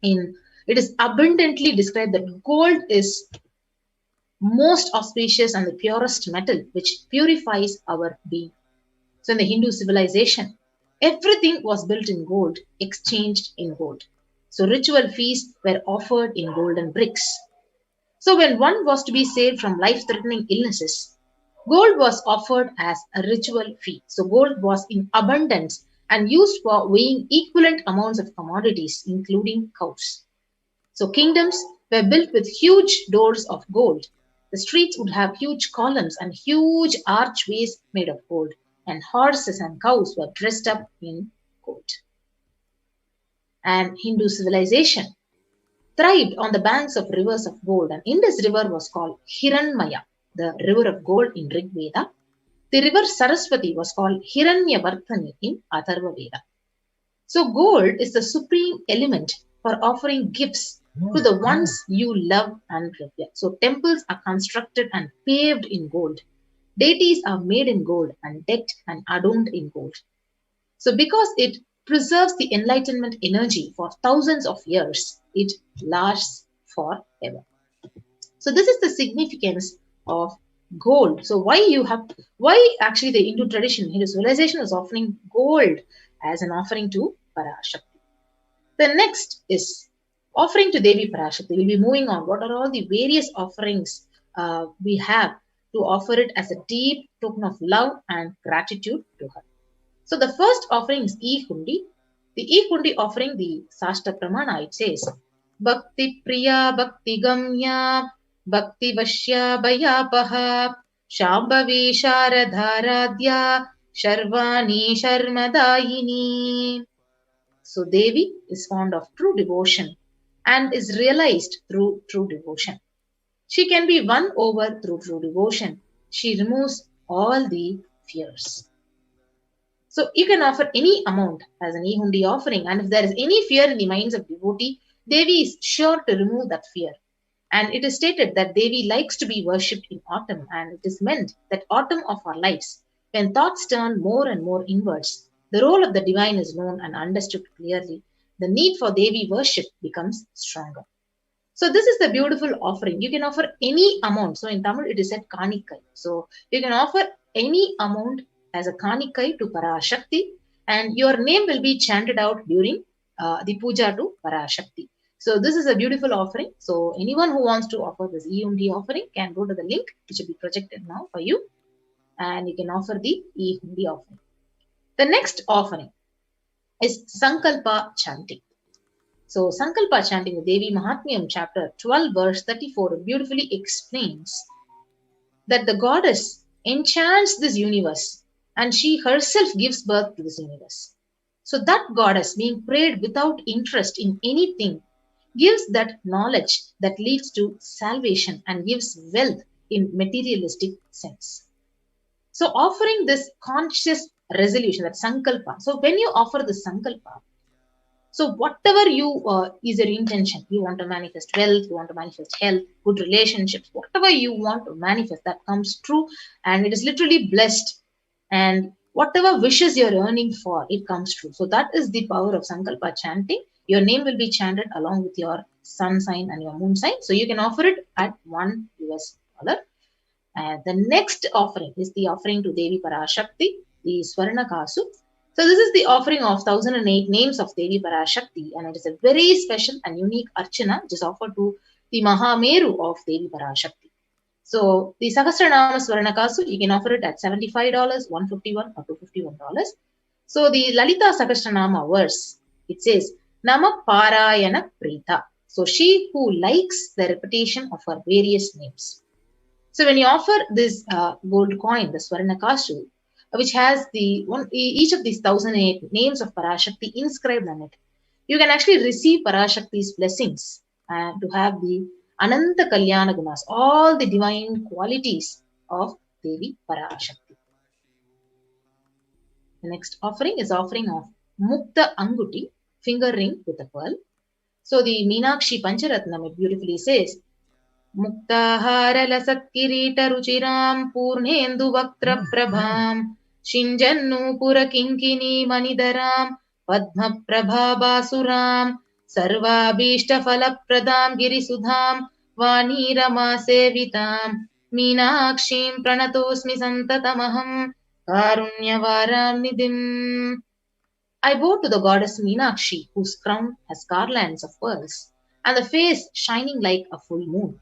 it is abundantly described that gold is most auspicious and the purest metal which purifies our being. So in the Hindu civilization, everything was built in gold, exchanged in gold. So ritual feasts were offered in golden bricks. So when one was to be saved from life-threatening illnesses, gold was offered as a ritual fee. So gold was in abundance and used for weighing equivalent amounts of commodities, including cows. So kingdoms were built with huge doors of gold. The streets would have huge columns and huge archways made of gold, and horses and cows were dressed up in gold. And Hindu civilization thrived on the banks of rivers of gold, and Indus River was called Hiranmaya, the river of gold in Rig Veda. The river Saraswati was called Hiranyavarthani in Atharva Veda. So gold is the supreme element for offering gifts to the ones you love and revere. So temples are constructed and paved in gold. Deities are made in gold and decked and adorned in gold. So because it preserves the enlightenment energy for thousands of years, it lasts forever. So this is the significance of gold. So why actually the Hindu tradition, Hindu civilization is offering gold as an offering to Parashakti. The next is offering to Devi Parashakti. We'll be moving on. What are all the various offerings we have to offer it as a deep token of love and gratitude to her. So the first offering is E-Hundi. The E-Hundi offering, the Sashta Pramana, it says, Bhakti Priya Bhakti Gamya Bhakti Vashya Bhayapaha Shambhavi Sharadharadhya Sharvani Sharmadayini. So Devi is fond of true devotion and is realized through true devotion. She can be won over through true devotion. She removes all the fears. So you can offer any amount as an E-Hundi offering, and if there is any fear in the minds of devotee, Devi is sure to remove that fear. And it is stated that Devi likes to be worshipped in autumn, and it is meant that autumn of our lives, when thoughts turn more and more inwards, the role of the divine is known and understood clearly. The need for Devi worship becomes stronger. So this is the beautiful offering. You can offer any amount. So in Tamil it is said Kanikai. So you can offer any amount as a Kanikai to Parashakti, and your name will be chanted out during the puja to Parashakti. So this is a beautiful offering. So anyone who wants to offer this E-Hundi offering can go to the link which will be projected now for you, and you can offer the E-Hundi offering. The next offering is Sankalpa chanting. So Sankalpa chanting, the Devi Mahatmyam chapter 12 verse 34 beautifully explains that the goddess enchants this universe and she herself gives birth to this universe. So that goddess being prayed without interest in anything gives that knowledge that leads to salvation and gives wealth in materialistic sense. So offering this conscious resolution, that Sankalpa. So when you offer the Sankalpa, so whatever is your intention, you want to manifest wealth, you want to manifest health, good relationships, whatever you want to manifest, that comes true and it is literally blessed. And whatever wishes you're yearning for, it comes true. So that is the power of Sankalpa chanting. Your name will be chanted along with your sun sign and your moon sign. So you can offer it at $1. And the next offering is the offering to Devi Parashakti, the Swarna Kasu. So this is the offering of 1008 names of Devi Parashakti, and it is a very special and unique archana which is offered to the Mahameru of Devi Parashakti. So the Sahasranama Swarnakasu, you can offer it at $75, $151 or $251. So the Lalita Sahasranama verse, it says, Nama Parayana Prita. So she who likes the repetition of her various names. So when you offer this gold coin, the Swarnakasu, which has each of these 1008 names of Parashakti inscribed on it, you can actually receive Parashakti's blessings and to have the Ananta Kalyana Gunas, all the divine qualities of Devi Parashakti. The next offering is offering of Mukta Anguti, finger ring with a pearl. So the Meenakshi Pancharatnam, it beautifully says, Muktahara Lasat Kirita Ruchiram Purnendu Vaktra Prabham Shinjannu Pura Kinkini Manidaram Padma Prabha Basuram Sarva Bhishta Phala Pradam Girisudham Vani Rama Sevitam Meenakshim Pranatosmi Santatamaham Karunyavaram Nidhim. I bow to the goddess Meenakshi, whose crown has garlands of pearls and the face shining like a full moon,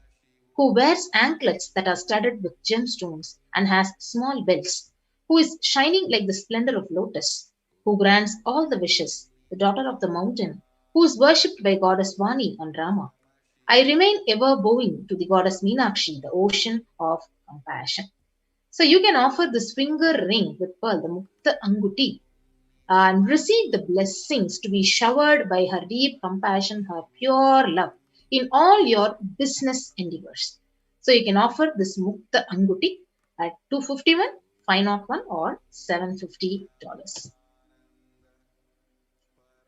who wears anklets that are studded with gemstones and has small bells, who is shining like the splendor of lotus, who grants all the wishes, the daughter of the mountain, who is worshipped by goddess Vani and Rama. I remain ever bowing to the goddess Meenakshi, the ocean of compassion. So you can offer this finger ring with pearl, the Mukta Anguti, and receive the blessings to be showered by her deep compassion, her pure love in all your business endeavors. So you can offer this Mukta Anguti at $251, $501 or $750.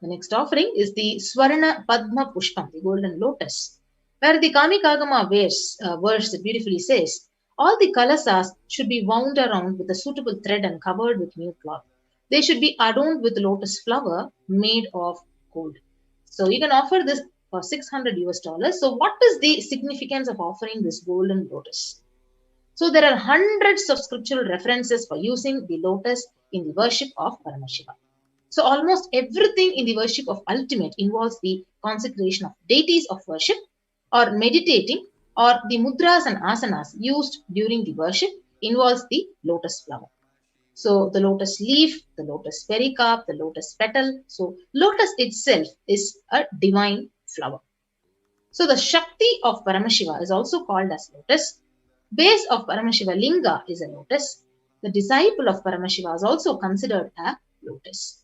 The next offering is the Swarna Padma Pushpam, the golden lotus, where the Kamikagama verse beautifully says, all the kalasas should be wound around with a suitable thread and covered with new cloth. They should be adorned with lotus flower made of gold. So you can offer this for $600. So what is the significance of offering this golden lotus? So there are hundreds of scriptural references for using the lotus in the worship of Paramashiva. So almost everything in the worship of ultimate involves the consecration of deities of worship or meditating or the mudras and asanas used during the worship involves the lotus flower. So the lotus leaf, the lotus pericarp, the lotus petal. So lotus itself is a divine flower. So the Shakti of Paramashiva is also called as lotus. Base of Paramashiva Linga is a lotus. The disciple of Paramashiva is also considered a lotus.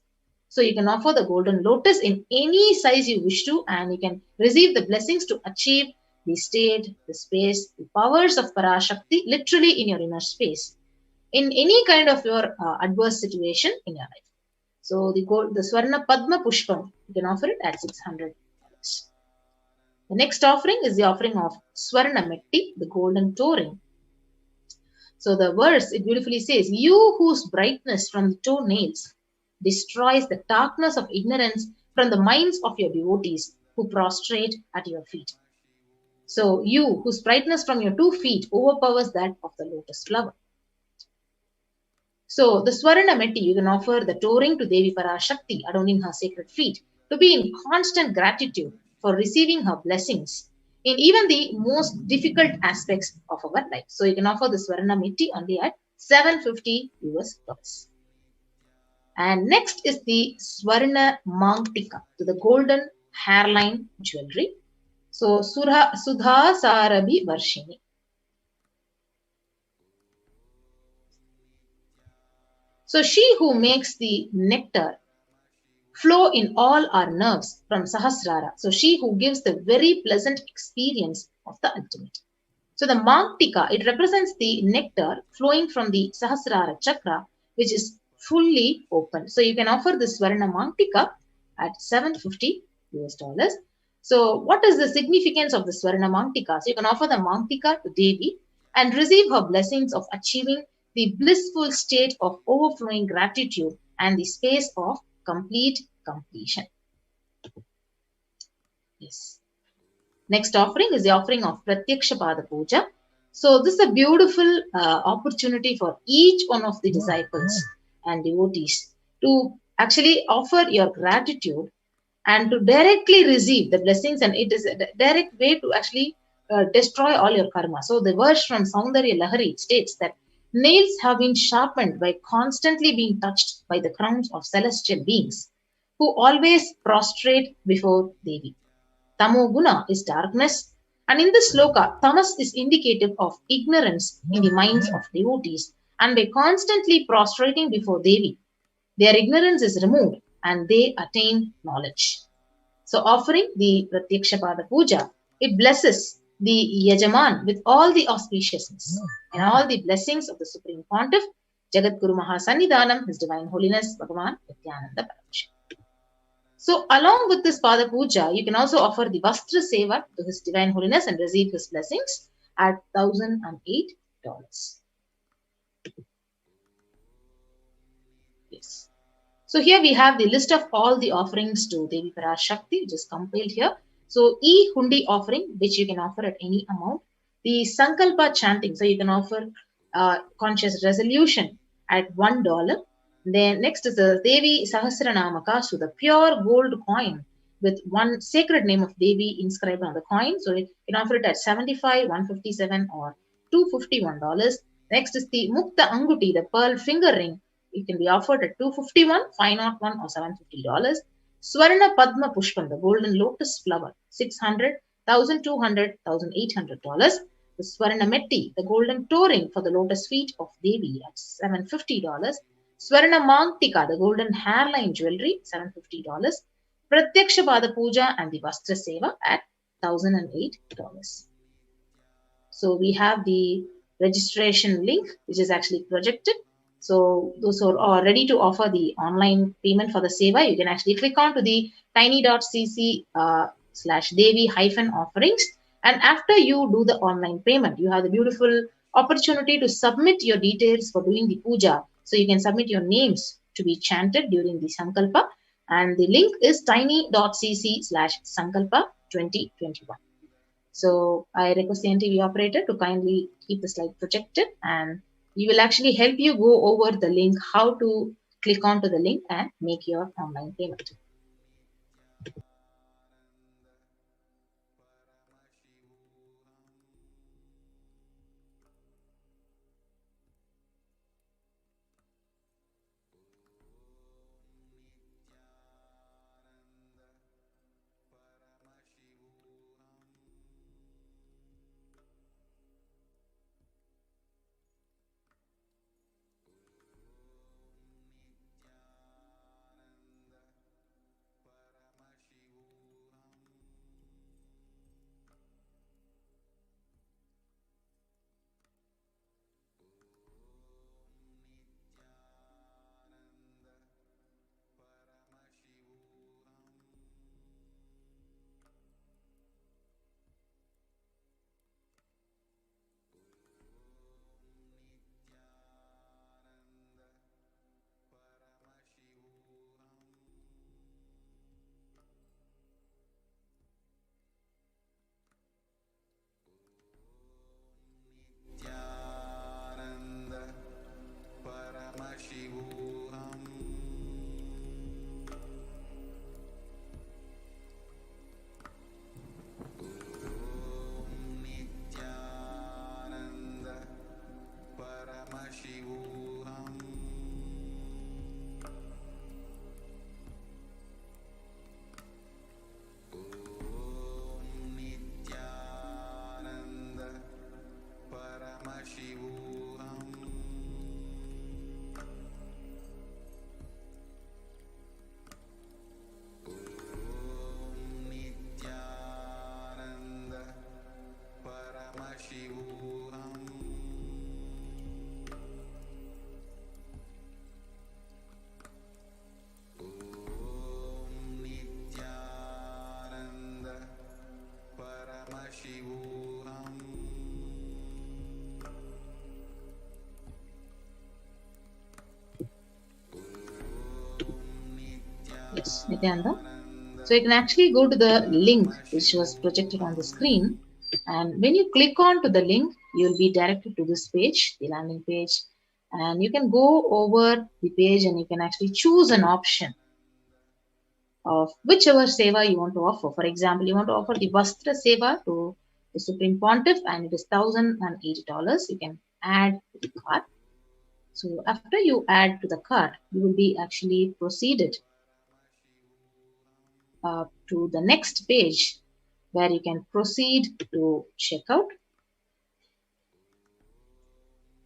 So you can offer the golden lotus in any size you wish to, and you can receive the blessings to achieve the state, the space, the powers of Parashakti literally in your inner space, in any kind of your adverse situation in your life. So the Swarna Padma Pushpam, you can offer it at $600. The next offering is the offering of Swarna Metti, the golden toe ring. So the verse, it beautifully says, "You whose brightness from the toenails destroys the darkness of ignorance from the minds of your devotees who prostrate at your feet." So you whose brightness from your 2 feet overpowers that of the lotus flower. So the Swarna Metti, you can offer the toe ring to Devi Parashakti adorning her sacred feet to be in constant gratitude for receiving her blessings in even the most difficult aspects of our life. So you can offer the Swarna Metti only at $750. And next is the Swarna Mangtika, to the golden hairline jewelry. So Sudha Sarabi Varshini. So she who makes the nectar flow in all our nerves from Sahasrara. So she who gives the very pleasant experience of the ultimate. So the Mangtika, it represents the nectar flowing from the Sahasrara chakra, which is fully open. So you can offer the Swarna Mangtika at $750. So what is the significance of the Swarna Mangtika? So you can offer the Mangtika to Devi and receive her blessings of achieving the blissful state of overflowing gratitude and the space of complete completion. Yes. Next offering is the offering of Pratyaksha Pada Puja. So this is a beautiful opportunity for each one of the disciples and devotees to actually offer your gratitude and to directly receive the blessings, and it is a direct way to actually destroy all your karma. So the verse from Saundarya Lahari states that nails have been sharpened by constantly being touched by the crowns of celestial beings who always prostrate before Devi. Tamo Guna is darkness, and in this sloka, tamas is indicative of ignorance in the minds of devotees, and by constantly prostrating before Devi, their ignorance is removed and they attain knowledge. So offering the Pratyaksha Pada Puja, it blesses the Yajaman with all the auspiciousness and all the blessings of the Supreme Pontiff, Jagadguru Mahasannidhanam, His Divine Holiness, Bhagavan Nithyananda Paramashivam. So along with this Pada Puja, you can also offer the Vastra Seva to His Divine Holiness and receive His blessings at $1,008. Yes. So here we have the list of all the offerings to Devi Parashakti, which is compiled here. So E-Hundi offering, which you can offer at any amount. The Sankalpa chanting, so you can offer conscious resolution at $1. Then next is the Devi Sahasranamaka, so the pure gold coin with one sacred name of Devi inscribed on the coin. So you can offer it at $75, $157, or $251. Next is the Mukta Anguti, the pearl finger ring. It can be offered at $251, $501, or $750. Swarna Padma Pushpam, the golden lotus flower, $600, $1,200, $1,800. The Swarna Metti, the golden toe ring for the lotus feet of Devi, at $750. Swarna Mangtika, the golden hairline jewelry, $750. Pratyaksha Pada Puja and the Vastra Seva at $1,008. So we have the registration link, which is actually projected. So those who are ready to offer the online payment for the Seva, you can actually click on to the tiny.cc/Devi-offerings. And after you do the online payment, you have the beautiful opportunity to submit your details for doing the puja. So you can submit your names to be chanted during the Sankalpa. And the link is tiny.cc/Sankalpa2021. So I request the NTV operator to kindly keep the slide projected, and we will actually help you go over the link, how to click onto the link and make your online payment. Yes, Nityananda. So you can actually go to the link which was projected on the screen, and when you click on to the link, you will be directed to this page, the landing page, and you can go over the page and you can actually choose an option of whichever seva you want to offer. For example, you want to offer the Vastra seva to the Supreme Pontiff, and it is $1,080. You can add to the cart. So after you add to the cart, you will be actually proceeded to the next page where you can proceed to checkout.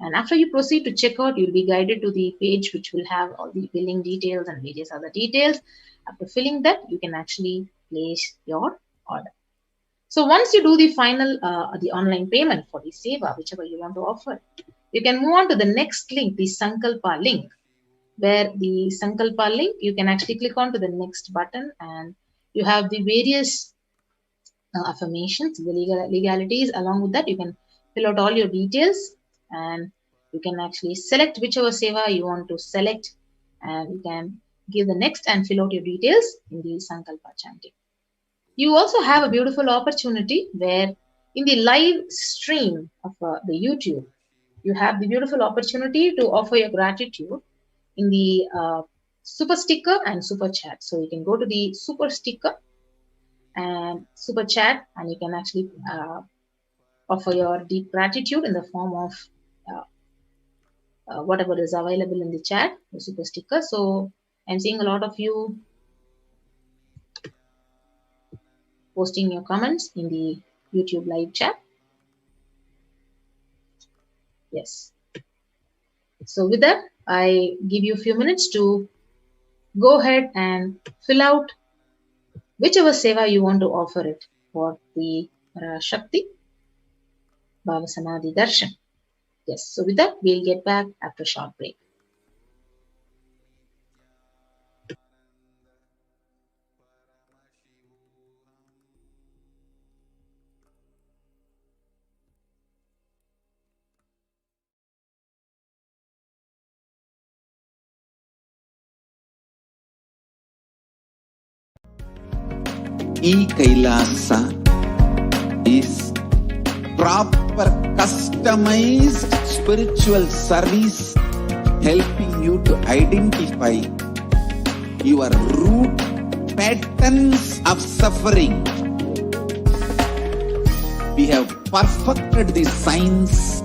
And after you proceed to checkout, you'll be guided to the page which will have all the billing details and various other details. After filling that, you can actually place your order. So once you do the final, the online payment for the seva, whichever you want to offer, you can move on to the next link, the Sankalpa link, where the Sankalpa link, you can actually click on to the next button and you have the various affirmations, the legalities. Along with that, you can fill out all your details and you can actually select whichever seva you want to select, and you can give the next and fill out your details in the Sankalpa chanting. You also have a beautiful opportunity where in the live stream of the YouTube, you have the beautiful opportunity to offer your gratitude in the super sticker and super chat. So you can go to the super sticker and super chat and you can actually offer your deep gratitude in the form of whatever is available in the chat, the super sticker. So I'm seeing a lot of you posting your comments in the YouTube live chat. Yes. So with that, I give you a few minutes to go ahead and fill out whichever seva you want to offer it for the Parashakti Bhava Samadhi Darshan. Yes. So with that, we'll get back after a short break. Kailasa is proper customized spiritual service helping you to identify your root patterns of suffering. We have perfected the science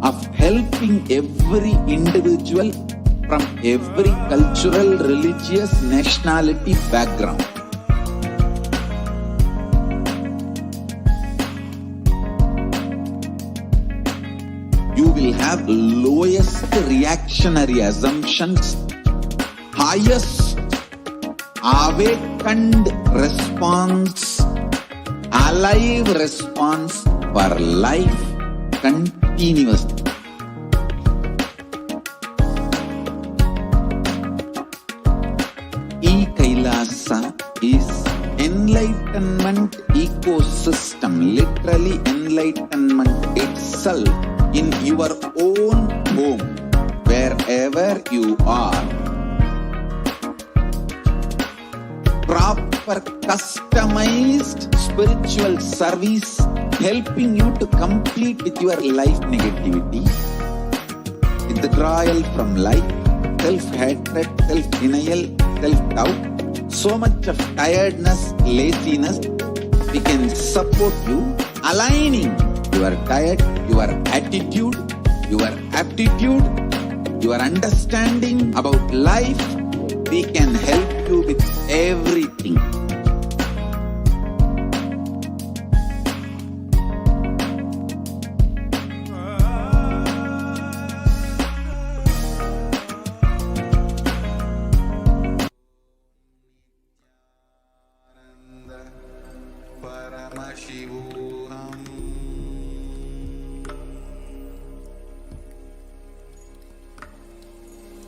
of helping every individual from every cultural, religious, nationality background. You will have lowest reactionary assumptions, highest awakened response, alive response for life continuously. Kailasa is enlightenment ecosystem, literally enlightenment itself in your own home, wherever you are. Proper customized spiritual service helping you to complete with your life negativity, withdrawal from life, self-hatred, self-denial, self-doubt, so much of tiredness, laziness. We can support you aligning your diet, your attitude, your aptitude, your understanding about life. We can help you with everything. Paramashivoham.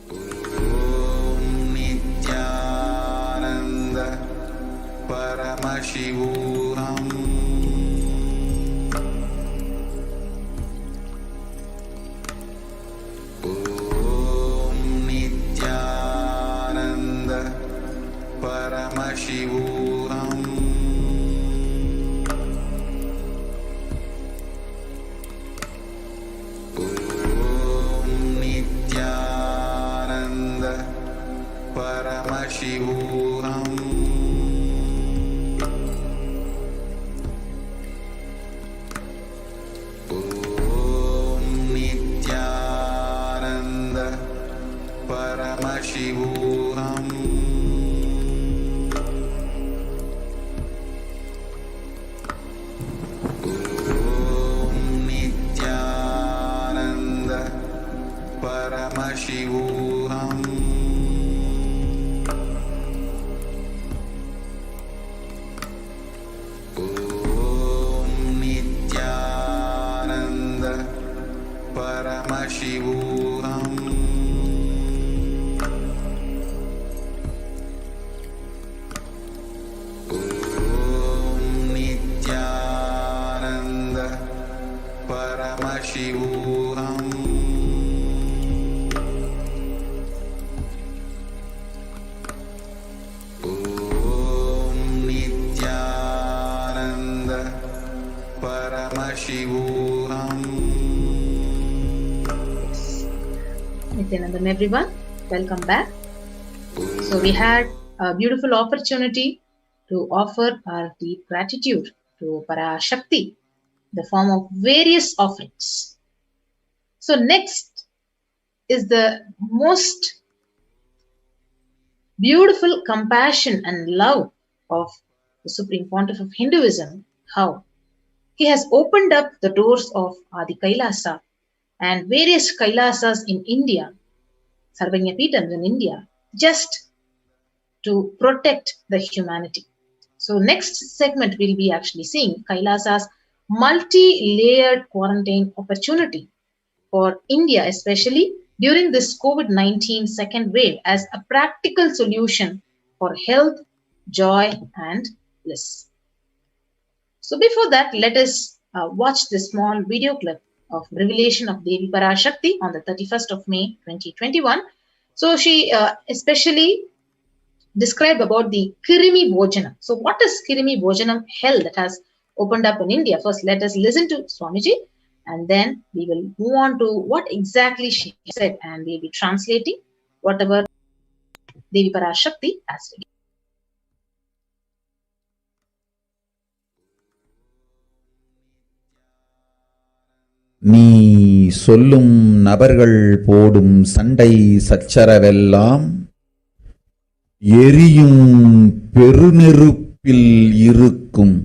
Om Nithyananda Paramashivoham. Om Nithyananda Paramashivoham. Om Nithyananda Paramashivoham. Om Nithyananda Paramashivoham. Paramashivoham. Om Nithyananda Paramashivoham. Om Nithyananda Paramashivoham. Paramashivoham. Nithyanandam, everyone, welcome back. So we had a beautiful opportunity to offer our deep gratitude to Parashakti, the form of various offerings. So next is the most beautiful compassion and love of the Supreme Pontiff of Hinduism, how he has opened up the doors of Adi Kailasa and various Kailasas in India, Sarvanya Peetams in India, just to protect the humanity. So next segment we'll be actually seeing Kailasa's multi-layered quarantine opportunity for India, especially during this COVID-19 second wave, as a practical solution for health, joy, and bliss. So before that, let us watch this small video clip of revelation of Devi Parashakti on the 31st of May 2021. So she especially described about the Kirimi Bhojanam. So what is Kirimi Bhojanam hell that has opened up in India? First, let us listen to Swamiji, and then we will move on to what exactly she said, and we'll be translating whatever Devi Parashakti has said. நீ சொல்லும் நபர்கள் போடும் சண்டை சச்சரவெல்லாம் எரியும் பெருநெருப்பில் இருக்கும்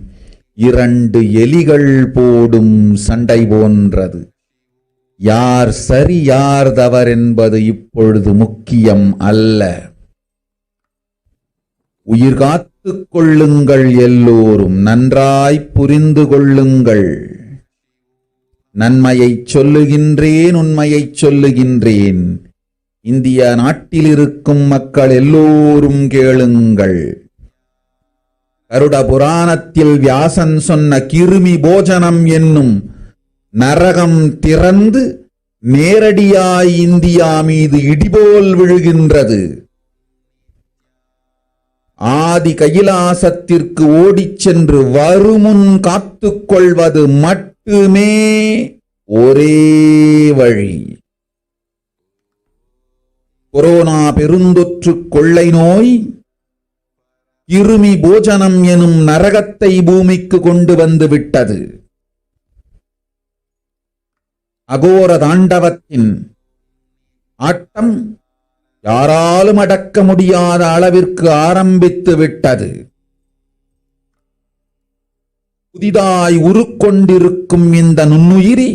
இரண்டு எலிகள் போடும் சண்டை போன்றது. யார் சரி யார் தவறென்பது இப்பொழுது முக்கியம் அல்ல. உயிர் காத்துக் கொள்ளுங்கள், எல்லோரும் நன்றாய் புரிந்து கொள்ளுங்கள். நன்மையைச் சொல்லுகின்றேன், உண்மையைச் சொல்லுகின்றேன். இந்திய நாட்டில் இருக்கும் மக்கள் எல்லோரும் கேளுங்கள். கருட புராணத்தில் வியாசன் சொன்ன கிருமி போஜனம் என்னும் நரகம் திறந்து நேரடியாய் இந்தியா மீது இடிபோல் விழுகின்றது. ஆதி கைலாசத்திற்கு ஓடிச் சென்று வருமுன் காத்துக் கொள்வது மட்டுமே ஒரே வழி. கொரோனா பெருந்தொற்று கொள்ளை நோய் கிருமி போஜனம் எனும் நரகத்தை பூமிக்கு கொண்டு வந்து விட்டது. அகோர தாண்டவத்தின் ஆட்டம் யாராலும் அடக்க முடியாத அளவிற்கு ஆரம்பித்து விட்டது. புதிதாய் உருக்கொண்டிருக்கும் இந்த நுண்ணுயிரி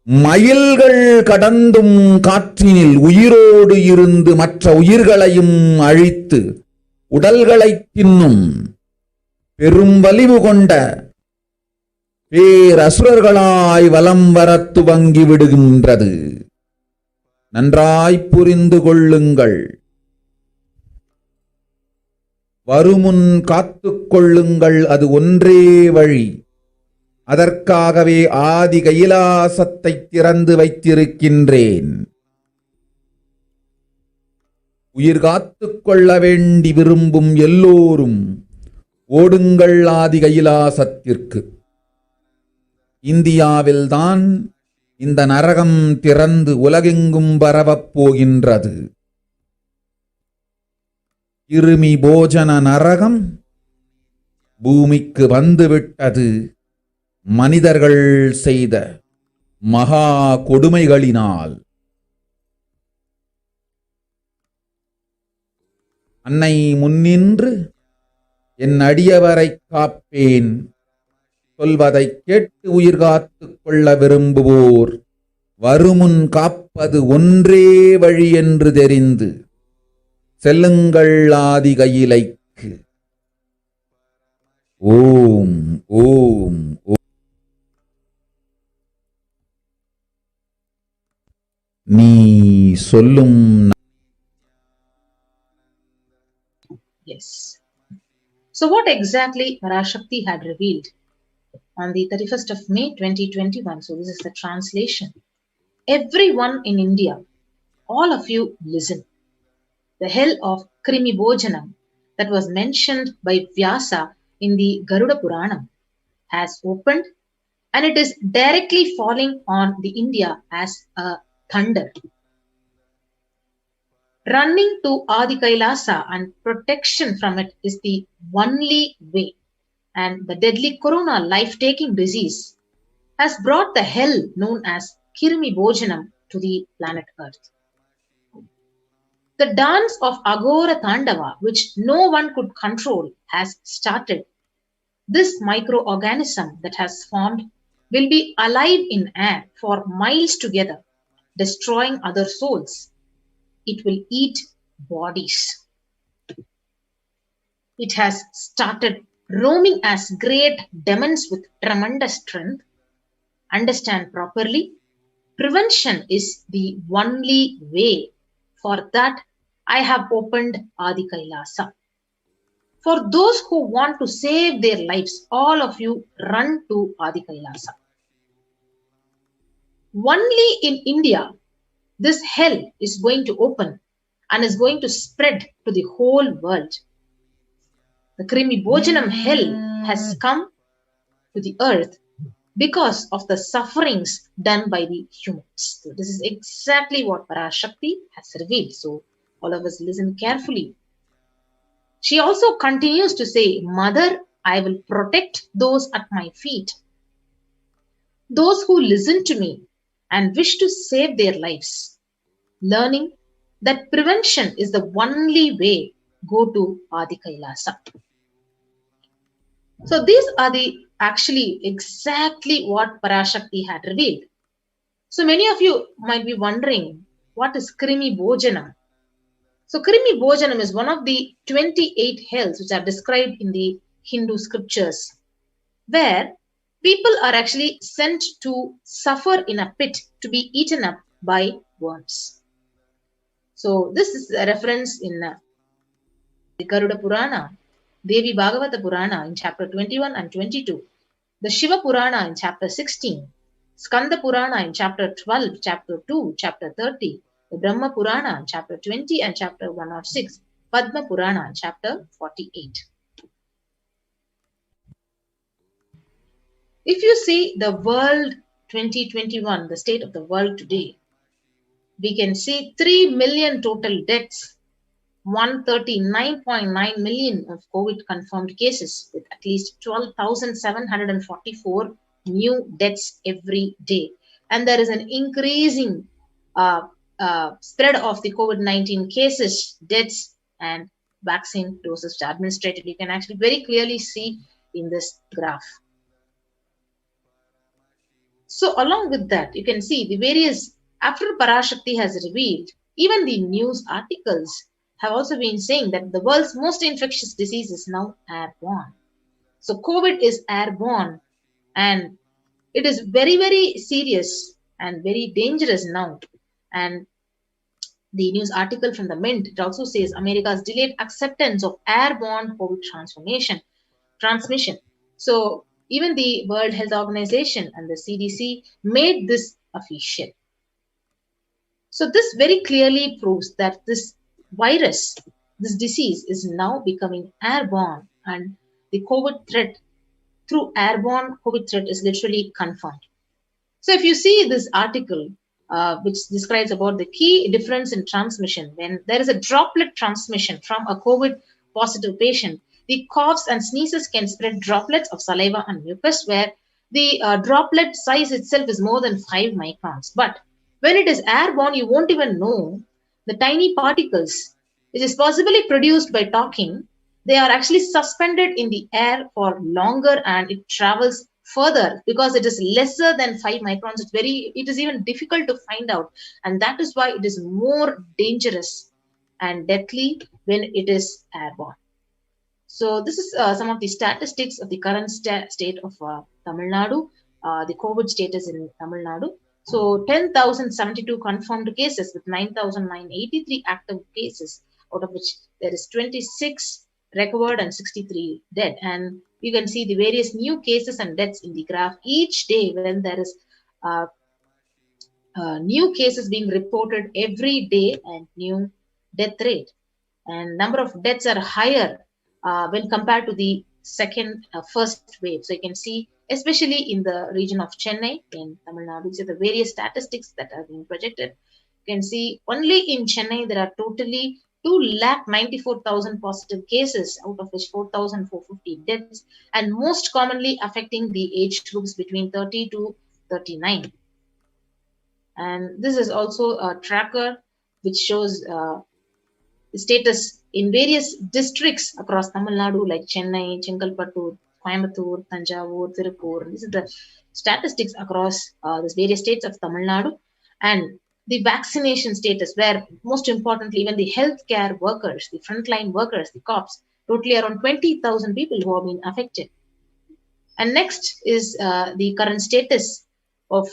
மைல்கள் கடந்தும் காற்றினில் உயிரோடு இருந்து மற்ற உயிர்களையும் அழித்து உடல்களை தின்னும் பெரும் வலிவு கொண்ட பேரசுரர்களாய் வலம் வரத் துவங்கி விடுகின்றது. நன்றாய் புரிந்து கொள்ளுங்கள். வருமுன் காத்துக் கொள்ளுங்கள், அது ஒன்றே வழி. அதற்காகவே ஆதி கைலாசத்தை திறந்து வைத்திருக்கின்றேன். உயிர் காத்துக் கொள்ள வேண்டி விரும்பும் எல்லோரும் ஓடுங்கள் ஆதி கைலாசத்திற்கு. இந்தியாவில்தான் இந்த நரகம் திறந்து உலகெங்கும் பரவப் போகின்றது. கிருமி போஜன நரகம் பூமிக்கு வந்துவிட்டது. மனிதர்கள் செய்த மகா கொடுமைகளினால். அன்னை முன்னின்று என் அடியவரைக் காப்பேன் சொல்வதைக் கேட்டு உயிர் காத்துக் கொள்ள விரும்புவோர் வருமுன் காப்பது ஒன்றே வழி என்று தெரிந்து செல்லுங்கள் ஆதி கையிலைக்கு. ஓம் ஓம் ஓம். நீ சொல்லும். Yes. So what exactly Parashakti had revealed on the 31st of May 2021? So this is the translation. Everyone in India, all of you listen. The hell of Krimi Bhojanam that was mentioned by Vyasa in the Garuda Puranam has opened, and it is directly falling on the India as a thunder. Running to Adi Kailasa and protection from it is the only way, and the deadly corona life-taking disease has brought the hell known as Kirmi Bhojanam to the planet Earth. The dance of Agora Tandava, which no one could control, has started. This microorganism that has formed will be alive in air for miles together, destroying other souls. It will eat bodies. It has started roaming as great demons with tremendous strength. Understand properly, prevention is the only way. For that, I have opened Adi Kailasa. For those who want to save their lives, all of you run to Adi Kailasa. Only in India, this hell is going to open and is going to spread to the whole world. The Krimi Bhojanam hell has come to the earth because of the sufferings done by the humans. So this is exactly what Parashakti has revealed. So all of us listen carefully. She also continues to say, Mother, I will protect those at my feet. Those who listen to me and wish to save their lives. Learning that prevention is the only way, go to Adi Kailasa. So these are the actually exactly what Parashakti had revealed. So many of you might be wondering, what is Krimi Bhojanam? So Krimi Bhojanam is one of the 28 hells which are described in the Hindu scriptures, where people are actually sent to suffer in a pit to be eaten up by worms. So this is a reference in the Garuda Purana, Devi Bhagavata Purana in chapter 21 and 22, the Shiva Purana in chapter 16, Skanda Purana in chapter 12, chapter 2, chapter 30, the Brahma Purana in chapter 20 and chapter 106, Padma Purana in chapter 48. If you see the world 2021, the state of the world today, we can see 3 million total deaths, 139.9 million of COVID confirmed cases, with at least 12,744 new deaths every day. And there is an increasing spread of the COVID-19 cases, deaths, and vaccine doses administered. You can actually very clearly see in this graph. So along with that, you can see the various, after Parashakti has revealed, even the news articles have also been saying that the world's most infectious disease is now airborne. So COVID is airborne, and it is very, very serious and very dangerous now. And the news article from the Mint, it also says America's delayed acceptance of airborne COVID transmission. So even the World Health Organization and the CDC made this official. So this very clearly proves that this virus, this disease is now becoming airborne, and the COVID threat through airborne COVID threat is literally confirmed. So if you see this article, which describes about the key difference in transmission, when there is a droplet transmission from a COVID positive patient, the coughs and sneezes can spread droplets of saliva and mucus, where the droplet size itself is more than 5 microns. But when it is airborne, you won't even know the tiny particles, which is possibly produced by talking. They are actually suspended in the air for longer, and it travels further because it is lesser than 5 microns. It is even difficult to find out, and that is why it is more dangerous and deadly when it is airborne. So this is some of the statistics of the current state of Tamil Nadu, the COVID status in Tamil Nadu. So 10,072 confirmed cases with 9,983 active cases, out of which there is 26 recovered and 63 dead. And you can see the various new cases and deaths in the graph each day when there is new cases being reported every day and new death rate. And number of deaths are higher when compared to the first wave. So you can see, especially in the region of Chennai in Tamil Nadu, these are the various statistics that are being projected. You can see only in Chennai there are totally 294,000 positive cases, out of which 4,450 deaths, and most commonly affecting the age groups between 30 to 39. And this is also a tracker which shows the status in various districts across Tamil Nadu, like Chennai, Chengalpattu, Coimbatore, Tanjavur, Tirupur. These are the statistics across these various states of Tamil Nadu. And the vaccination status, where most importantly, even the healthcare workers, the frontline workers, the cops, totally around 20,000 people who have been affected. And next is the current status of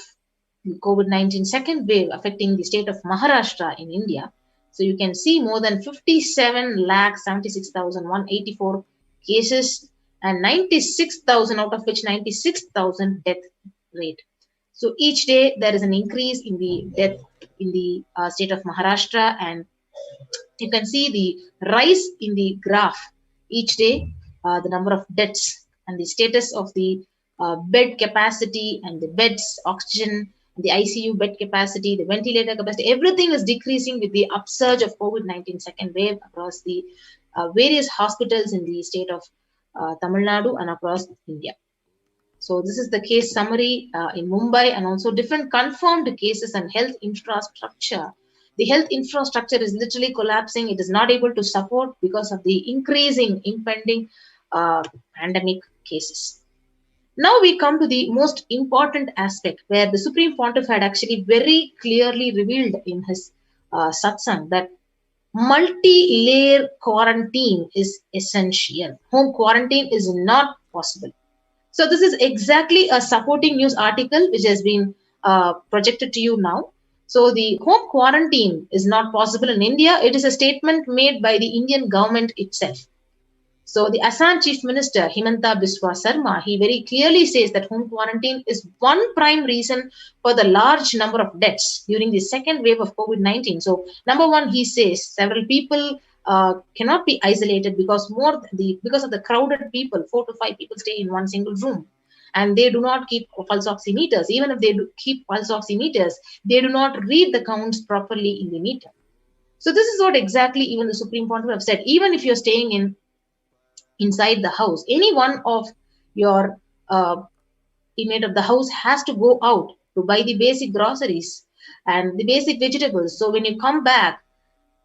the COVID-19 second wave affecting the state of Maharashtra in India. So you can see more than 57,76,184 cases and 96,000, out of which 96,000 death rate. So each day there is an increase in the death in the state of Maharashtra, and you can see the rise in the graph each day, the number of deaths and the status of the bed capacity and the beds, oxygen, the ICU bed capacity, the ventilator capacity, everything is decreasing with the upsurge of COVID-19 second wave across the various hospitals in the state of Tamil Nadu and across India. So this is the case summary in Mumbai, and also different confirmed cases and health infrastructure. The health infrastructure is literally collapsing. It is not able to support because of the increasing impending pandemic cases. Now we come to the most important aspect, where the Supreme Pontiff had actually very clearly revealed in his satsang that multi-layer quarantine is essential. Home quarantine is not possible. So this is exactly a supporting news article which has been projected to you now. So the home quarantine is not possible in India. It is a statement made by the Indian government itself. So the Assam Chief Minister Himanta Biswa Sarma, he very clearly says that home quarantine is one prime reason for the large number of deaths during the second wave of COVID-19. So number one, he says several people cannot be isolated because of the crowded people. 4 to 5 people stay in one single room, and they do not keep pulse oximeters. Even if they do keep pulse oximeters, they do not read the counts properly in the meter. So this is what exactly even the Supreme Pontiff have said. Even if you're staying inside the house, any one of your inmate of the house has to go out to buy the basic groceries and the basic vegetables. So when you come back,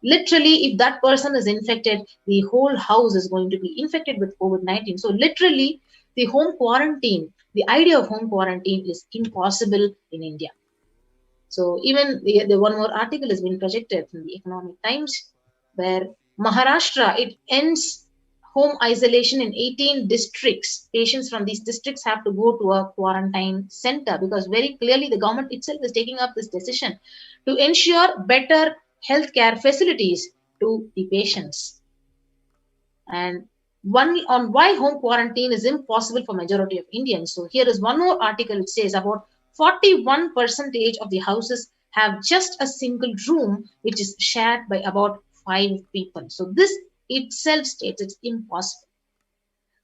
literally, if that person is infected, the whole house is going to be infected with COVID-19. So literally, the home quarantine, the idea of home quarantine is impossible in India. So even the one more article has been projected in the Economic Times, where Maharashtra, it ends home isolation in 18 districts. Patients from these districts have to go to a quarantine center, because very clearly the government itself is taking up this decision to ensure better healthcare facilities to the patients. And one on why home quarantine is impossible for majority of Indians. So here is one more article which says about 41% of the houses have just a single room, which is shared by about 5 people. So this itself states it's impossible.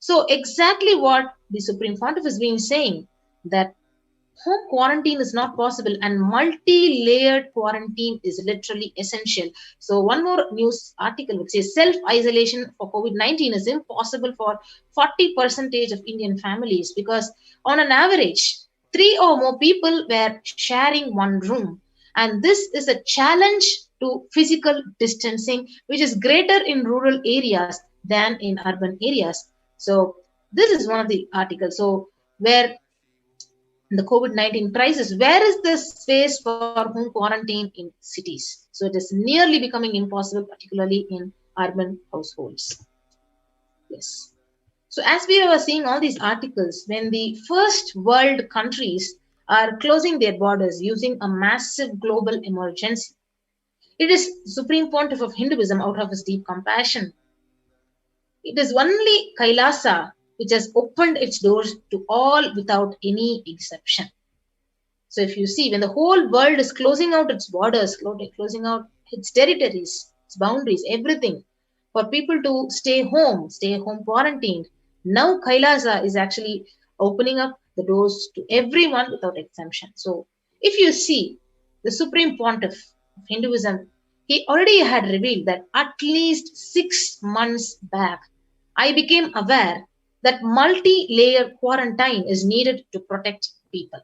So exactly what the Supreme Pontiff has been saying, that home quarantine is not possible and multi-layered quarantine is literally essential. So one more news article which says self-isolation for COVID-19 is impossible for 40% of Indian families, because on an average, 3 or more people were sharing one room. And this is a challenge to physical distancing, which is greater in rural areas than in urban areas. So this is one of the articles. So where the COVID-19 crisis, where is the space for home quarantine in cities? So it is nearly becoming impossible, particularly in urban households. Yes. So as we were seeing all these articles, when the first world countries are closing their borders using a massive global emergency, it is Supreme Pontiff of Hinduism, out of his deep compassion, it is only Kailasa which has opened its doors to all without any exception. So if you see, when the whole world is closing out its borders, closing out its territories, its boundaries, everything, for people to stay home quarantined, now Kailasa is actually opening up the doors to everyone without exemption. So if you see, the Supreme Pontiff of Hinduism, he already had revealed that at least 6 months back, I became aware that multi-layer quarantine is needed to protect people.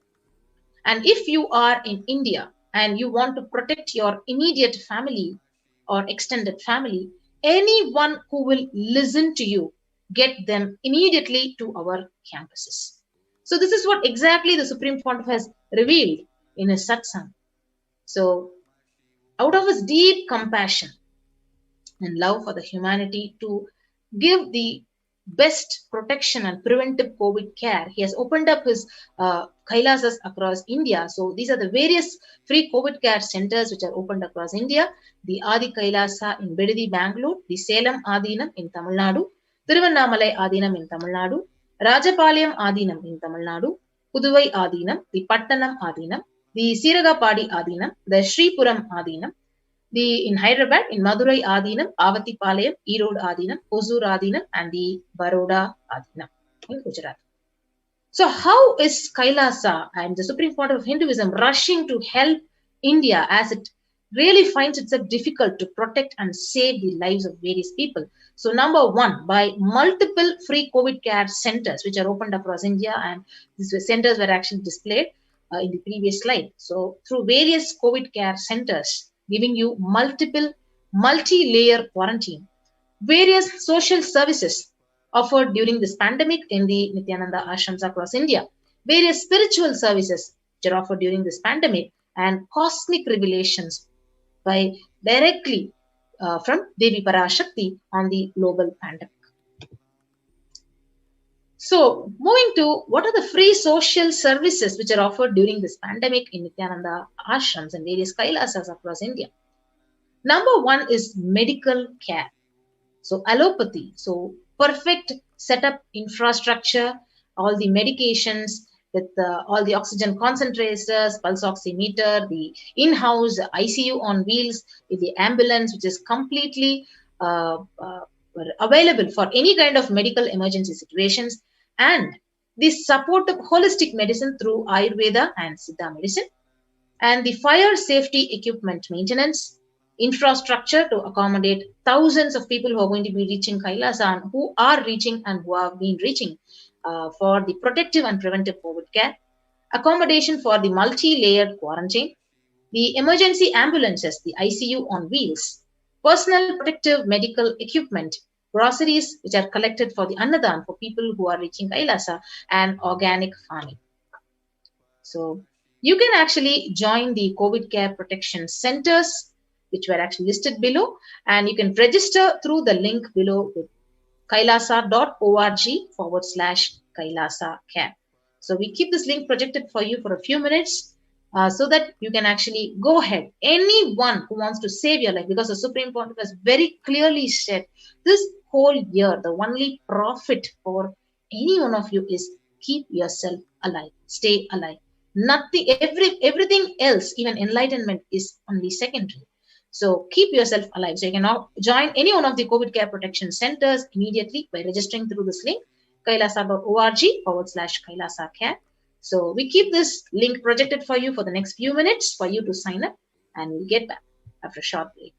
And if you are in India and you want to protect your immediate family or extended family, anyone who will listen to you, get them immediately to our campuses. So this is what exactly the Supreme Pontiff has revealed in his satsang. So out of his deep compassion and love for the humanity to give the best protection and preventive COVID care, he has opened up his Kailasas across India. So these are the various free COVID care centers which are opened across India. The Adi Kailasa in Bedidi, Bangalore, the Salem Adinam in Tamil Nadu, Thiruvannamalai Adinam in Tamil Nadu, Rajapalayam Adinam in Tamil Nadu, Puduvai Adinam, the Pattanam Adinam, the Siragapadi Adinam, the Sripuram Adinam, in Hyderabad, in Madurai Adinam, Avatipalayam, Erode Adinam, Hosur Adinam, and the Baroda Adinam in Gujarat. So how is Kailasa and the Supreme Pontiff of Hinduism rushing to help India as it really finds itself difficult to protect and save the lives of various people? So number one, by multiple free COVID care centers which are opened across India, and these centers were actually displayed in the previous slide. So through various COVID care centers, giving you multi-layer quarantine, various social services offered during this pandemic in the Nithyananda ashrams across India, various spiritual services which are offered during this pandemic, and cosmic revelations by directly from Devi Parashakti on the global pandemic. So moving to what are the free social services which are offered during this pandemic in Nithyananda ashrams and various Kailasas across India. Number one is medical care. So allopathy, so perfect setup infrastructure, all the medications with all the oxygen concentrators, pulse oximeter, the in-house ICU on wheels, with the ambulance which is completely available for any kind of medical emergency situations, and the support of holistic medicine through Ayurveda and Siddha medicine, and the fire safety equipment maintenance, infrastructure to accommodate thousands of people who are going to be reaching Kailasa and who are reaching and who have been reaching for the protective and preventive COVID care, accommodation for the multi-layered quarantine, the emergency ambulances, the ICU on wheels, personal protective medical equipment, groceries which are collected for the Annadan for people who are reaching Kailasa, and organic farming. So you can actually join the COVID care protection centers which were actually listed below, and you can register through the link below with kailasa.org/Kailasa care. So we keep this link projected for you for a few minutes so that you can actually go ahead. Anyone who wants to save your life, because the Supreme Pontiff has very clearly said this whole year, the only profit for any one of you is keep yourself alive, stay alive. Nothing, everything else, even enlightenment, is only secondary. So keep yourself alive. So you can now join any one of the COVID care protection centers immediately by registering through this link, kailasa.org/Kailasa Care. So we keep this link projected for you for the next few minutes for you to sign up, and we'll get back after a short break.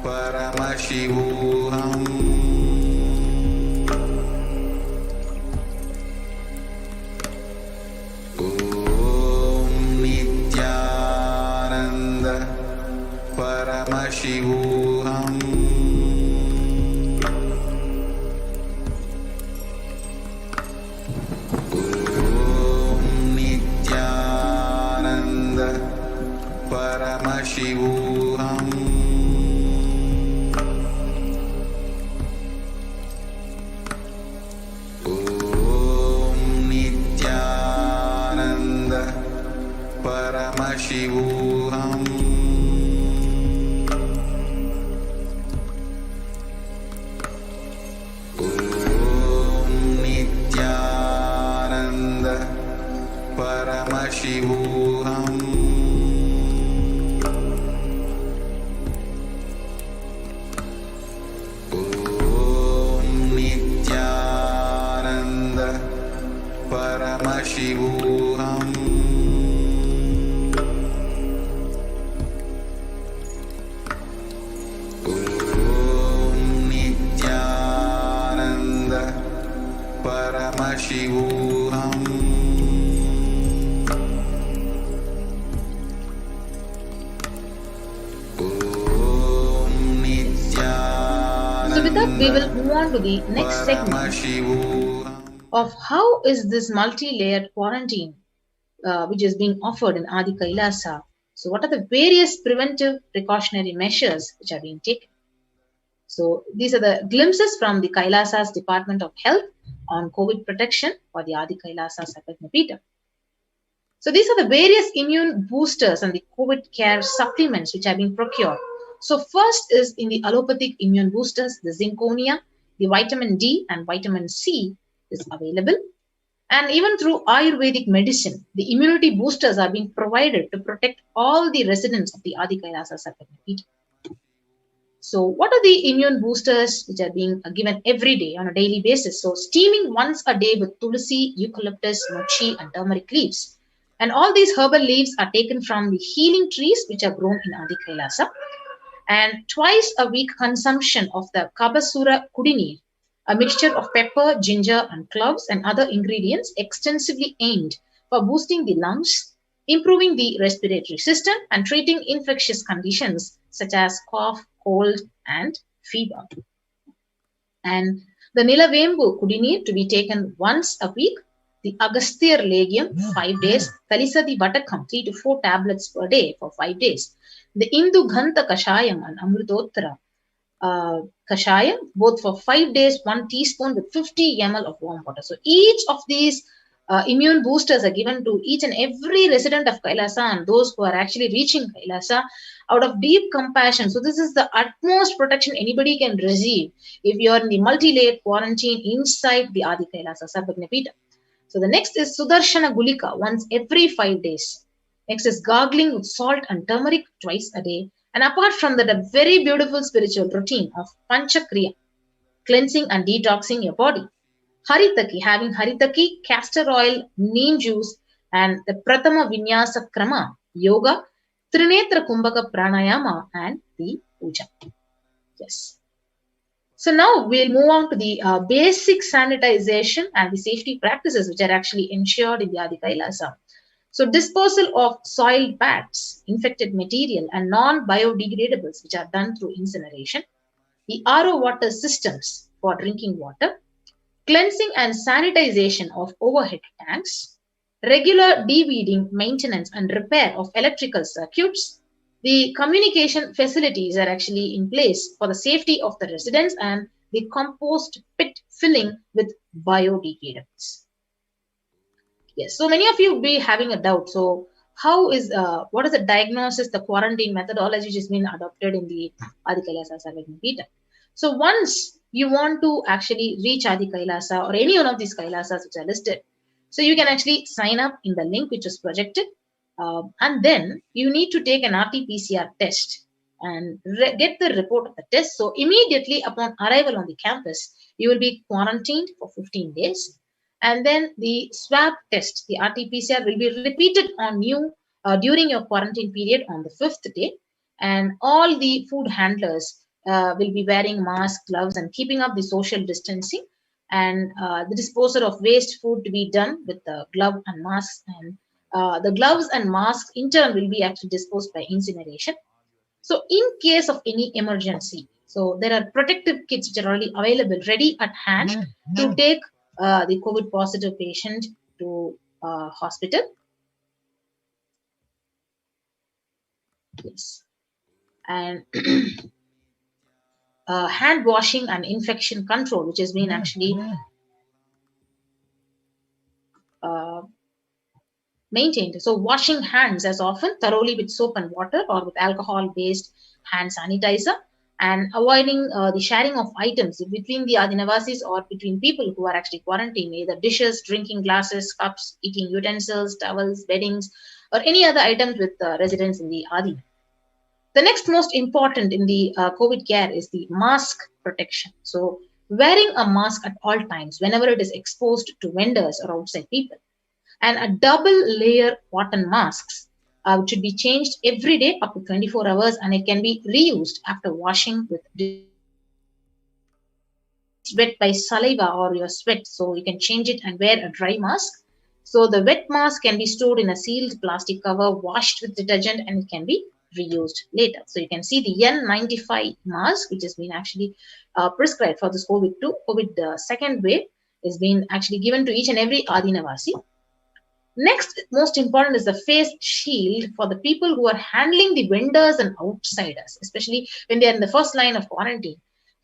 Paramashivoham. Om Nithyananda Paramashivoham. Om Nithyananda Paramashivoham. Paramashivoham. Om Nithyananda Paramashivoham. Om Nithyananda Paramashivoham. Paramashivoham. Om Nithyananda. So with that, we will move on to the next segment of how is this multi-layered quarantine which is being offered in Adi Kailasa. So what are the various preventive precautionary measures which are being taken? So these are the glimpses from the Kailasa's Department of Health on COVID protection for the Adi Kailasa Sarvajñapīఠam. So these are the various immune boosters and the COVID care supplements which are being procured. So first is in the allopathic immune boosters, the zinconia, the vitamin D and vitamin C is available. And even through Ayurvedic medicine, the immunity boosters are being provided to protect all the residents of the Adi Kailasa Sarvajñapīఠam. So what are the immune boosters which are being given every day on a daily basis? So steaming once a day with tulsi, eucalyptus, mochi and turmeric leaves. And all these herbal leaves are taken from the healing trees which are grown in Adi Kailasa. And twice a week consumption of the Kabasura Kudineer, a mixture of pepper, ginger and cloves and other ingredients extensively aimed for boosting the lungs, improving the respiratory system and treating infectious conditions such as cough, cold and fever. And the Nilavembu Kudineer to be taken once a week, the Agasthyar Legium 5 days, Kalisadi Vatakam 3 to 4 tablets per day for 5 days, the Indu Ghanta Kashayam and Amrutottara Kashayam both for 5 days, 1 teaspoon with 50 ml of warm water. So each of these immune boosters are given to each and every resident of Kailasa and those who are actually reaching Kailasa out of deep compassion. So this is the utmost protection anybody can receive if you are in the multi-layered quarantine inside the Adi Kailasa Sarvajñapīఠam. So the next is Sudarshana Gulika once every 5 days. Next is gargling with salt and turmeric twice a day. And apart from that, a very beautiful spiritual routine of Panchakriya, cleansing and detoxing your body. Haritaki, having Haritaki, castor oil, neem juice, and the Prathama Vinyasa Krama, yoga, Trinetra Kumbhaka Pranayama, and the puja. Yes. So now we'll move on to the basic sanitization and the safety practices which are actually ensured in the Adi Kailasa. So disposal of soiled bags, infected material, and non-biodegradables which are done through incineration. The RO water systems for drinking water. Cleansing and sanitization of overhead tanks, regular de-weeding, maintenance and repair of electrical circuits, The communication facilities are actually in place for the safety of the residents and the compost pit filling with biodegradables. Yes, so many of you will be having a doubt. So, what is the diagnosis, the quarantine methodology which has been adopted in the Adi Kailasa Sarvagna Peetham? So, once you want to actually reach Adi Kailasa or any one of these Kailasas which are listed, so you can actually sign up in the link which is projected, and then you need to take an RT-PCR test and get the report of the test. So, immediately upon arrival on the campus, you will be quarantined for 15 days. And then the swab test, the RT-PCR, will be repeated on you during your quarantine period on the 5th day. And all the food handlers will be wearing masks, gloves, and keeping up the social distancing. And the disposal of waste food to be done with the glove and masks. And the gloves and masks in turn will be actually disposed by incineration. So in case of any emergency, so there are protective kits which are already available, ready at hand to take the COVID positive patient to hospital. Yes. And hand washing and infection control, which has been actually maintained. So washing hands as often thoroughly with soap and water or with alcohol-based hand sanitizer, and avoiding the sharing of items between the Adinavasis or between people who are actually quarantined, either dishes, drinking glasses, cups, eating utensils, towels, beddings, or any other items with residents in the Adi. The next most important in the COVID care is the mask protection. So wearing a mask at all times whenever it is exposed to vendors or outside people. And a double layer cotton masks which should be changed every day up to 24 hours, and it can be reused after washing with wet by saliva or your sweat, so you can change it and wear a dry mask. So the wet mask can be stored in a sealed plastic cover, washed with detergent, and it can be reused later. So you can see the N95 mask, which has been actually prescribed for this COVID second wave, is being actually given to each and every Adinavasi. Next, most important is the face shield for the people who are handling the vendors and outsiders, especially when they are in the first line of quarantine.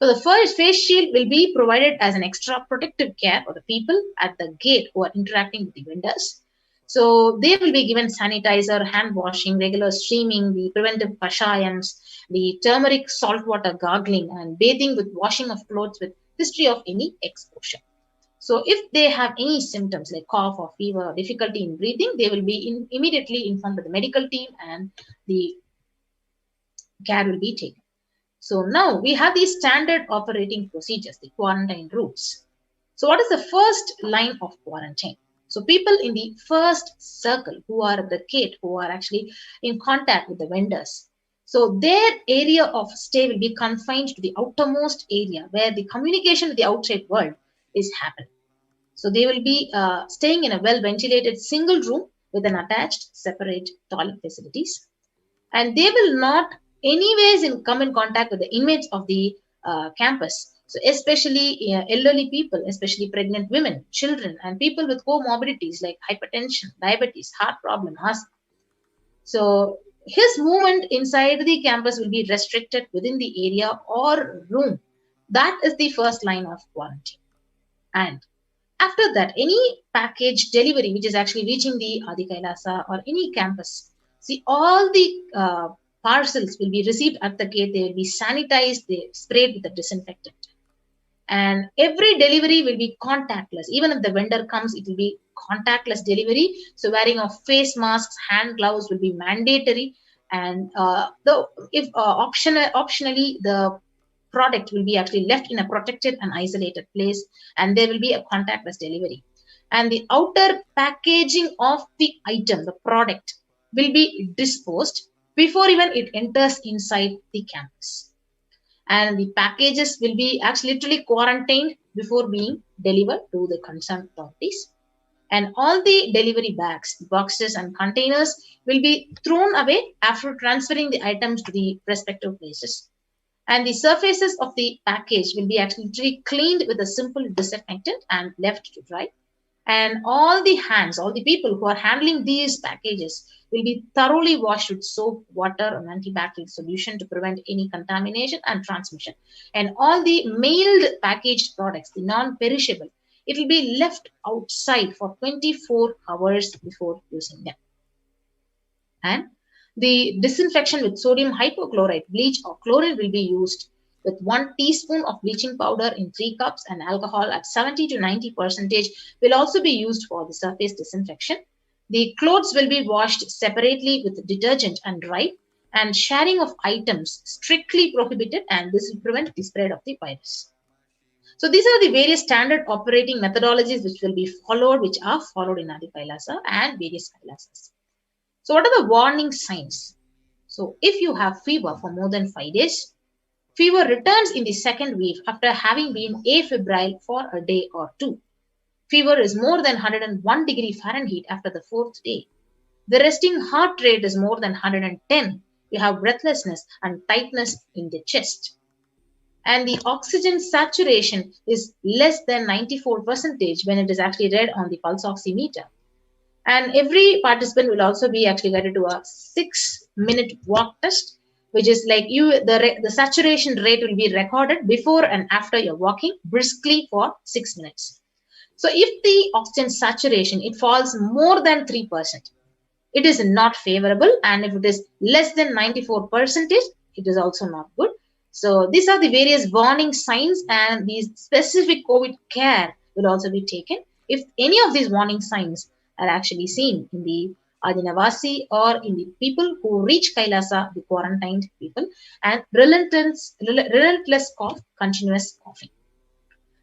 So the first face shield will be provided as an extra protective care for the people at the gate who are interacting with the vendors. So they will be given sanitizer, hand washing, regular steaming, the preventive kashayams, the turmeric saltwater gargling, and bathing with washing of clothes with history of any exposure. So if they have any symptoms like cough or fever or difficulty in breathing, they will be immediately informed by the medical team and the care will be taken. So now we have these standard operating procedures, the quarantine rules. So what is the first line of quarantine? So people in the first circle who are at the gate, who are actually in contact with the vendors, so their area of stay will be confined to the outermost area where the communication with the outside world is happening. So they will be staying in a well-ventilated single room with an attached separate toilet facilities. And they will not anyways come in contact with the inmates of the campus. So especially elderly people, especially pregnant women, children, and people with comorbidities like hypertension, diabetes, heart problem, asthma. So his movement inside the campus will be restricted within the area or room. That is the first line of quarantine. And after that, any package delivery which is actually reaching the Adi Kailasa or any campus, see all the parcels will be received at the gate. They will be sanitized, they sprayed with the disinfectant. And every delivery will be contactless. Even if the vendor comes, it will be contactless delivery. So wearing of face masks, hand gloves will be mandatory. And optionally, the product will be actually left in a protected and isolated place, and there will be a contactless delivery. And the outer packaging of the item, the product, will be disposed before even it enters inside the campus. And the packages will be actually literally quarantined before being delivered to the concerned authorities. And all the delivery bags, boxes, and containers will be thrown away after transferring the items to the respective places. And the surfaces of the package will be actually cleaned with a simple disinfectant and left to dry. And all the hands, all the people who are handling these packages will be thoroughly washed with soap, water, and antibacterial solution to prevent any contamination and transmission. And all the mailed packaged products, the non-perishable, it will be left outside for 24 hours before using them. And the disinfection with sodium hypochlorite, bleach or chlorine will be used with 1 teaspoon of bleaching powder in 3 cups, and alcohol at 70 to 90% will also be used for the surface disinfection. The clothes will be washed separately with detergent and dried, and sharing of items strictly prohibited, and this will prevent the spread of the virus. So these are the various standard operating methodologies which will be followed, which are followed in Adi Kailasa and various Kailasas. So what are the warning signs? So if you have fever for more than 5 days, fever returns in the second wave after having been afebrile for a day or 2. Fever is more than 101 degree Fahrenheit after the 4th day. The resting heart rate is more than 110. You have breathlessness and tightness in the chest. And the oxygen saturation is less than 94% when it is actually read on the pulse oximeter. And every participant will also be actually guided to a 6-minute walk test, which is like the saturation rate will be recorded before and after you're walking briskly for 6 minutes. So if the oxygen saturation, it falls more than 3%, it is not favorable. And if it is less than 94%, it is also not good. So these are the various warning signs, and these specific COVID care will also be taken if any of these warning signs are actually seen in the Adinavasi or in the people who reach Kailasa, the quarantined people, and relentless cough, continuous coughing.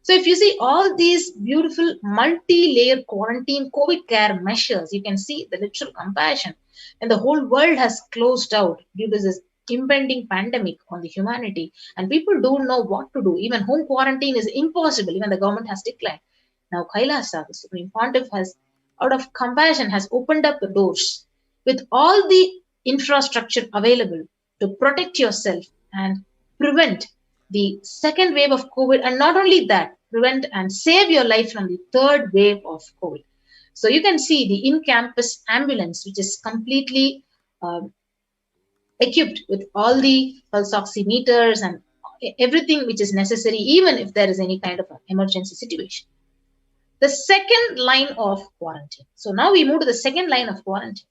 So if you see all these beautiful multi-layer quarantine COVID care measures, you can see the literal compassion. And the whole world has closed out due to this impending pandemic on the humanity. And people don't know what to do. Even home quarantine is impossible. Even the government has declared. Now Kailasa, the Supreme Pontiff, has, out of compassion, has opened up the doors with all the infrastructure available to protect yourself and prevent the second wave of COVID, and not only that, prevent and save your life from the third wave of COVID. So you can see the in-campus ambulance, which is completely equipped with all the pulse oximeters and everything which is necessary, even if there is any kind of an emergency situation. The second line of quarantine. So now we move to the second line of quarantine.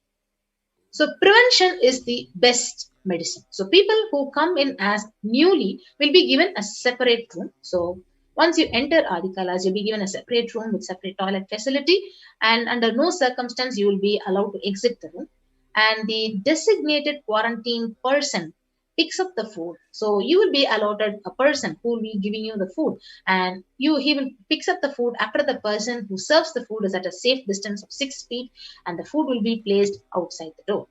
So prevention is the best medicine. So people who come in as newly will be given a separate room. So once you enter Adi Kailas, you'll be given a separate room with separate toilet facility, and under no circumstance you will be allowed to exit the room. And the designated quarantine person picks up the food. So you will be allotted a person who will be giving you the food, and he will picks up the food after the person who serves the food is at a safe distance of 6 feet, and the food will be placed outside the door.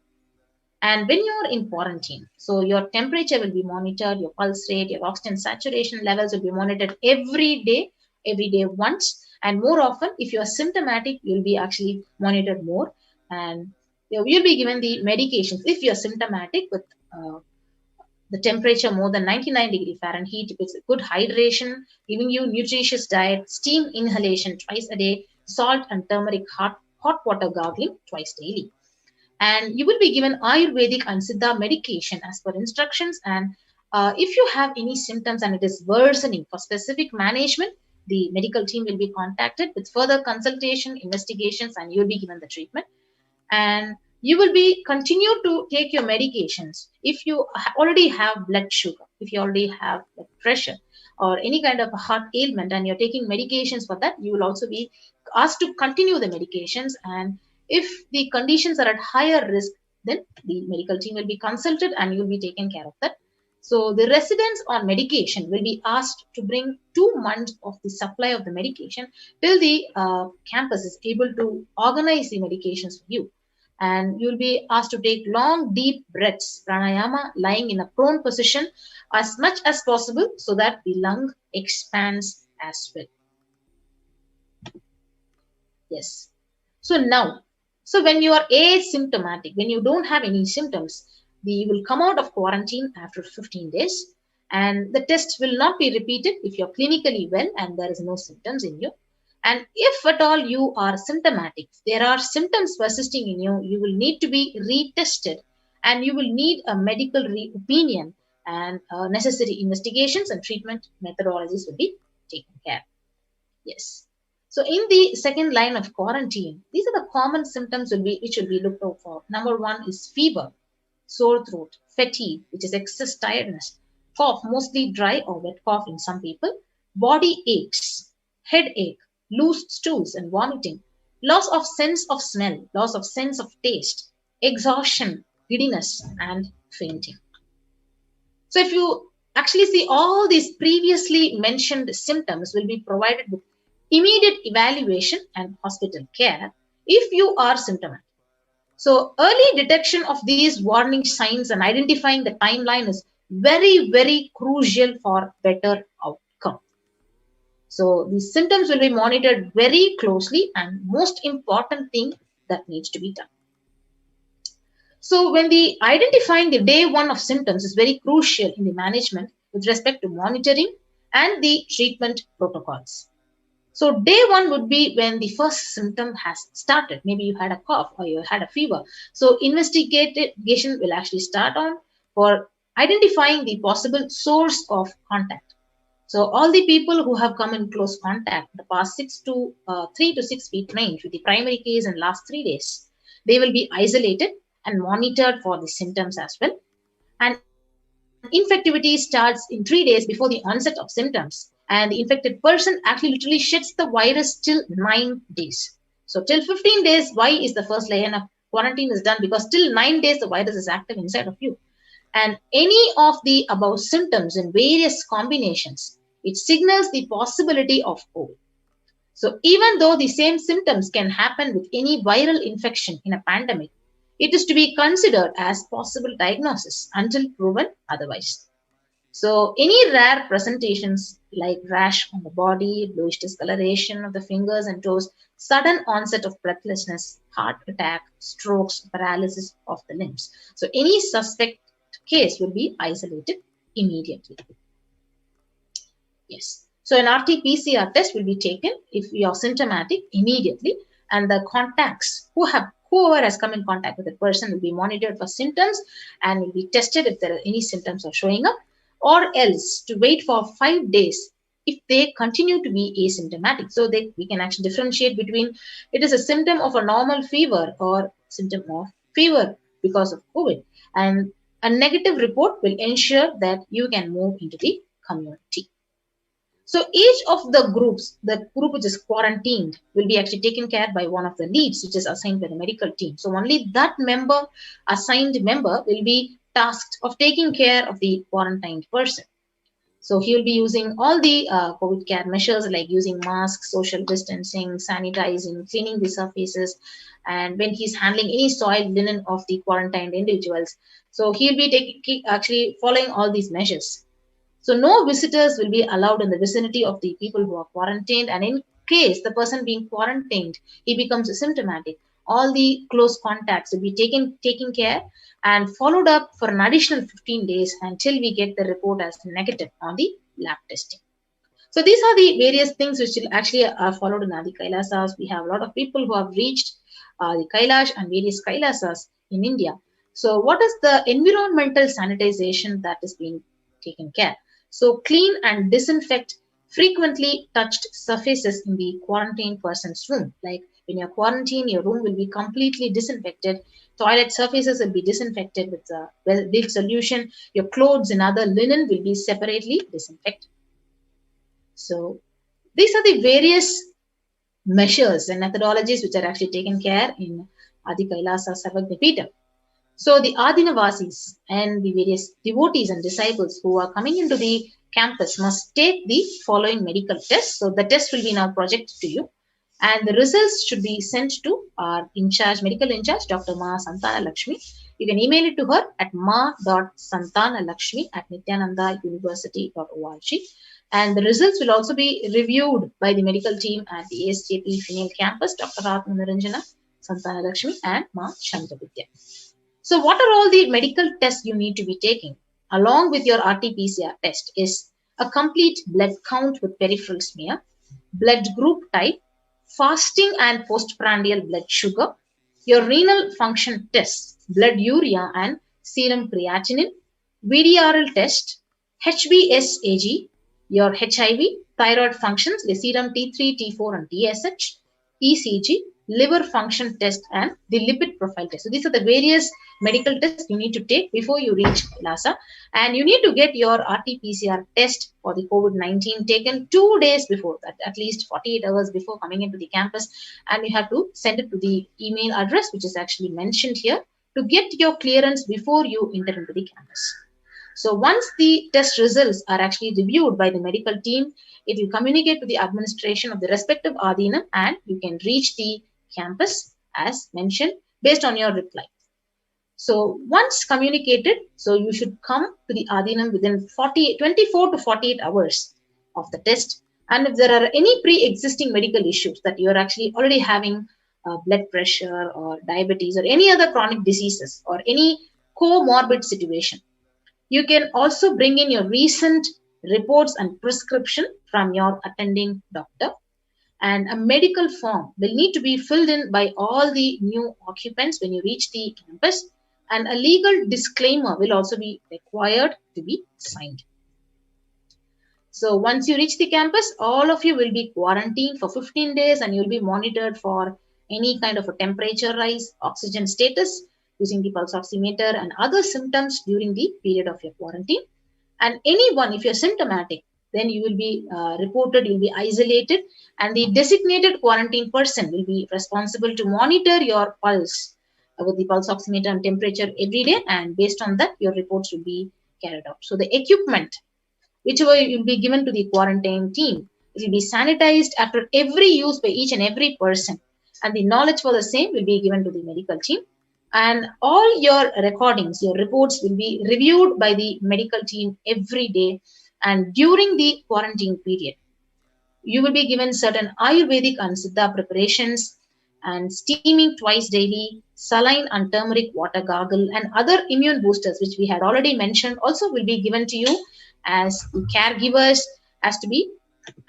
And when you're in quarantine, so your temperature will be monitored, your pulse rate, your oxygen saturation levels will be monitored every day once. And more often, if you're symptomatic, you'll be actually monitored more. And you'll be given the medications if you're symptomatic with the temperature more than 99 degree Fahrenheit, with good hydration, giving you nutritious diet, steam inhalation twice a day, salt and turmeric hot water gargling twice daily. And you will be given Ayurvedic and Siddha medication as per instructions. And if you have any symptoms and it is worsening, for specific management, the medical team will be contacted with further consultation, investigations, and you will be given the treatment. And you will be continue to take your medications if you already have blood sugar, if you already have blood pressure or any kind of a heart ailment, and you're taking medications for that, you will also be asked to continue the medications. And if the conditions are at higher risk, then the medical team will be consulted and you will be taken care of that. So the residents on medication will be asked to bring 2 months of the supply of the medication till the campus is able to organize the medications for you. And you'll be asked to take long, deep breaths, pranayama, lying in a prone position as much as possible so that the lung expands as well. Yes. So now, when you are asymptomatic, when you don't have any symptoms, you will come out of quarantine after 15 days. And the test will not be repeated if you're clinically well and there is no symptoms in you. And if at all you are symptomatic, there are symptoms persisting in you, you will need to be retested and you will need a medical opinion, and necessary investigations and treatment methodologies will be taken care. Yes. So in the second line of quarantine, these are the common symptoms which will be looked out for. Number one is fever, sore throat, fatigue, which is excess tiredness, cough, mostly dry or wet cough in some people, body aches, headache, loose stools and vomiting, loss of sense of smell, loss of sense of taste, exhaustion, giddiness, and fainting. So if you actually see, all these previously mentioned symptoms will be provided with immediate evaluation and hospital care if you are symptomatic. So early detection of these warning signs and identifying the timeline is very, very crucial for better outcome. So these symptoms will be monitored very closely, and most important thing that needs to be done. So when the identifying the day one of symptoms is very crucial in the management with respect to monitoring and the treatment protocols. So day one would be when the first symptom has started. Maybe you had a cough or you had a fever. So investigation will actually start on for identifying the possible source of contact. So all the people who have come in close contact the past 3 to 6 feet range with the primary case in last 3 days, they will be isolated and monitored for the symptoms as well. And infectivity starts in 3 days before the onset of symptoms. And the infected person actually literally sheds the virus till 9 days. So till 15 days, why is the first layer of quarantine is done? Because till 9 days, the virus is active inside of you. And any of the above symptoms in various combinations, it signals the possibility of COVID. So even though the same symptoms can happen with any viral infection in a pandemic, it is to be considered as possible diagnosis until proven otherwise. So any rare presentations like rash on the body, bluish discoloration of the fingers and toes, sudden onset of breathlessness, heart attack, strokes, paralysis of the limbs. So any suspect case will be isolated immediately. Yes. So an RT-PCR test will be taken if you are symptomatic immediately, and the contacts whoever has come in contact with the person will be monitored for symptoms and will be tested if there are any symptoms are showing up, or else to wait for 5 days if they continue to be asymptomatic. So we can actually differentiate between it is a symptom of a normal fever or symptom of fever because of COVID. And a negative report will ensure that you can move into the community. So each of the groups, the group which is quarantined will be actually taken care by one of the leads, which is assigned by the medical team. So only that assigned member will be tasked of taking care of the quarantined person. So he will be using all the COVID care measures like using masks, social distancing, sanitizing, cleaning the surfaces, and when he's handling any soiled linen of the quarantined individuals. So he'll be actually following all these measures. So no visitors will be allowed in the vicinity of the people who are quarantined, and in case the person being quarantined, he becomes symptomatic, all the close contacts will be taken care and followed up for an additional 15 days until we get the report as negative on the lab testing. So these are the various things which will actually are followed in Adi Kailasas. We have a lot of people who have reached the Kailash and various Kailasas in India. So what is the environmental sanitization that is being taken care? So clean and disinfect frequently touched surfaces in the quarantined person's room. Like when you're quarantined, your room will be completely disinfected. Toilet surfaces will be disinfected with a well-built solution. Your clothes and other linen will be separately disinfected. So these are the various measures and methodologies which are actually taken care in Adi Kailasa Sarvagna. So the Adinavasis and the various devotees and disciples who are coming into the campus must take the following medical tests. So the test will be now projected to you, and the results should be sent to our medical in charge, Dr. Ma Santana Lakshmi. You can email it to her at ma.santanalakshmi@nithyanandauniversity.org. And the results will also be reviewed by the medical team at the ASJP female campus, Dr. Ratna Niranjana, Santana Lakshmi, and Ma Chandravidya. So what are all the medical tests you need to be taking along with your RT-PCR test is a complete blood count with peripheral smear, blood group type, fasting and postprandial blood sugar, your renal function tests, blood urea and serum creatinine, VDRL test, HBsAg, your HIV, thyroid functions, the serum T3, T4 and TSH, ECG, liver function test and the lipid profile test. So these are the various medical tests you need to take before you reach Kailasa, and you need to get your RT-PCR test for the COVID-19 taken 2 days before that, at least 48 hours before coming into the campus, and you have to send it to the email address which is actually mentioned here to get your clearance before you enter into the campus. So once the test results are actually reviewed by the medical team, it will communicate to the administration of the respective Adhinam and you can reach the campus as mentioned based on your reply. So once communicated, so you should come to the Adhinam within 24 to 48 hours of the test. And if there are any pre-existing medical issues that you are actually already having blood pressure or diabetes or any other chronic diseases or any comorbid situation, you can also bring in your recent reports and prescription from your attending doctor. And a medical form will need to be filled in by all the new occupants when you reach the campus. And a legal disclaimer will also be required to be signed. So once you reach the campus, all of you will be quarantined for 15 days and you'll be monitored for any kind of a temperature rise, oxygen status, using the pulse oximeter and other symptoms during the period of your quarantine. And anyone, if you're symptomatic, then you will be reported, you'll be isolated, and the designated quarantine person will be responsible to monitor your pulse with the pulse oximeter and temperature every day, and based on that, your reports will be carried out. So the equipment, whichever will be given to the quarantine team, it will be sanitized after every use by each and every person, and the knowledge for the same will be given to the medical team. And all your recordings, your reports will be reviewed by the medical team every day. And during the quarantine period, you will be given certain Ayurvedic and Siddha preparations and steaming twice daily, saline and turmeric water gargle, and other immune boosters, which we had already mentioned, also will be given to you as caregivers, as to be,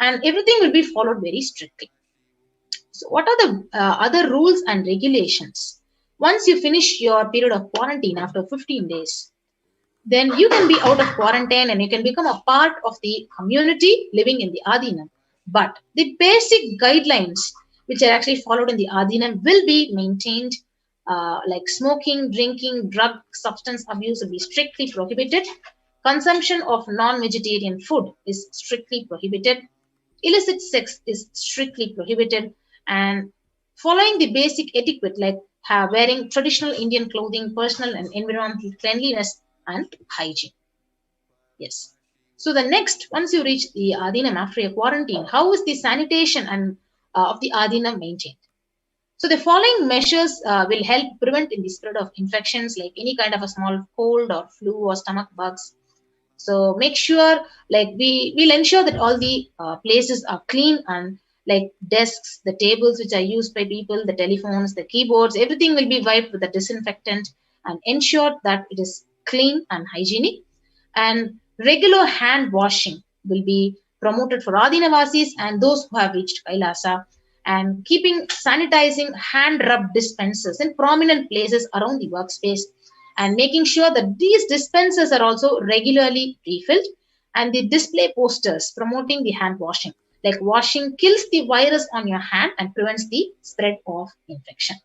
and everything will be followed very strictly. So what are the other rules and regulations? Once you finish your period of quarantine after 15 days, then you can be out of quarantine and you can become a part of the community living in the Adhinam. But the basic guidelines which are actually followed in the Adhinam will be maintained, like smoking, drinking, drug, substance abuse will be strictly prohibited. Consumption of non-vegetarian food is strictly prohibited. Illicit sex is strictly prohibited. And following the basic etiquette like wearing traditional Indian clothing, personal and environmental cleanliness and hygiene. Yes. So the next, once you reach the Adhinam after your quarantine, how is the sanitation and of the Adhinam maintained? So the following measures will help prevent in the spread of infections like any kind of a small cold or flu or stomach bugs. So make sure, like we'll ensure that all the places are clean, and like desks, the tables which are used by people, the telephones, the keyboards, everything will be wiped with a disinfectant and ensure that it is clean and hygienic. And regular hand washing will be promoted for Adhinavasis and those who have reached Kailasa, and keeping sanitizing hand rub dispensers in prominent places around the workspace, and making sure that these dispensers are also regularly refilled, and the display posters promoting the hand washing. Like washing kills the virus on your hand and prevents the spread of infection.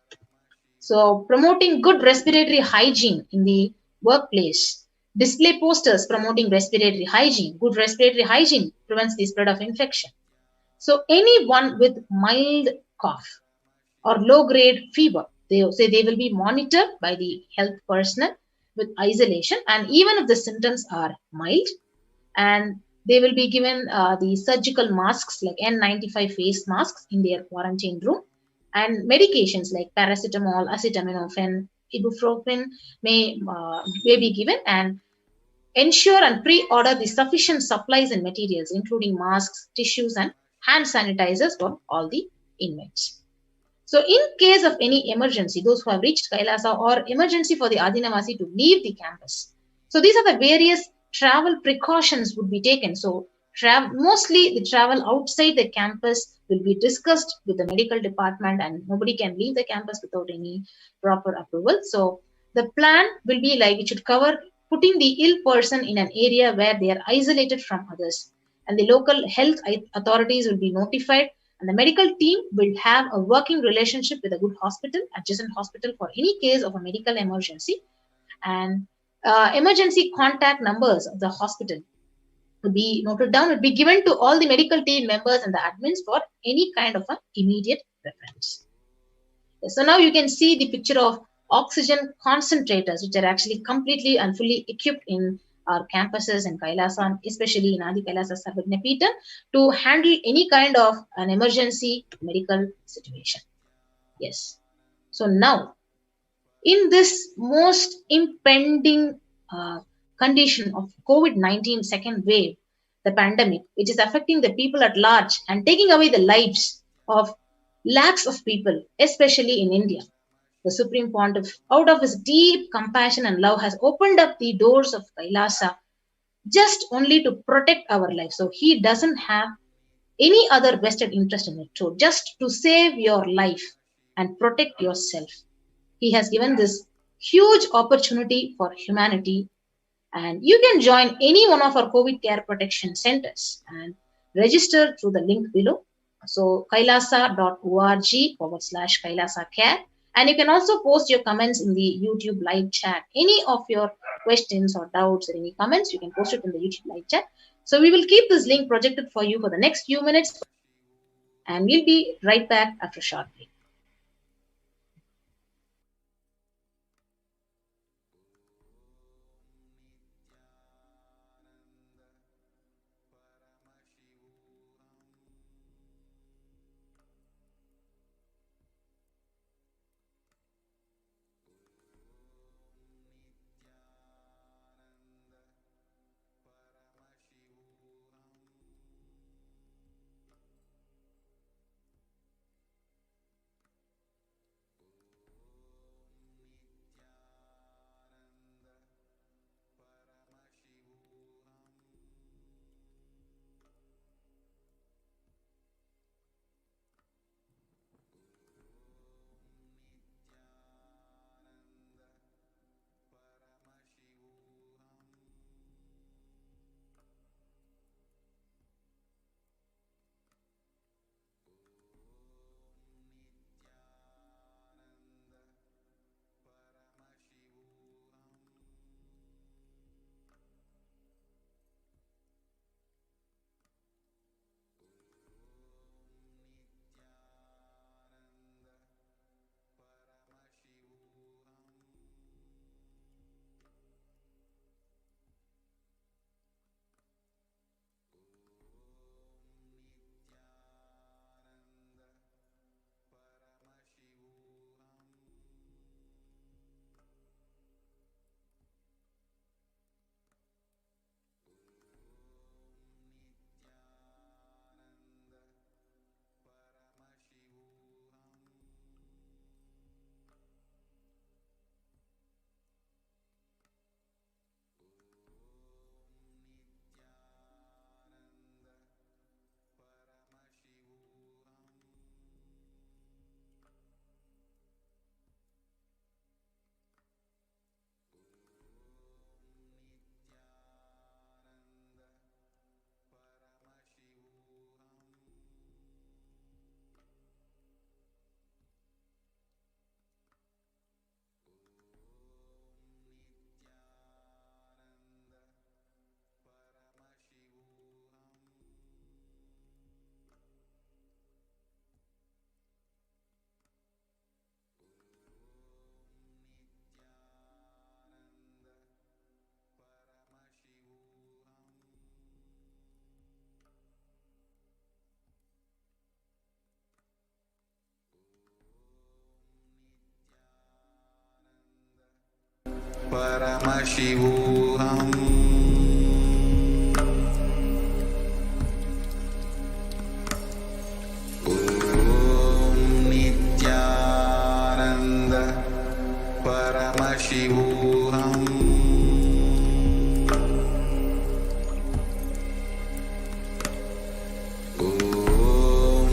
So promoting good respiratory hygiene in the workplace. Display posters promoting respiratory hygiene. Good respiratory hygiene prevents the spread of infection. So anyone with mild cough or low-grade fever, they say they will be monitored by the health personnel with isolation, and even if the symptoms are mild, and they will be given the surgical masks like N95 face masks in their quarantine room, and medications like paracetamol, acetaminophen, ibuprofen may be given, and ensure and pre-order the sufficient supplies and materials including masks, tissues and hand sanitizers for all the inmates. So in case of any emergency, those who have reached Kailasa or emergency for the Adhinavasi to leave the campus. So these are the various travel precautions would be taken. So mostly the travel outside the campus will be discussed with the medical department, and nobody can leave the campus without any proper approval. So the plan will be like it should cover putting the ill person in an area where they are isolated from others, and the local health authorities will be notified, and the medical team will have a working relationship with a good hospital, adjacent hospital, for any case of a medical emergency. And emergency contact numbers of the hospital will be noted down, will be given to all the medical team members and the admins for any kind of an immediate reference. So now you can see the picture of oxygen concentrators, which are actually completely and fully equipped in our campuses in Kailasa, and especially in Adi Kailasa Sarvagnapeetham, to handle any kind of an emergency medical situation. Yes. So now, in this most impending condition of COVID-19 second wave, the pandemic, which is affecting the people at large and taking away the lives of lakhs of people, especially in India, the Supreme Pontiff, out of his deep compassion and love, has opened up the doors of Kailasa just only to protect our lives. So he doesn't have any other vested interest in it. So just to save your life and protect yourself, he has given this huge opportunity for humanity. And you can join any one of our COVID care protection centers and register through the link below. So kailasa.org/Kailasa care. And you can also post your comments in the YouTube live chat. Any of your questions or doubts or any comments, you can post it in the YouTube live chat. So we will keep this link projected for you for the next few minutes. And we'll be right back after a short break. Paramashivoham. Om Nithyananda Paramashivoham. Om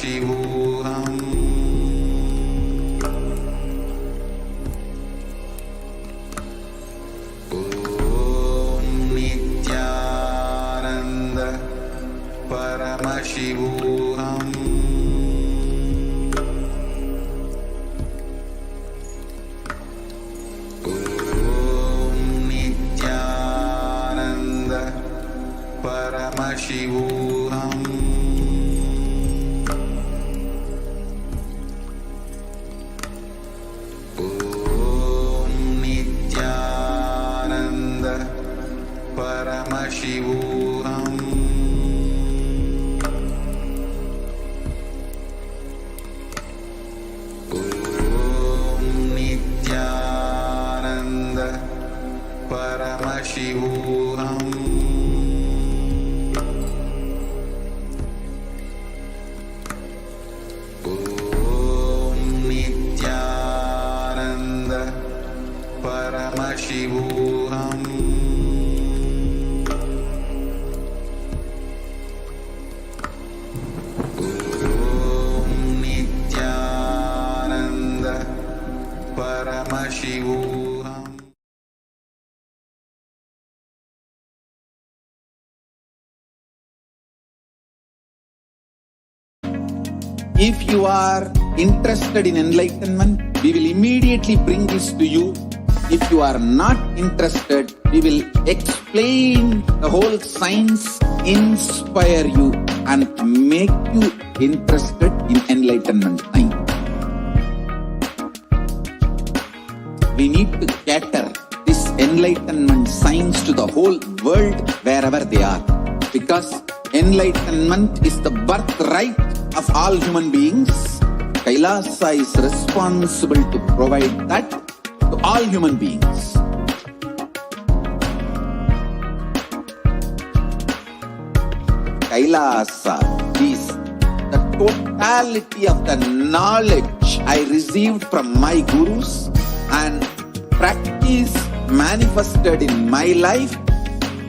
Paramashivoham. Om Nithyananda Paramashivoham. Paramashivoham. Om Nithyananda Paramashivoham. Om Nithyananda Paramashivoham. Paramashivoham. Om Nithyananda Paramashivoham. If you are interested in enlightenment, we will immediately bring this to you. If you are not interested, we will explain the whole science, inspire you and make you interested in enlightenment science. We need to cater this enlightenment science to the whole world wherever they are. Because enlightenment is the birthright of all human beings. Kailasa is responsible to provide that to all human beings. Kailasa is the totality of the knowledge I received from my gurus and practice manifested in my life,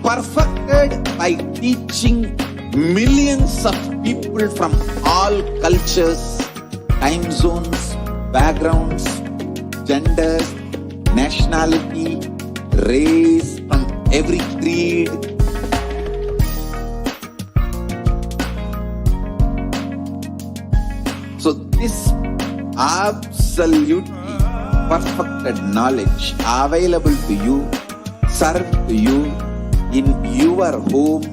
perfected by teaching millions of people from all cultures, time zones, backgrounds, genders, nationality, race, from every creed. So this absolutely perfected knowledge available to you, served to you in your home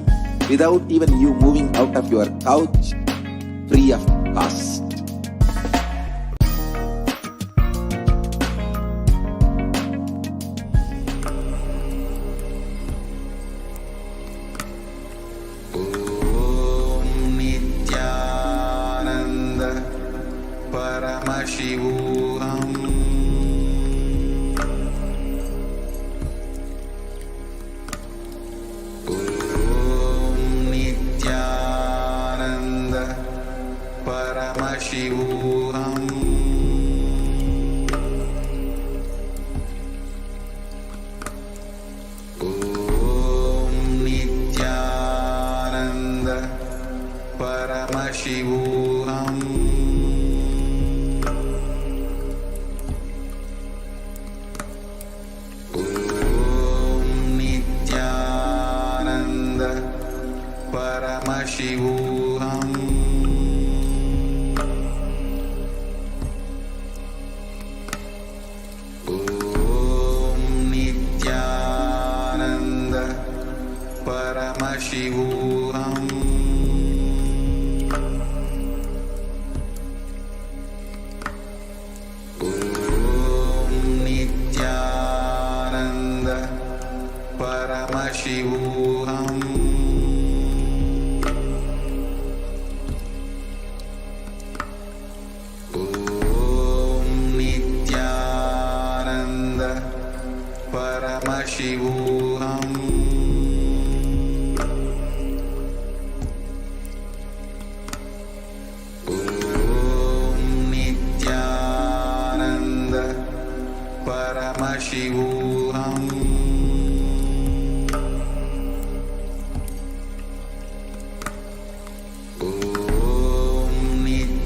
without even you moving out of your couch, free of cost. Paramashivoham. Om Nithyananda Paramashivoham. Om Nithyananda Paramashivoham. Paramashivoham. Om Nithyananda Paramashivoham. Om Nithyananda Paramashivoham. Paramashivoham. Om Nithyananda Paramashivoham. Om Nithyananda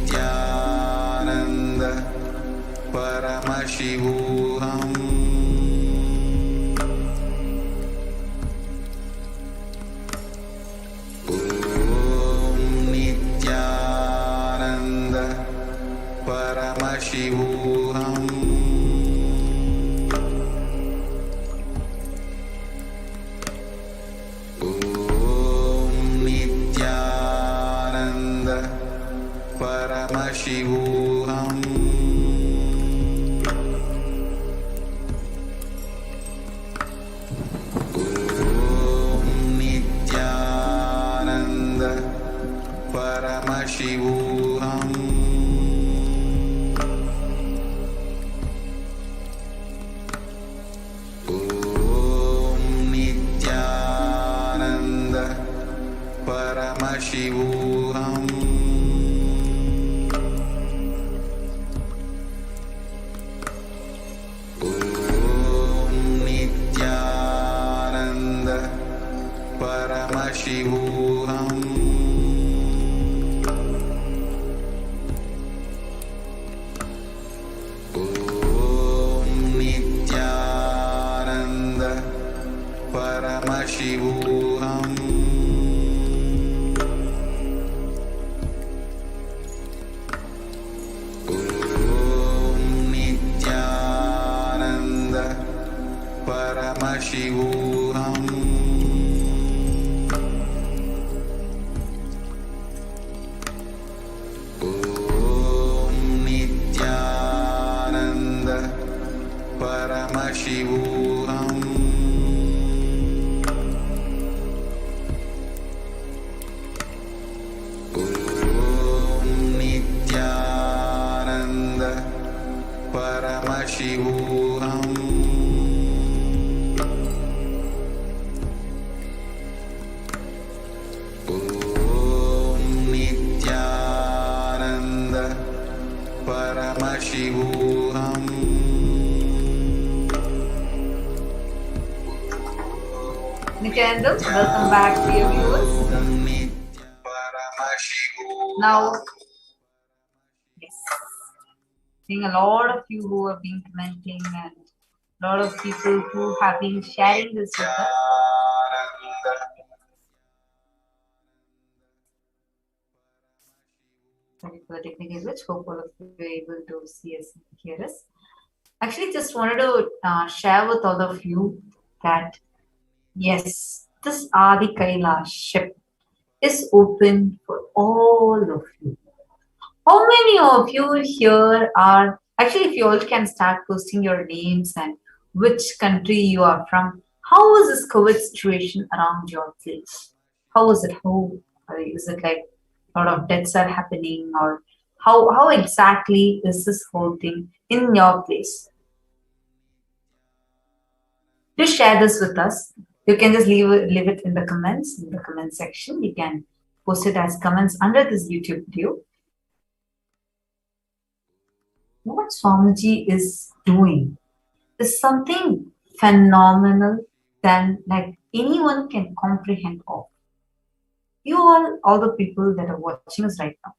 Paramashivoham. Om Nithyananda Paramashivoham. Om Nithyananda Paramashivoham. Paramashivoham. Om Nithyananda Paramashivoham. Om Nithyananda Paramashivoham. Paramashivoham. Nityananda, welcome back to your viewers. Now, yes, seeing a lot of you who have been commenting and a lot of people who have been sharing this with us. Sorry for the technical glitch. Hope all of you are able to see us and hear us. Actually, just wanted to share with all of you that yes, this Adi Kailasa ship is open for all of you. How many of you here are actually, if you all can start posting your names and which country you are from? How is this COVID situation around your place? How is it? How is it like? A lot of deaths are happening, or how exactly is this whole thing in your place? Do share this with us. You can just leave it in the comment section. You can post it as comments under this YouTube video. What Swamiji is doing is something phenomenal than like anyone can comprehend of. You all the people that are watching us right now,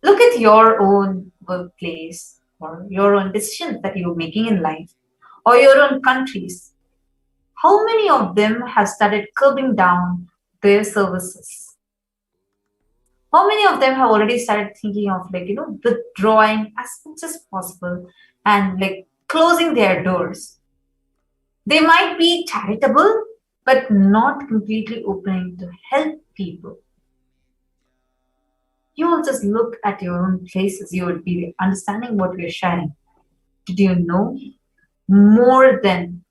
look at your own workplace or your own decisions that you're making in life or your own countries. How many of them have started curbing down their services? How many of them have already started thinking of withdrawing as much as possible and like closing their doors? They might be charitable, but not completely opening to help people. You will just look at your own places. You would be understanding what we're sharing. Did you know more than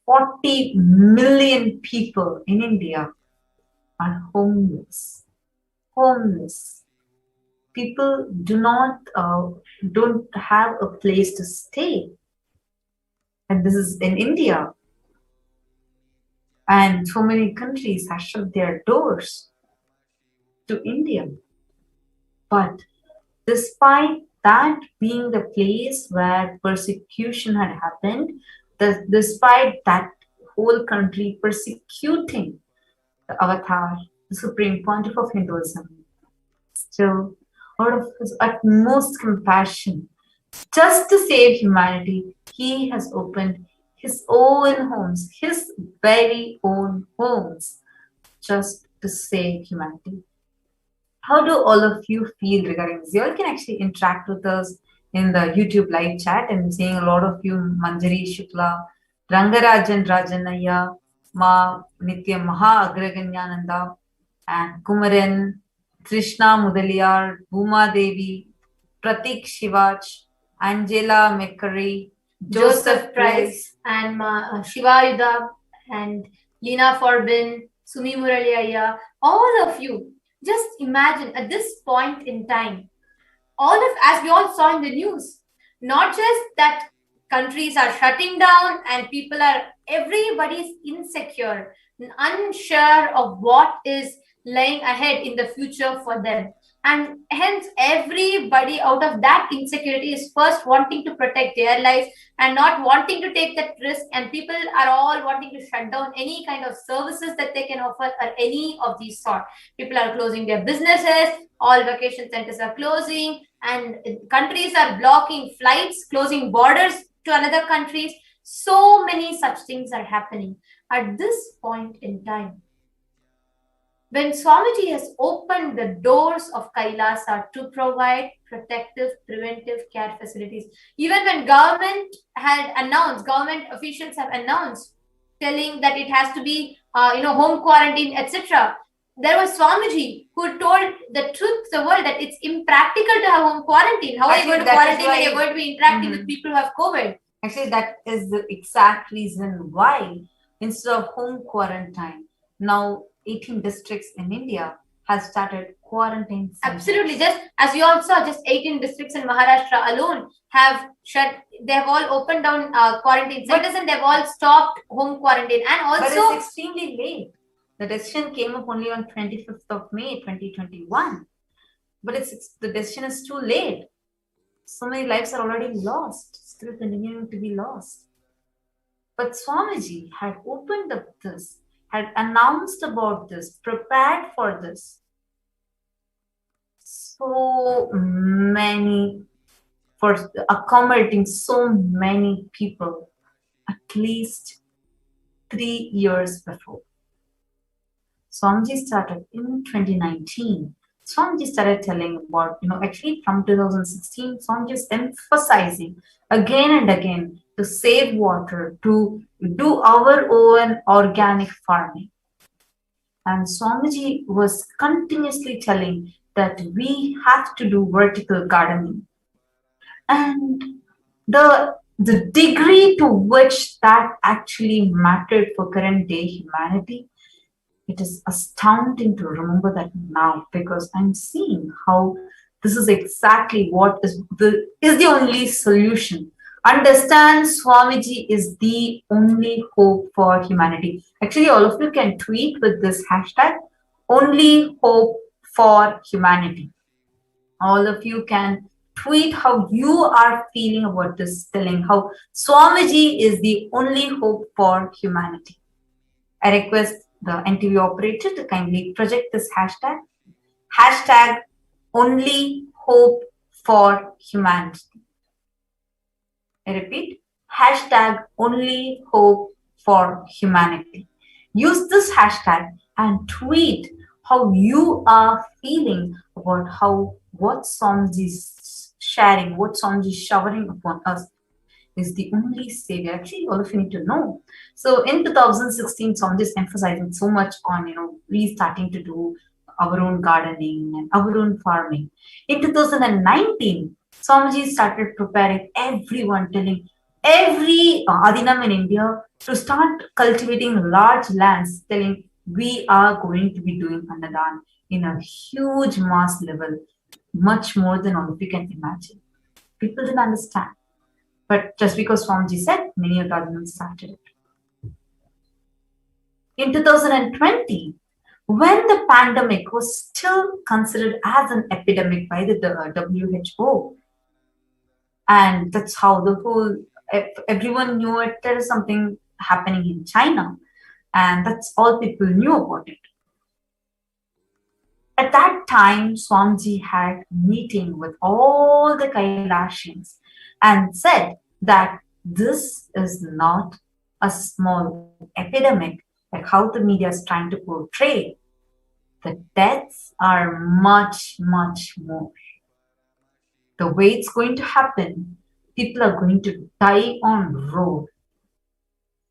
40 million people in India are homeless? Homeless. People don't have a place to stay. And this is in India. And so many countries have shut their doors to India. But despite that being the place where persecution had happened, despite that whole country persecuting the avatar, the supreme pontiff of Hinduism, still, out of his utmost compassion, just to save humanity, he has opened his own homes, his very own homes, just to save humanity. How do all of you feel regarding this? You all can actually interact with us in the YouTube live chat. I'm seeing a lot of you, Manjari Shukla, Rangarajan Rajanaya, Ma Nitya Maha Agraganyananda, and Kumaran, Krishna Mudaliar, Bhuma Devi, Pratik Shivach, Angela McCurry, Joseph Price, and Shivayuda, and Lina Forbin, Sumi Muraliaya, all of you. Just imagine at this point in time, as we all saw in the news, not just that countries are shutting down and everybody's insecure, unsure of what is lying ahead in the future for them. And hence, everybody out of that insecurity is first wanting to protect their lives and not wanting to take that risk. And people are all wanting to shut down any kind of services that they can offer or any of these sort. People are closing their businesses, all vacation centers are closing, and countries are blocking flights, closing borders to another countries. So many such things are happening at this point in time. When Swamiji has opened the doors of Kailasa to provide protective, preventive care facilities, even when government officials have announced, telling that it has to be, home quarantine, etc. There was Swamiji who told the truth to the world that it's impractical to have home quarantine. How are you going to quarantine when you're going to be interacting with people who have COVID? Actually, that is the exact reason why, instead of home quarantine, now 18 districts in India have started quarantine centers. Absolutely. Just as you all saw, just 18 districts in Maharashtra alone have shut. They have all opened down quarantine centers and they've all stopped home quarantine. And also, but it's extremely late. The decision came up only on 25th of May 2021. But the decision is too late. So many lives are already lost, still continuing to be lost. But Swamiji had opened up this, had announced about this, prepared for this. So many, for accommodating so many people, at least 3 years before. Swamiji started in 2019. Swamiji started telling about, actually from 2016, Swamiji is emphasizing again and again to save water, to do our own organic farming. And Swamiji was continuously telling that we have to do vertical gardening. And the degree to which that actually mattered for current day humanity, it is astounding to remember that now, because I'm seeing how this is exactly what is the only solution. Understand, Swamiji is the only hope for humanity. Actually, all of you can tweet with this hashtag, only hope for humanity. All of you can tweet how you are feeling about this, telling how Swamiji is the only hope for humanity. I request the NTV operator to kindly project this hashtag. Hashtag only hope for humanity. I repeat, hashtag only hope for humanity. Use this hashtag and tweet how you are feeling about what Swamiji is sharing, what Swamiji is showering upon us is the only savior. Actually, all of you need to know. So in 2016, Swamiji is emphasizing so much on, we starting to do our own gardening and our own farming. In 2019, Swamiji started preparing everyone, telling every Adinam in India to start cultivating large lands, telling we are going to be doing Annadan in a huge mass level, much more than all of you can imagine. People didn't understand. But just because Swamiji said, many of the Adinams started it. In 2020, when the pandemic was still considered as an epidemic by the WHO, and that's how everyone knew it, there is something happening in China, and that's all people knew about it. At that time, Swamiji had a meeting with all the Kailasians and said that this is not a small epidemic, like how the media is trying to portray. The deaths are much, much more. The way it's going to happen, people are going to die on road.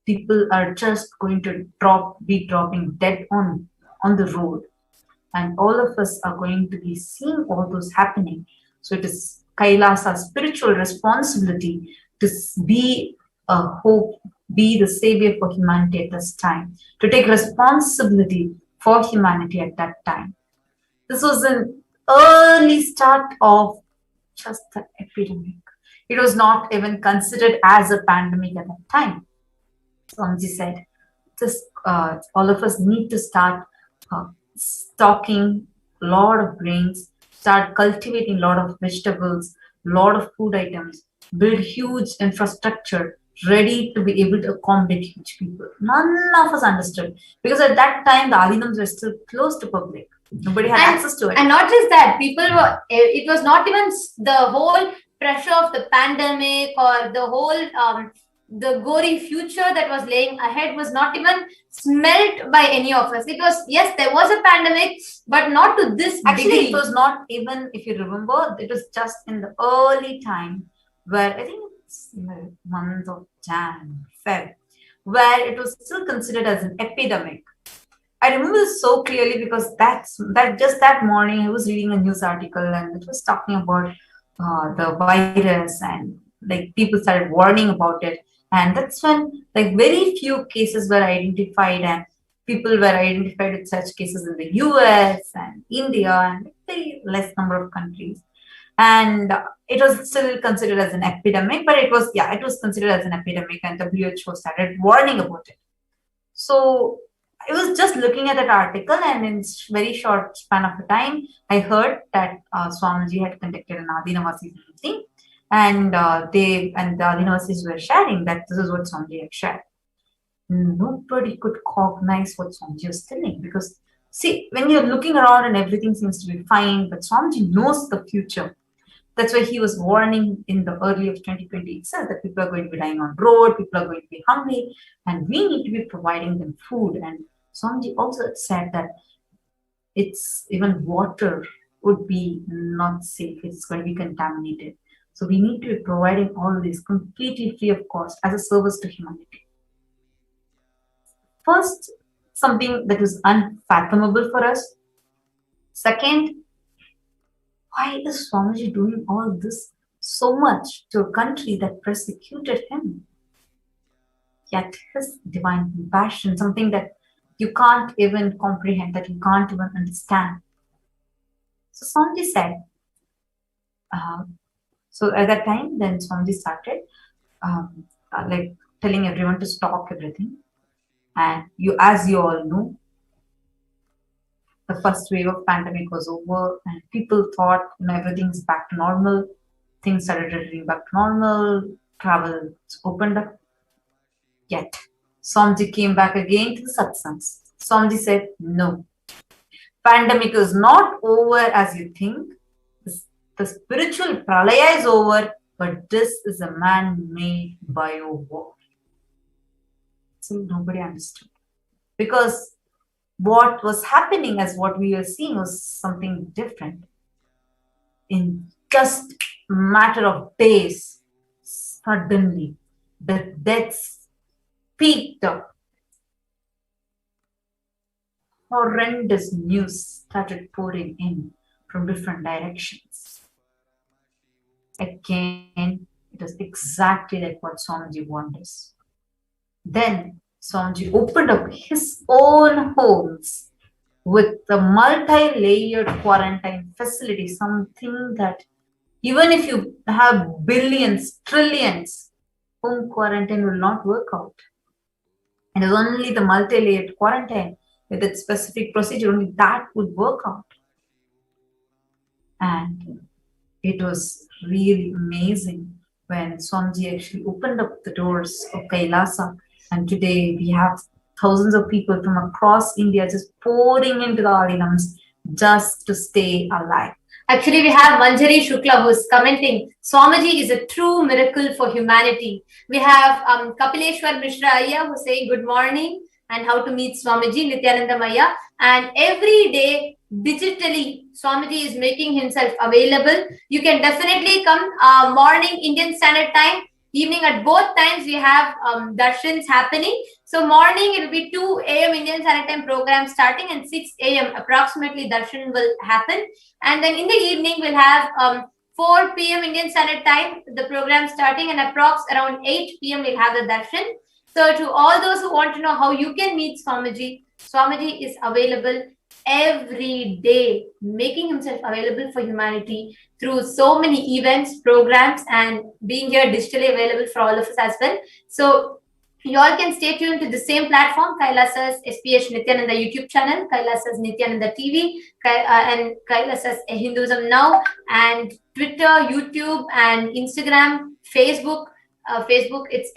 People are just going to be dropping dead on the road. And all of us are going to be seeing all those happening. So it is Kailasa's spiritual responsibility to be a hope, be the savior for humanity at this time, to take responsibility for humanity at that time. This was an early start of just the epidemic. It was not even considered as a pandemic at that time. Swamiji said, just all of us need to start stocking a lot of grains, start cultivating a lot of vegetables, lot of food items, build huge infrastructure ready to be able to accommodate huge people. None of us understood, because at that time the Adinams were still closed to public. Nobody had access to it. And not just that, people were, it was not even the whole pressure of the pandemic or the whole the gory future that was laying ahead was not even smelt by any of us. It was, yes, there was a pandemic, but not to this Actually, degree. it was not even, if you remember, it was just in the early time where I think it's in the month of Jan, Feb, where it was still considered as an epidemic. I remember this so clearly because that morning I was reading a news article and it was talking about the virus, and like people started warning about it. And that's when like very few cases were identified, and people were identified with such cases in the US and India and very less number of countries. And it was still considered as an epidemic, but it was considered as an epidemic, and WHO started warning about it. So I was just looking at that article, and in very short span of time, I heard that Swamiji had conducted an Adinavasis meeting, and the Adinavasis were sharing that this is what Swamiji had shared. Nobody could cognize what Swamiji was telling, because see, when you're looking around and everything seems to be fine, but Swamiji knows the future. That's why he was warning in the early of 2020 itself that people are going to be dying on road, people are going to be hungry, and we need to be providing them food. And Swamiji also said that it's even water would be not safe, it's going to be contaminated. So we need to be providing all this completely free of cost as a service to humanity. First, something that is unfathomable for us. Second, why is Swamiji doing all this so much to a country that persecuted him? Yet his divine compassion, something that you can't even comprehend, that you can't even understand. So Swamiji said, so at that time, then Swamiji started like telling everyone to stock everything. And as you all know, the first wave of pandemic was over, and people thought everything's back to normal. Things started returning back to normal. Travel opened up. Yet Swamiji came back again to the satsangs. Swamiji said, no, pandemic is not over as you think. The spiritual pralaya is over, but this is a man-made bio-war. So nobody understood. Because what was happening as what we were seeing was something different. In just a matter of days, suddenly the deaths peaked up. Horrendous news started pouring in from different directions. Again, it was exactly like what Swamiji warned us. Then Swamiji opened up his own homes with the multi-layered quarantine facility, something that even if you have billions, trillions, home quarantine will not work out. And it was only the multi-layered quarantine with its specific procedure, only that would work out. And it was really amazing when Swamiji actually opened up the doors of Kailasa. And today we have thousands of people from across India just pouring into the Adinams just to stay alive. Actually, we have Manjari Shukla who's commenting, Swamiji is a true miracle for humanity. We have Kapileshwar Mishra Ayya who's saying good morning and how to meet Swamiji, Nithyananda Maya. And every day, digitally, Swamiji is making himself available. You can definitely come morning Indian Standard Time, evening at both times we have darshans happening. So morning it will be 2 a.m. Indian Standard Time program starting, and 6 a.m. approximately darshan will happen. And then in the evening we'll have 4 p.m. Indian Standard Time, the program starting, and approx around 8 p.m. we'll have the darshan. So to all those who want to know how you can meet Swamiji, Swamiji is available every day, making himself available for humanity through so many events, programs, and being here digitally available for all of us as well. So You all can stay tuned to the same platform, Kailasa's HDH Nithyananda YouTube channel, Kailasa's Nithyananda TV, and Kailasa's Hinduism Now, and Twitter, YouTube, and Instagram, Facebook. Facebook, it's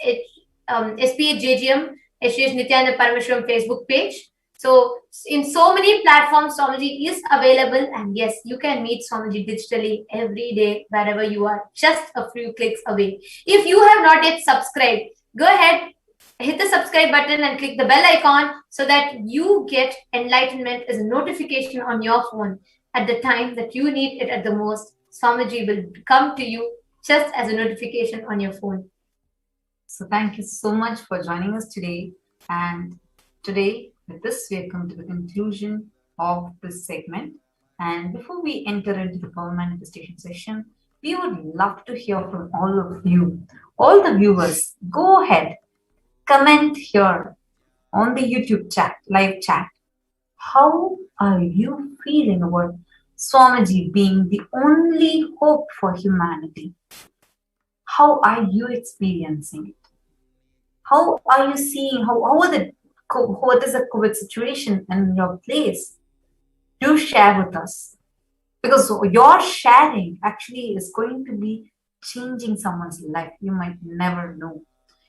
SPHJGM, HDH Nithyananda Paramashivam Facebook page. So in so many platforms, Swamiji is available, and yes, you can meet Swamiji digitally every day, wherever you are, just a few clicks away. If you have not yet subscribed, go ahead, hit the subscribe button and click the bell icon so that you get enlightenment as a notification on your phone at the time that you need it at the most. Swamiji will come to you just as a notification on your phone. So thank you so much for joining us today. And today, with this, we have come to the conclusion of this segment. And before we enter into the power manifestation session, we would love to hear from all of you, all the viewers. Go ahead, comment here on the YouTube chat, live chat. How are you feeling about Swamiji being the only hope for humanity? How are you experiencing it? How are you seeing, what is the COVID situation in your place? Do share with us. Because your sharing actually is going to be changing someone's life. You might never know.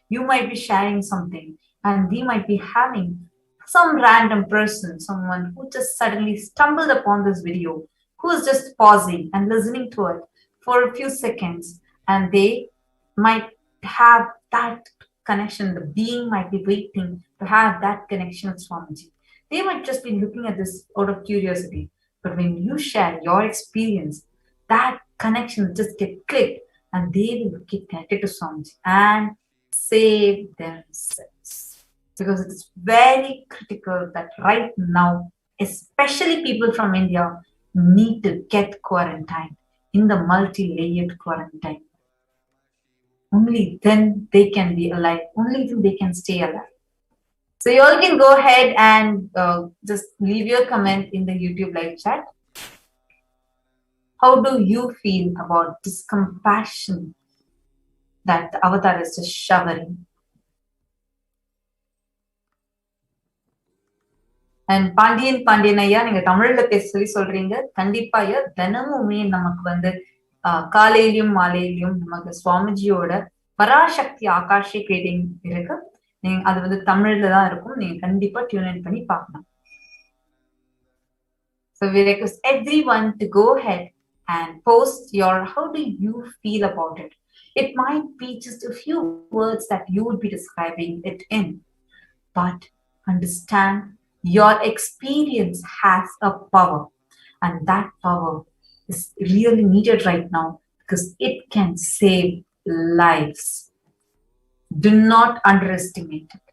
You might be sharing something and we might be having some random person, someone who just suddenly stumbled upon this video, who is just pausing and listening to it for a few seconds, and they might have that connection. The being might be waiting to have that connection with Swamiji. They might just be looking at this out of curiosity. But when you share your experience, that connection will just get clicked and they will get connected to Swamiji and save themselves. Because it's very critical that right now, especially people from India, need to get quarantined in the multi-layered quarantine. Only then they can be alive. Only then they can stay alive. So you all can go ahead and just leave your comment in the YouTube live chat. How do you feel about this compassion that the avatar is just showering? And Pandian ஐயா, நீங்க தமிழ்ல பேச சொல்லி சொல்றீங்க. கண்டிப்பா ஐயா, தினமுமே நமக்கு வந்து காலையிலும் மாலையிலும் நமக்கு சுவாமிஜியோட பராசக்தி ஆகாஷிக் ரீடிங் இருக்கு. அது வந்து தமிழ்ல தான் இருக்கும். நீங்க கண்டிப்பா டியூன் இன் பண்ணி பார்க்கணும். So we request everyone to go ahead and post your how do you feel about it. It might be just a few words that you would be describing it in, but understand your experience has a power, and that power is really needed right now because it can save lives. Do not underestimate it.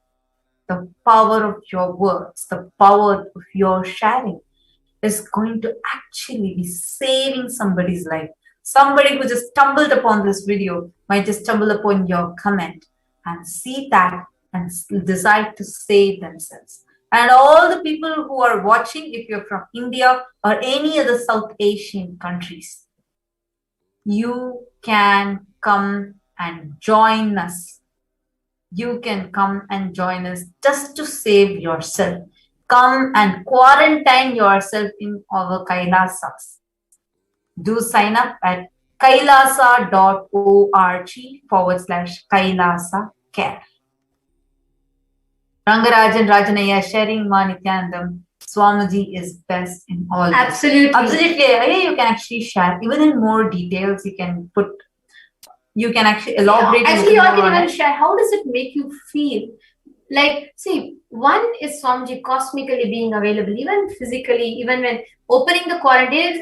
The power of your words, the power of your sharing is going to actually be saving somebody's life. Somebody who just stumbled upon this video might just stumble upon your comment and see that and decide to save themselves. And all the people who are watching, if you're from India or any other South Asian countries, you can come and join us. You can come and join us just to save yourself. Come and quarantine yourself in our Kailasas. Do sign up at kailasa.org/Kailasa care. Rangarajan Rajanaya sharing Ma Nithyanandam. Swamiji is best in all. Absolutely. Absolutely. You can actually share. Even in more details, you can actually elaborate. Actually, you can even share. How does it make you feel? Like, see, one is Swamiji cosmically being available, even physically, even when opening the quarantine.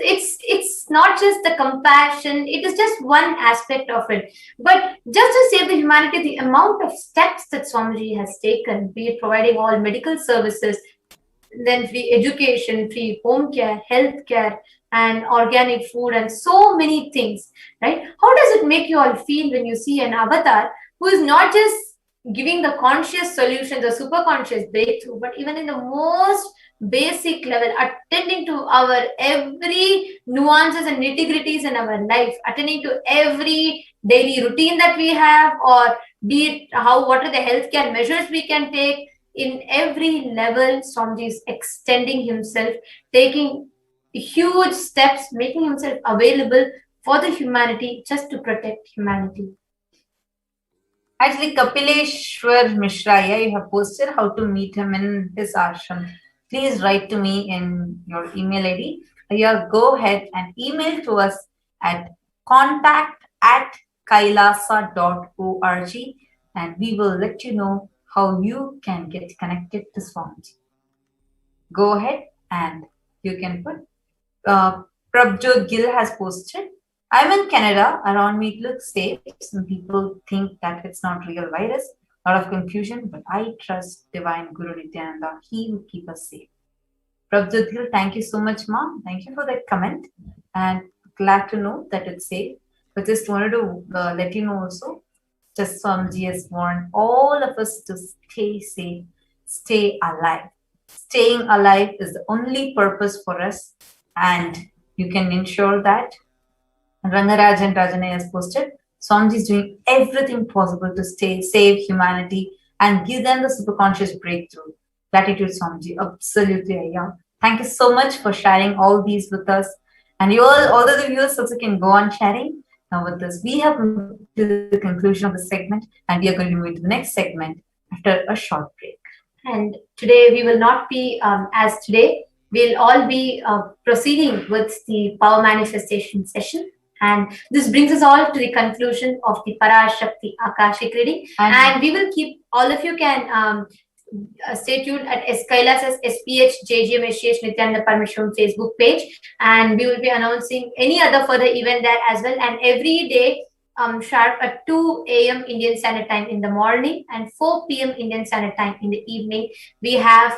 It's not just the compassion, it is just one aspect of it. But just to save the humanity, the amount of steps that Swamiji has taken, be it providing all medical services, then free education, free home care, health care, and organic food, and so many things, right? How does it make you all feel when you see an avatar who is not just giving the conscious solution, the super conscious breakthrough, but even in the most basic level, attending to our every nuances and nitty-gritties in our life, attending to every daily routine that we have, or be it what are the healthcare measures we can take. In every level, Swamiji is extending himself, taking huge steps, making himself available for the humanity, just to protect humanity. Actually, Kapileshwar Mishra, you have posted how to meet him in his ashram. Please write to me in your email ID. Go ahead and email to us at contact@kailasa.org, and we will let you know how you can get connected to Swamiji. Go ahead and you can put. Prabjot Gill has posted, I'm in Canada. Around me it looks safe. Some people think that it's not real virus. A lot of confusion, but I trust Divine Guru Nithyananda. He will keep us safe. Prabjot Gill, thank you so much, Mom. Thank you for that comment. And glad to know that it's safe. But just wanted to let you know also, just Swamiji has warned all of us to stay safe, stay alive. Staying alive is the only purpose for us, and you can ensure that. Rangaraj and Rajane has posted, Swamiji is doing everything possible to save humanity and give them the superconscious breakthrough. Gratitude, Swamiji. Absolutely, Ayya. Thank you so much for sharing all these with us. And you all the viewers also can go on sharing. Now with this, we have come to the conclusion of the segment, and we are going to move into the next segment after a short break. And today we will not be, as today, we'll all be proceeding with the power manifestation session. And this brings us all to the conclusion of the Parashakti Akashic reading. And we will keep, all of you can stay tuned at Kailasa's SPH JGM HDH Nithyananda Paramashivam Facebook page. And we will be announcing any other further event there as well. And every day, sharp at 2 a.m. Indian Standard Time in the morning and 4 p.m. Indian Standard Time in the evening, we have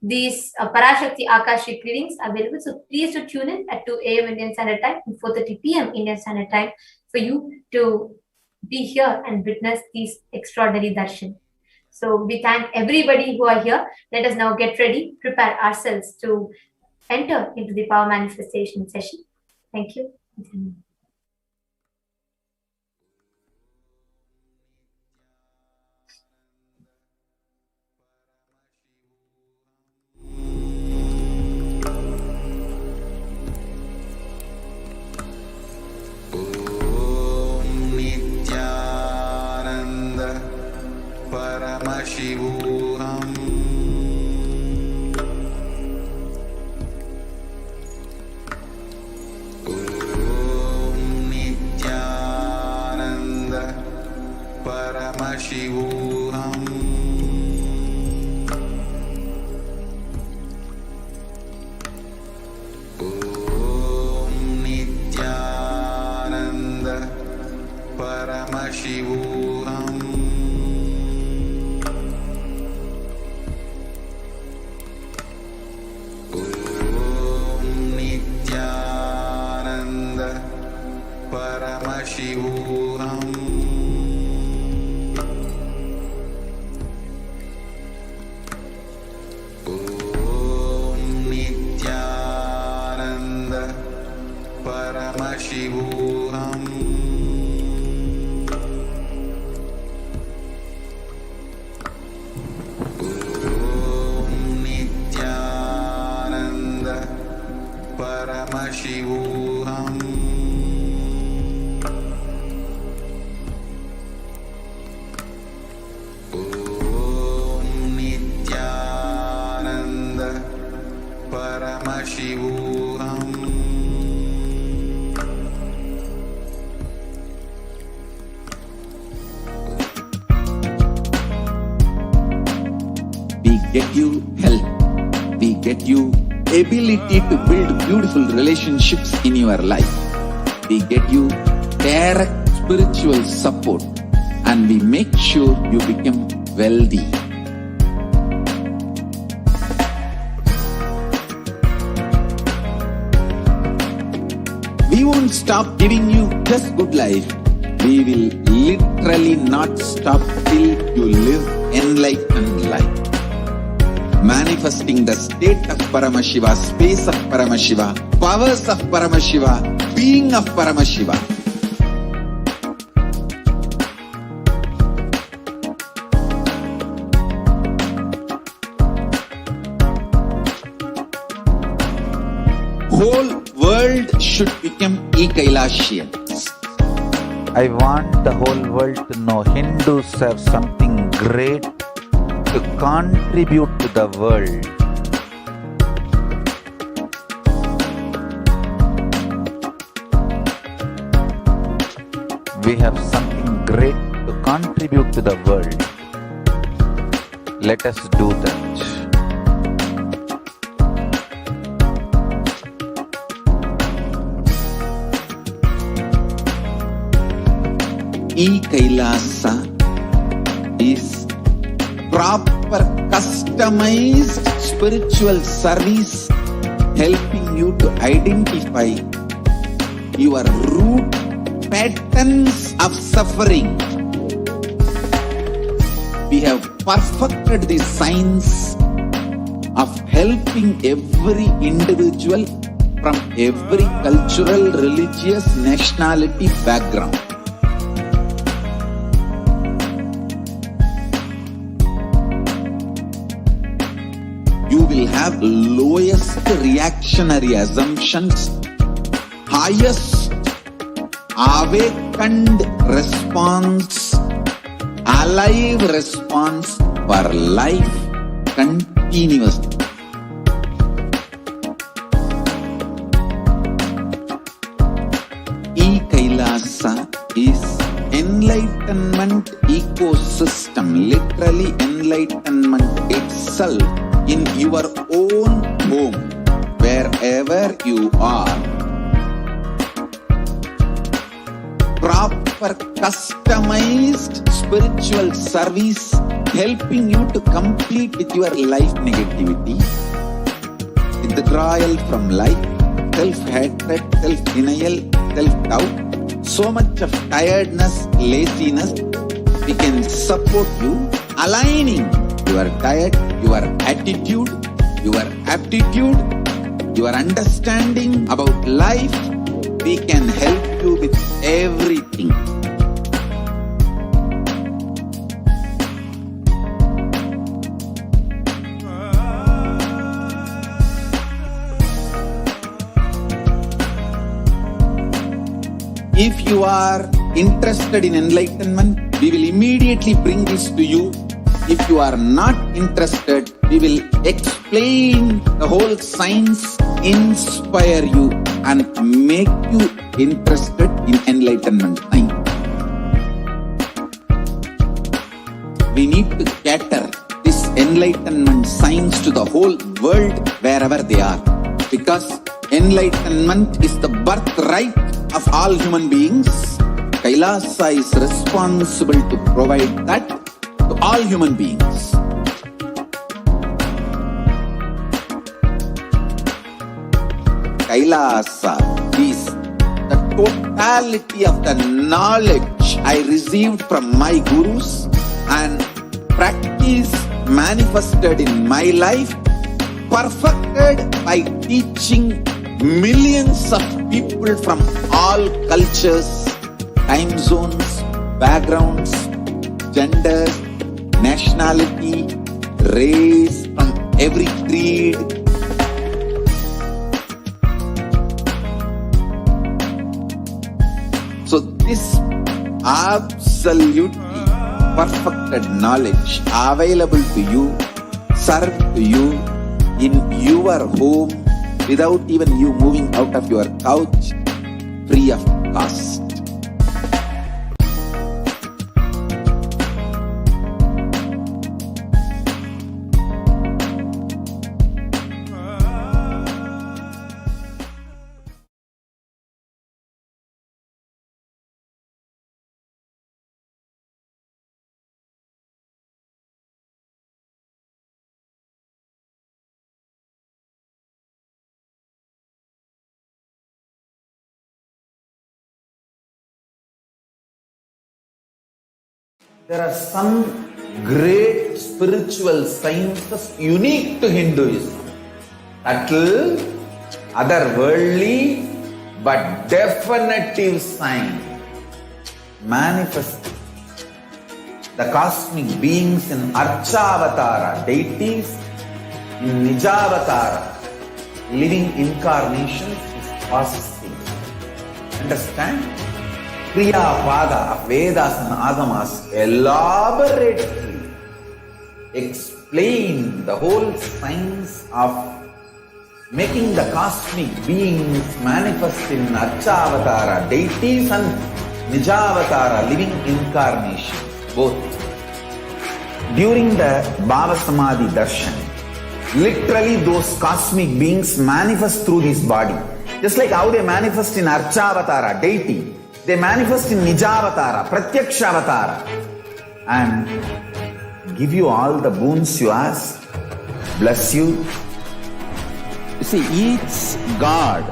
these Parashakti Akashic readings available. So please do tune in at 2 a.m. Indian Standard Time and 4:30 p.m. Indian Standard Time for you to be here and witness these extraordinary darshan. So we thank everybody who are here. Let us now get ready, prepare ourselves to enter into the power manifestation session. Thank you. Paramashivoham. Om Nithyananda Paramashivoham. Om Nithyananda Paramashivoham. Paramashivoham. Om Nithyananda Paramashivoham. Om Nithyananda Paramashivoham. Paramashivoham. We get you health. We get you ability to build beautiful relationships in your life. We get you direct spiritual support, and we make sure you become wealthy. We won't stop giving you just good life. We will literally not stop till you live enlightened life. Manifesting the state of Paramashiva, space of Paramashiva, powers of Paramashiva, being of Paramashiva. whole world should become Kailasians. I want the whole world to know Hindus have something great to contribute to the world. We have something great to contribute to the world. Let us do that. Kailasa is proper customized spiritual service helping you to identify your root patterns of suffering. We have perfected the science of helping every individual from every cultural, religious, nationality background. You will have lowest reactionary assumptions, highest awakened response, alive response for life continuously. Kailasa is enlightenment ecosystem, literally enlightenment itself in your own home, wherever you are. Proper customized spiritual service helping you to complete with your life negativity, withdrawal from life, self-hatred, self-denial, self-doubt, so much of tiredness, laziness. We can support you, aligning your diet, your attitude, your aptitude, your understanding about life. We can help you with everything. If you are interested in enlightenment, we will immediately bring this to you. If you are not interested, we will explain the whole science, inspire you and make you interested in enlightenment science. We need to cater this enlightenment science to the whole world wherever they are, because enlightenment is the birthright of all human beings. Kailasa is responsible to provide that to all human beings. Kailasa is the totality of the knowledge I received from my gurus and practice manifested in my life, perfected by teaching millions of people from all cultures, time zones, backgrounds, genders, nationality, race, from every creed. So this absolutely perfected knowledge available to you, served to you in your home without even you moving out of your couch, free of cost. There are some great spiritual sciences unique to Hinduism. Subtle, otherworldly, but definitive sign. Manifesting the cosmic beings in Archavatara, deities in Nijavatara, living incarnations is fasting. Understand? Kriya Pada of Vedas and Agamas elaborately explain the whole science of making the cosmic beings manifest in Archavatara deities and Nijavatara living incarnations, both. During the Bhava Samadhi Darshan, literally those cosmic beings manifest through this body. Just like how they manifest in Archavatara deity, they manifest in Nijavatara, Pratyakshavatara, and give you all the boons you ask, bless you. You see, each God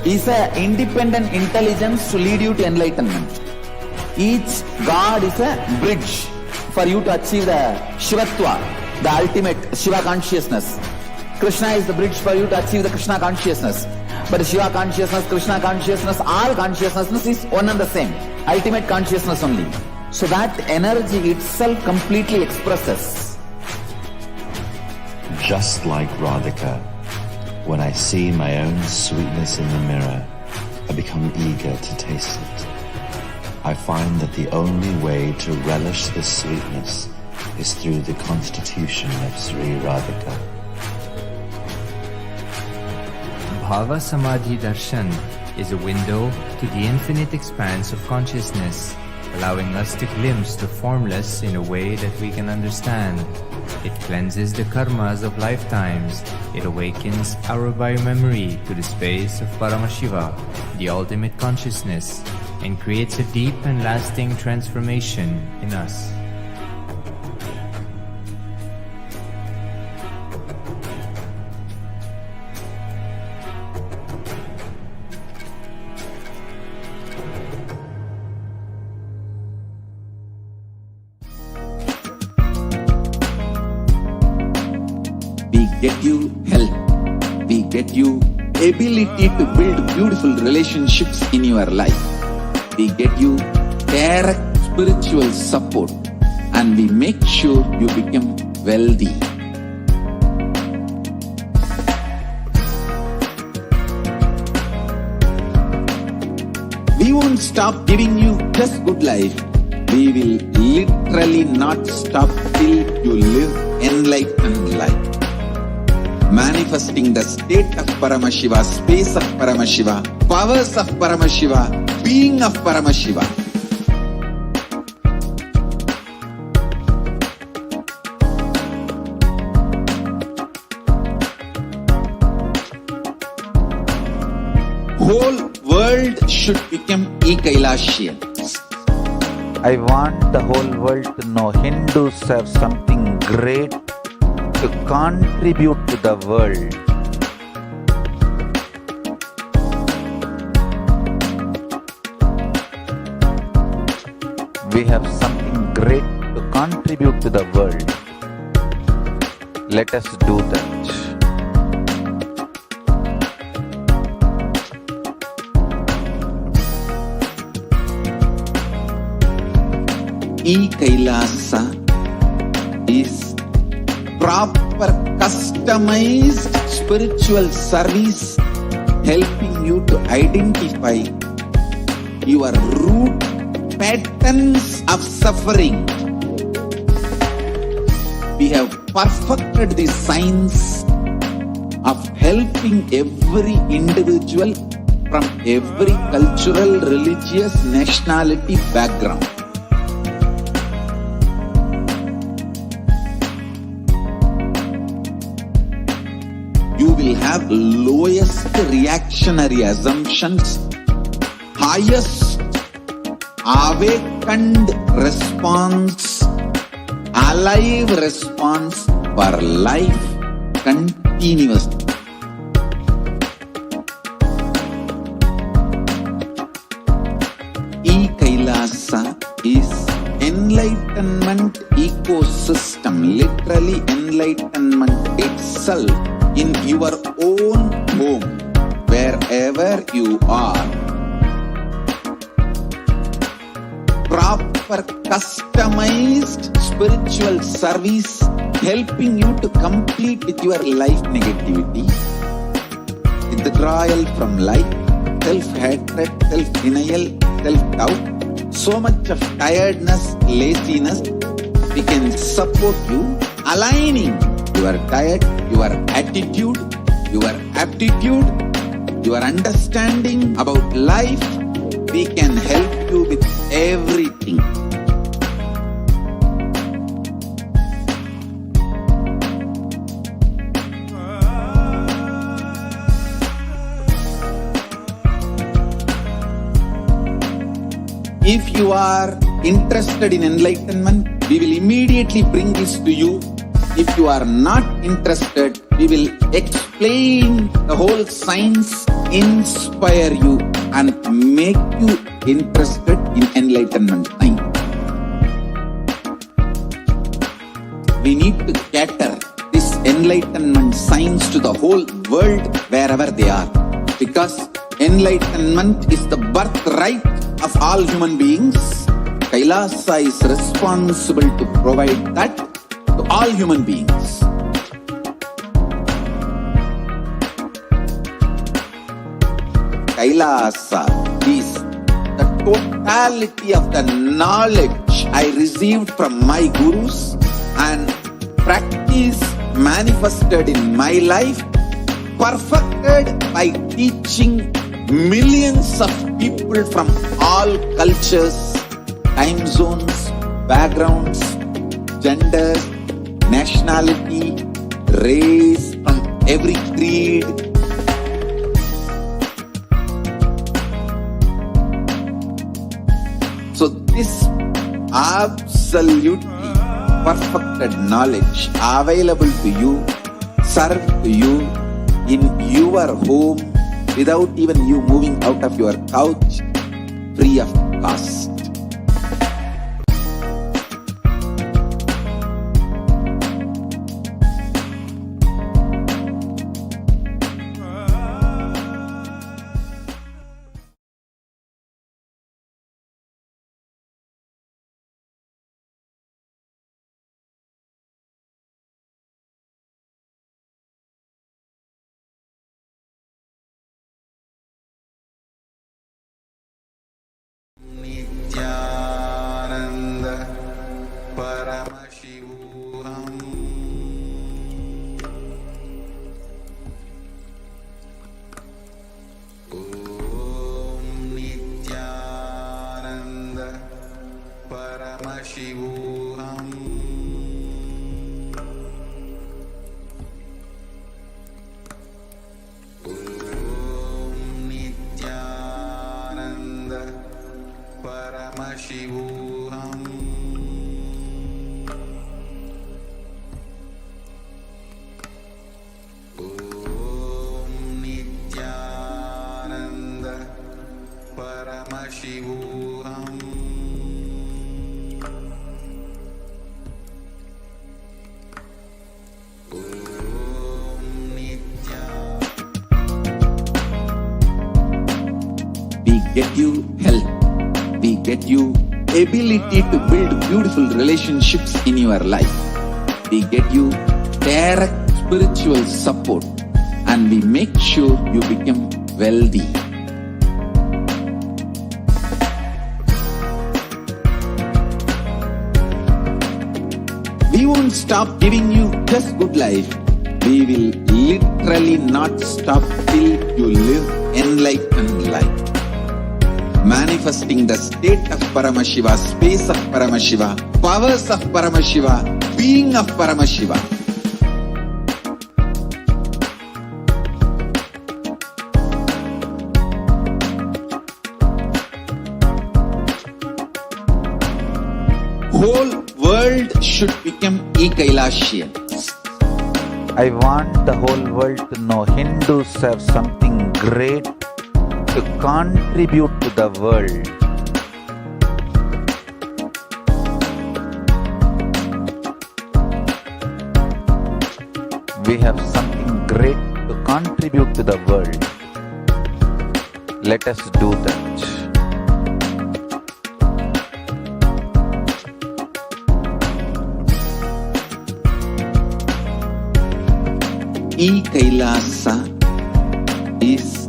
is an independent intelligence to lead you to enlightenment. Each God is a bridge for you to achieve the Shivatva, the ultimate Shiva consciousness. Krishna is the bridge for you to achieve the Krishna consciousness. But Shiva consciousness, Krishna consciousness, all consciousness is one and the same. Ultimate consciousness only. So that energy itself completely expresses. Just like Radhika, when I see my own sweetness in the mirror, I become eager to taste it. I find that the only way to relish this sweetness is through the constitution of Sri Radhika. Bhava Samadhi Darshan is a window to the infinite expanse of consciousness, allowing us to glimpse the formless in a way that we can understand. It cleanses the karmas of lifetimes. It awakens our biomemory to the space of Paramashiva, the ultimate consciousness, and creates a deep and lasting transformation in us. We get you health. We get you ability to build beautiful relationships in your life. We get you direct spiritual support, and we make sure you become wealthy. We won't stop giving you just good life. We will literally not stop till you live enlightened life. Manifesting the state of Paramashiva, space of Paramashiva, powers of Paramashiva, being of Paramashiva. Whole world should become Kailasian. I want the whole world to know Hindus have something great to contribute to the world. We have something great to contribute to the world. Let us do that. Kailasa is proper customized spiritual service helping you to identify your root patterns of suffering. We have perfected the science of helping every individual from every cultural, religious, nationality background. You will have lowest reactionary assumptions, highest awakened response, alive response for life continuously. Kailasa is enlightenment ecosystem, literally enlightenment itself in your own home, wherever you are. Proper customized spiritual service helping you to complete with your life negativity. withdrawal from life, self-hatred, self-denial, self-doubt, so much of tiredness, laziness. We can support you, aligning your diet, your attitude, your aptitude, your understanding about life. We can help you with everything. If you are interested in enlightenment, we will immediately bring this to you. If you are not interested, we will explain the whole science, inspire you and make you interested in enlightenment science. We need to cater this enlightenment science to the whole world wherever they are, because enlightenment is the birthright of all human beings. Kailasa is responsible to provide that to all human beings. Kailasa is the totality of the knowledge I received from my gurus and practice manifested in my life, perfected by teaching millions of people from all cultures, time zones, backgrounds, genders, nationality, race, from every creed. So this absolutely perfected knowledge available to you, served to you in your home without even you moving out of your couch, free of cost. Nithyananda Paramashivoham. Om Nithyananda Paramashivoham. Om Nithyananda Paramashivoham. Om Nithyananda Paramashivoham. Om Nithyananda. We get you health. We get you ability to build beautiful relationships in your life. We get you direct spiritual support and we make sure you become wealthy. We won't stop giving you just good life. We will literally not stop till you live enlightened life. Manifesting the state of Paramashiva, space of Paramashiva, powers of Paramashiva, being of Paramashiva. Whole world should become Kailasians. I want the whole world to know Hindus have something great to contribute to the world. We have something great to contribute to the world. Let us do that. Kailasa is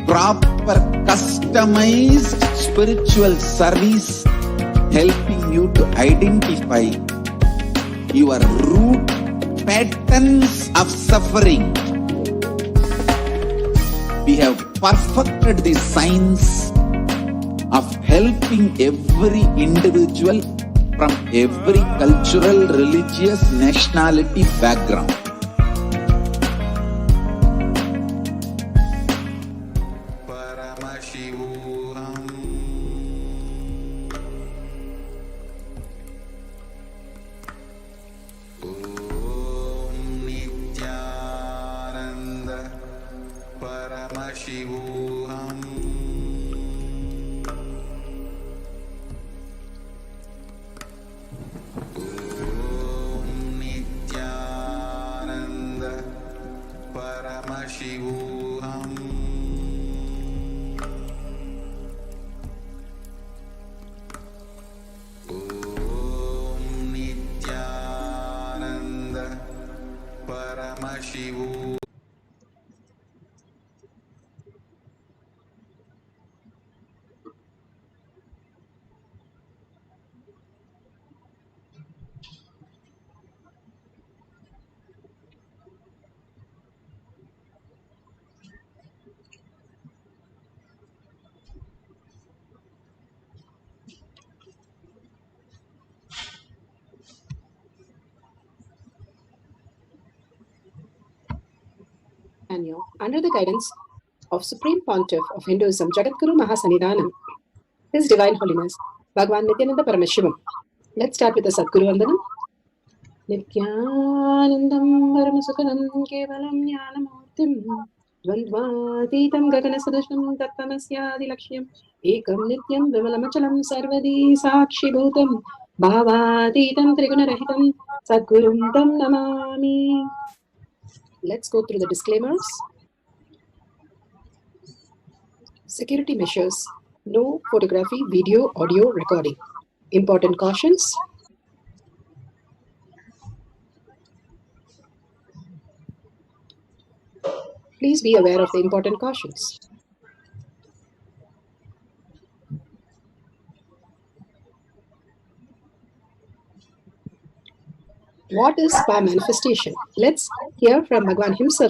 proper customized spiritual service helping you to identify your root patterns of suffering. We have perfected the science of helping every individual from every cultural, religious, nationality background. Paramashivoham. Om Nithyananda Paramashivoham. Om Nithyananda Paramashivoham. Om Nithyananda Paramashivoham. Annual, under the guidance of Supreme Pontiff of Hinduism, Jagadguru Mahasannidhanam, His Divine Holiness, Bhagwan Nithyananda Paramashivam. Let's start with the Sadguru Vandanam. Nithyanandam Paramasukhanam Kevalam Jnanamurtim Dvandvatītam Gaganasadusham Tattvamasya Lakshmam Ekam Nityam Vimalamachalam Sarvadi Sakshibhutam Bhavatītam Trigunarahitam Sadgurum Tam Namami. Let's go through the disclaimers. Security measures. No photography, video, audio recording. Important cautions. Please be aware of the important cautions. What is spa manifestation? Let's hear from Bhagwan himself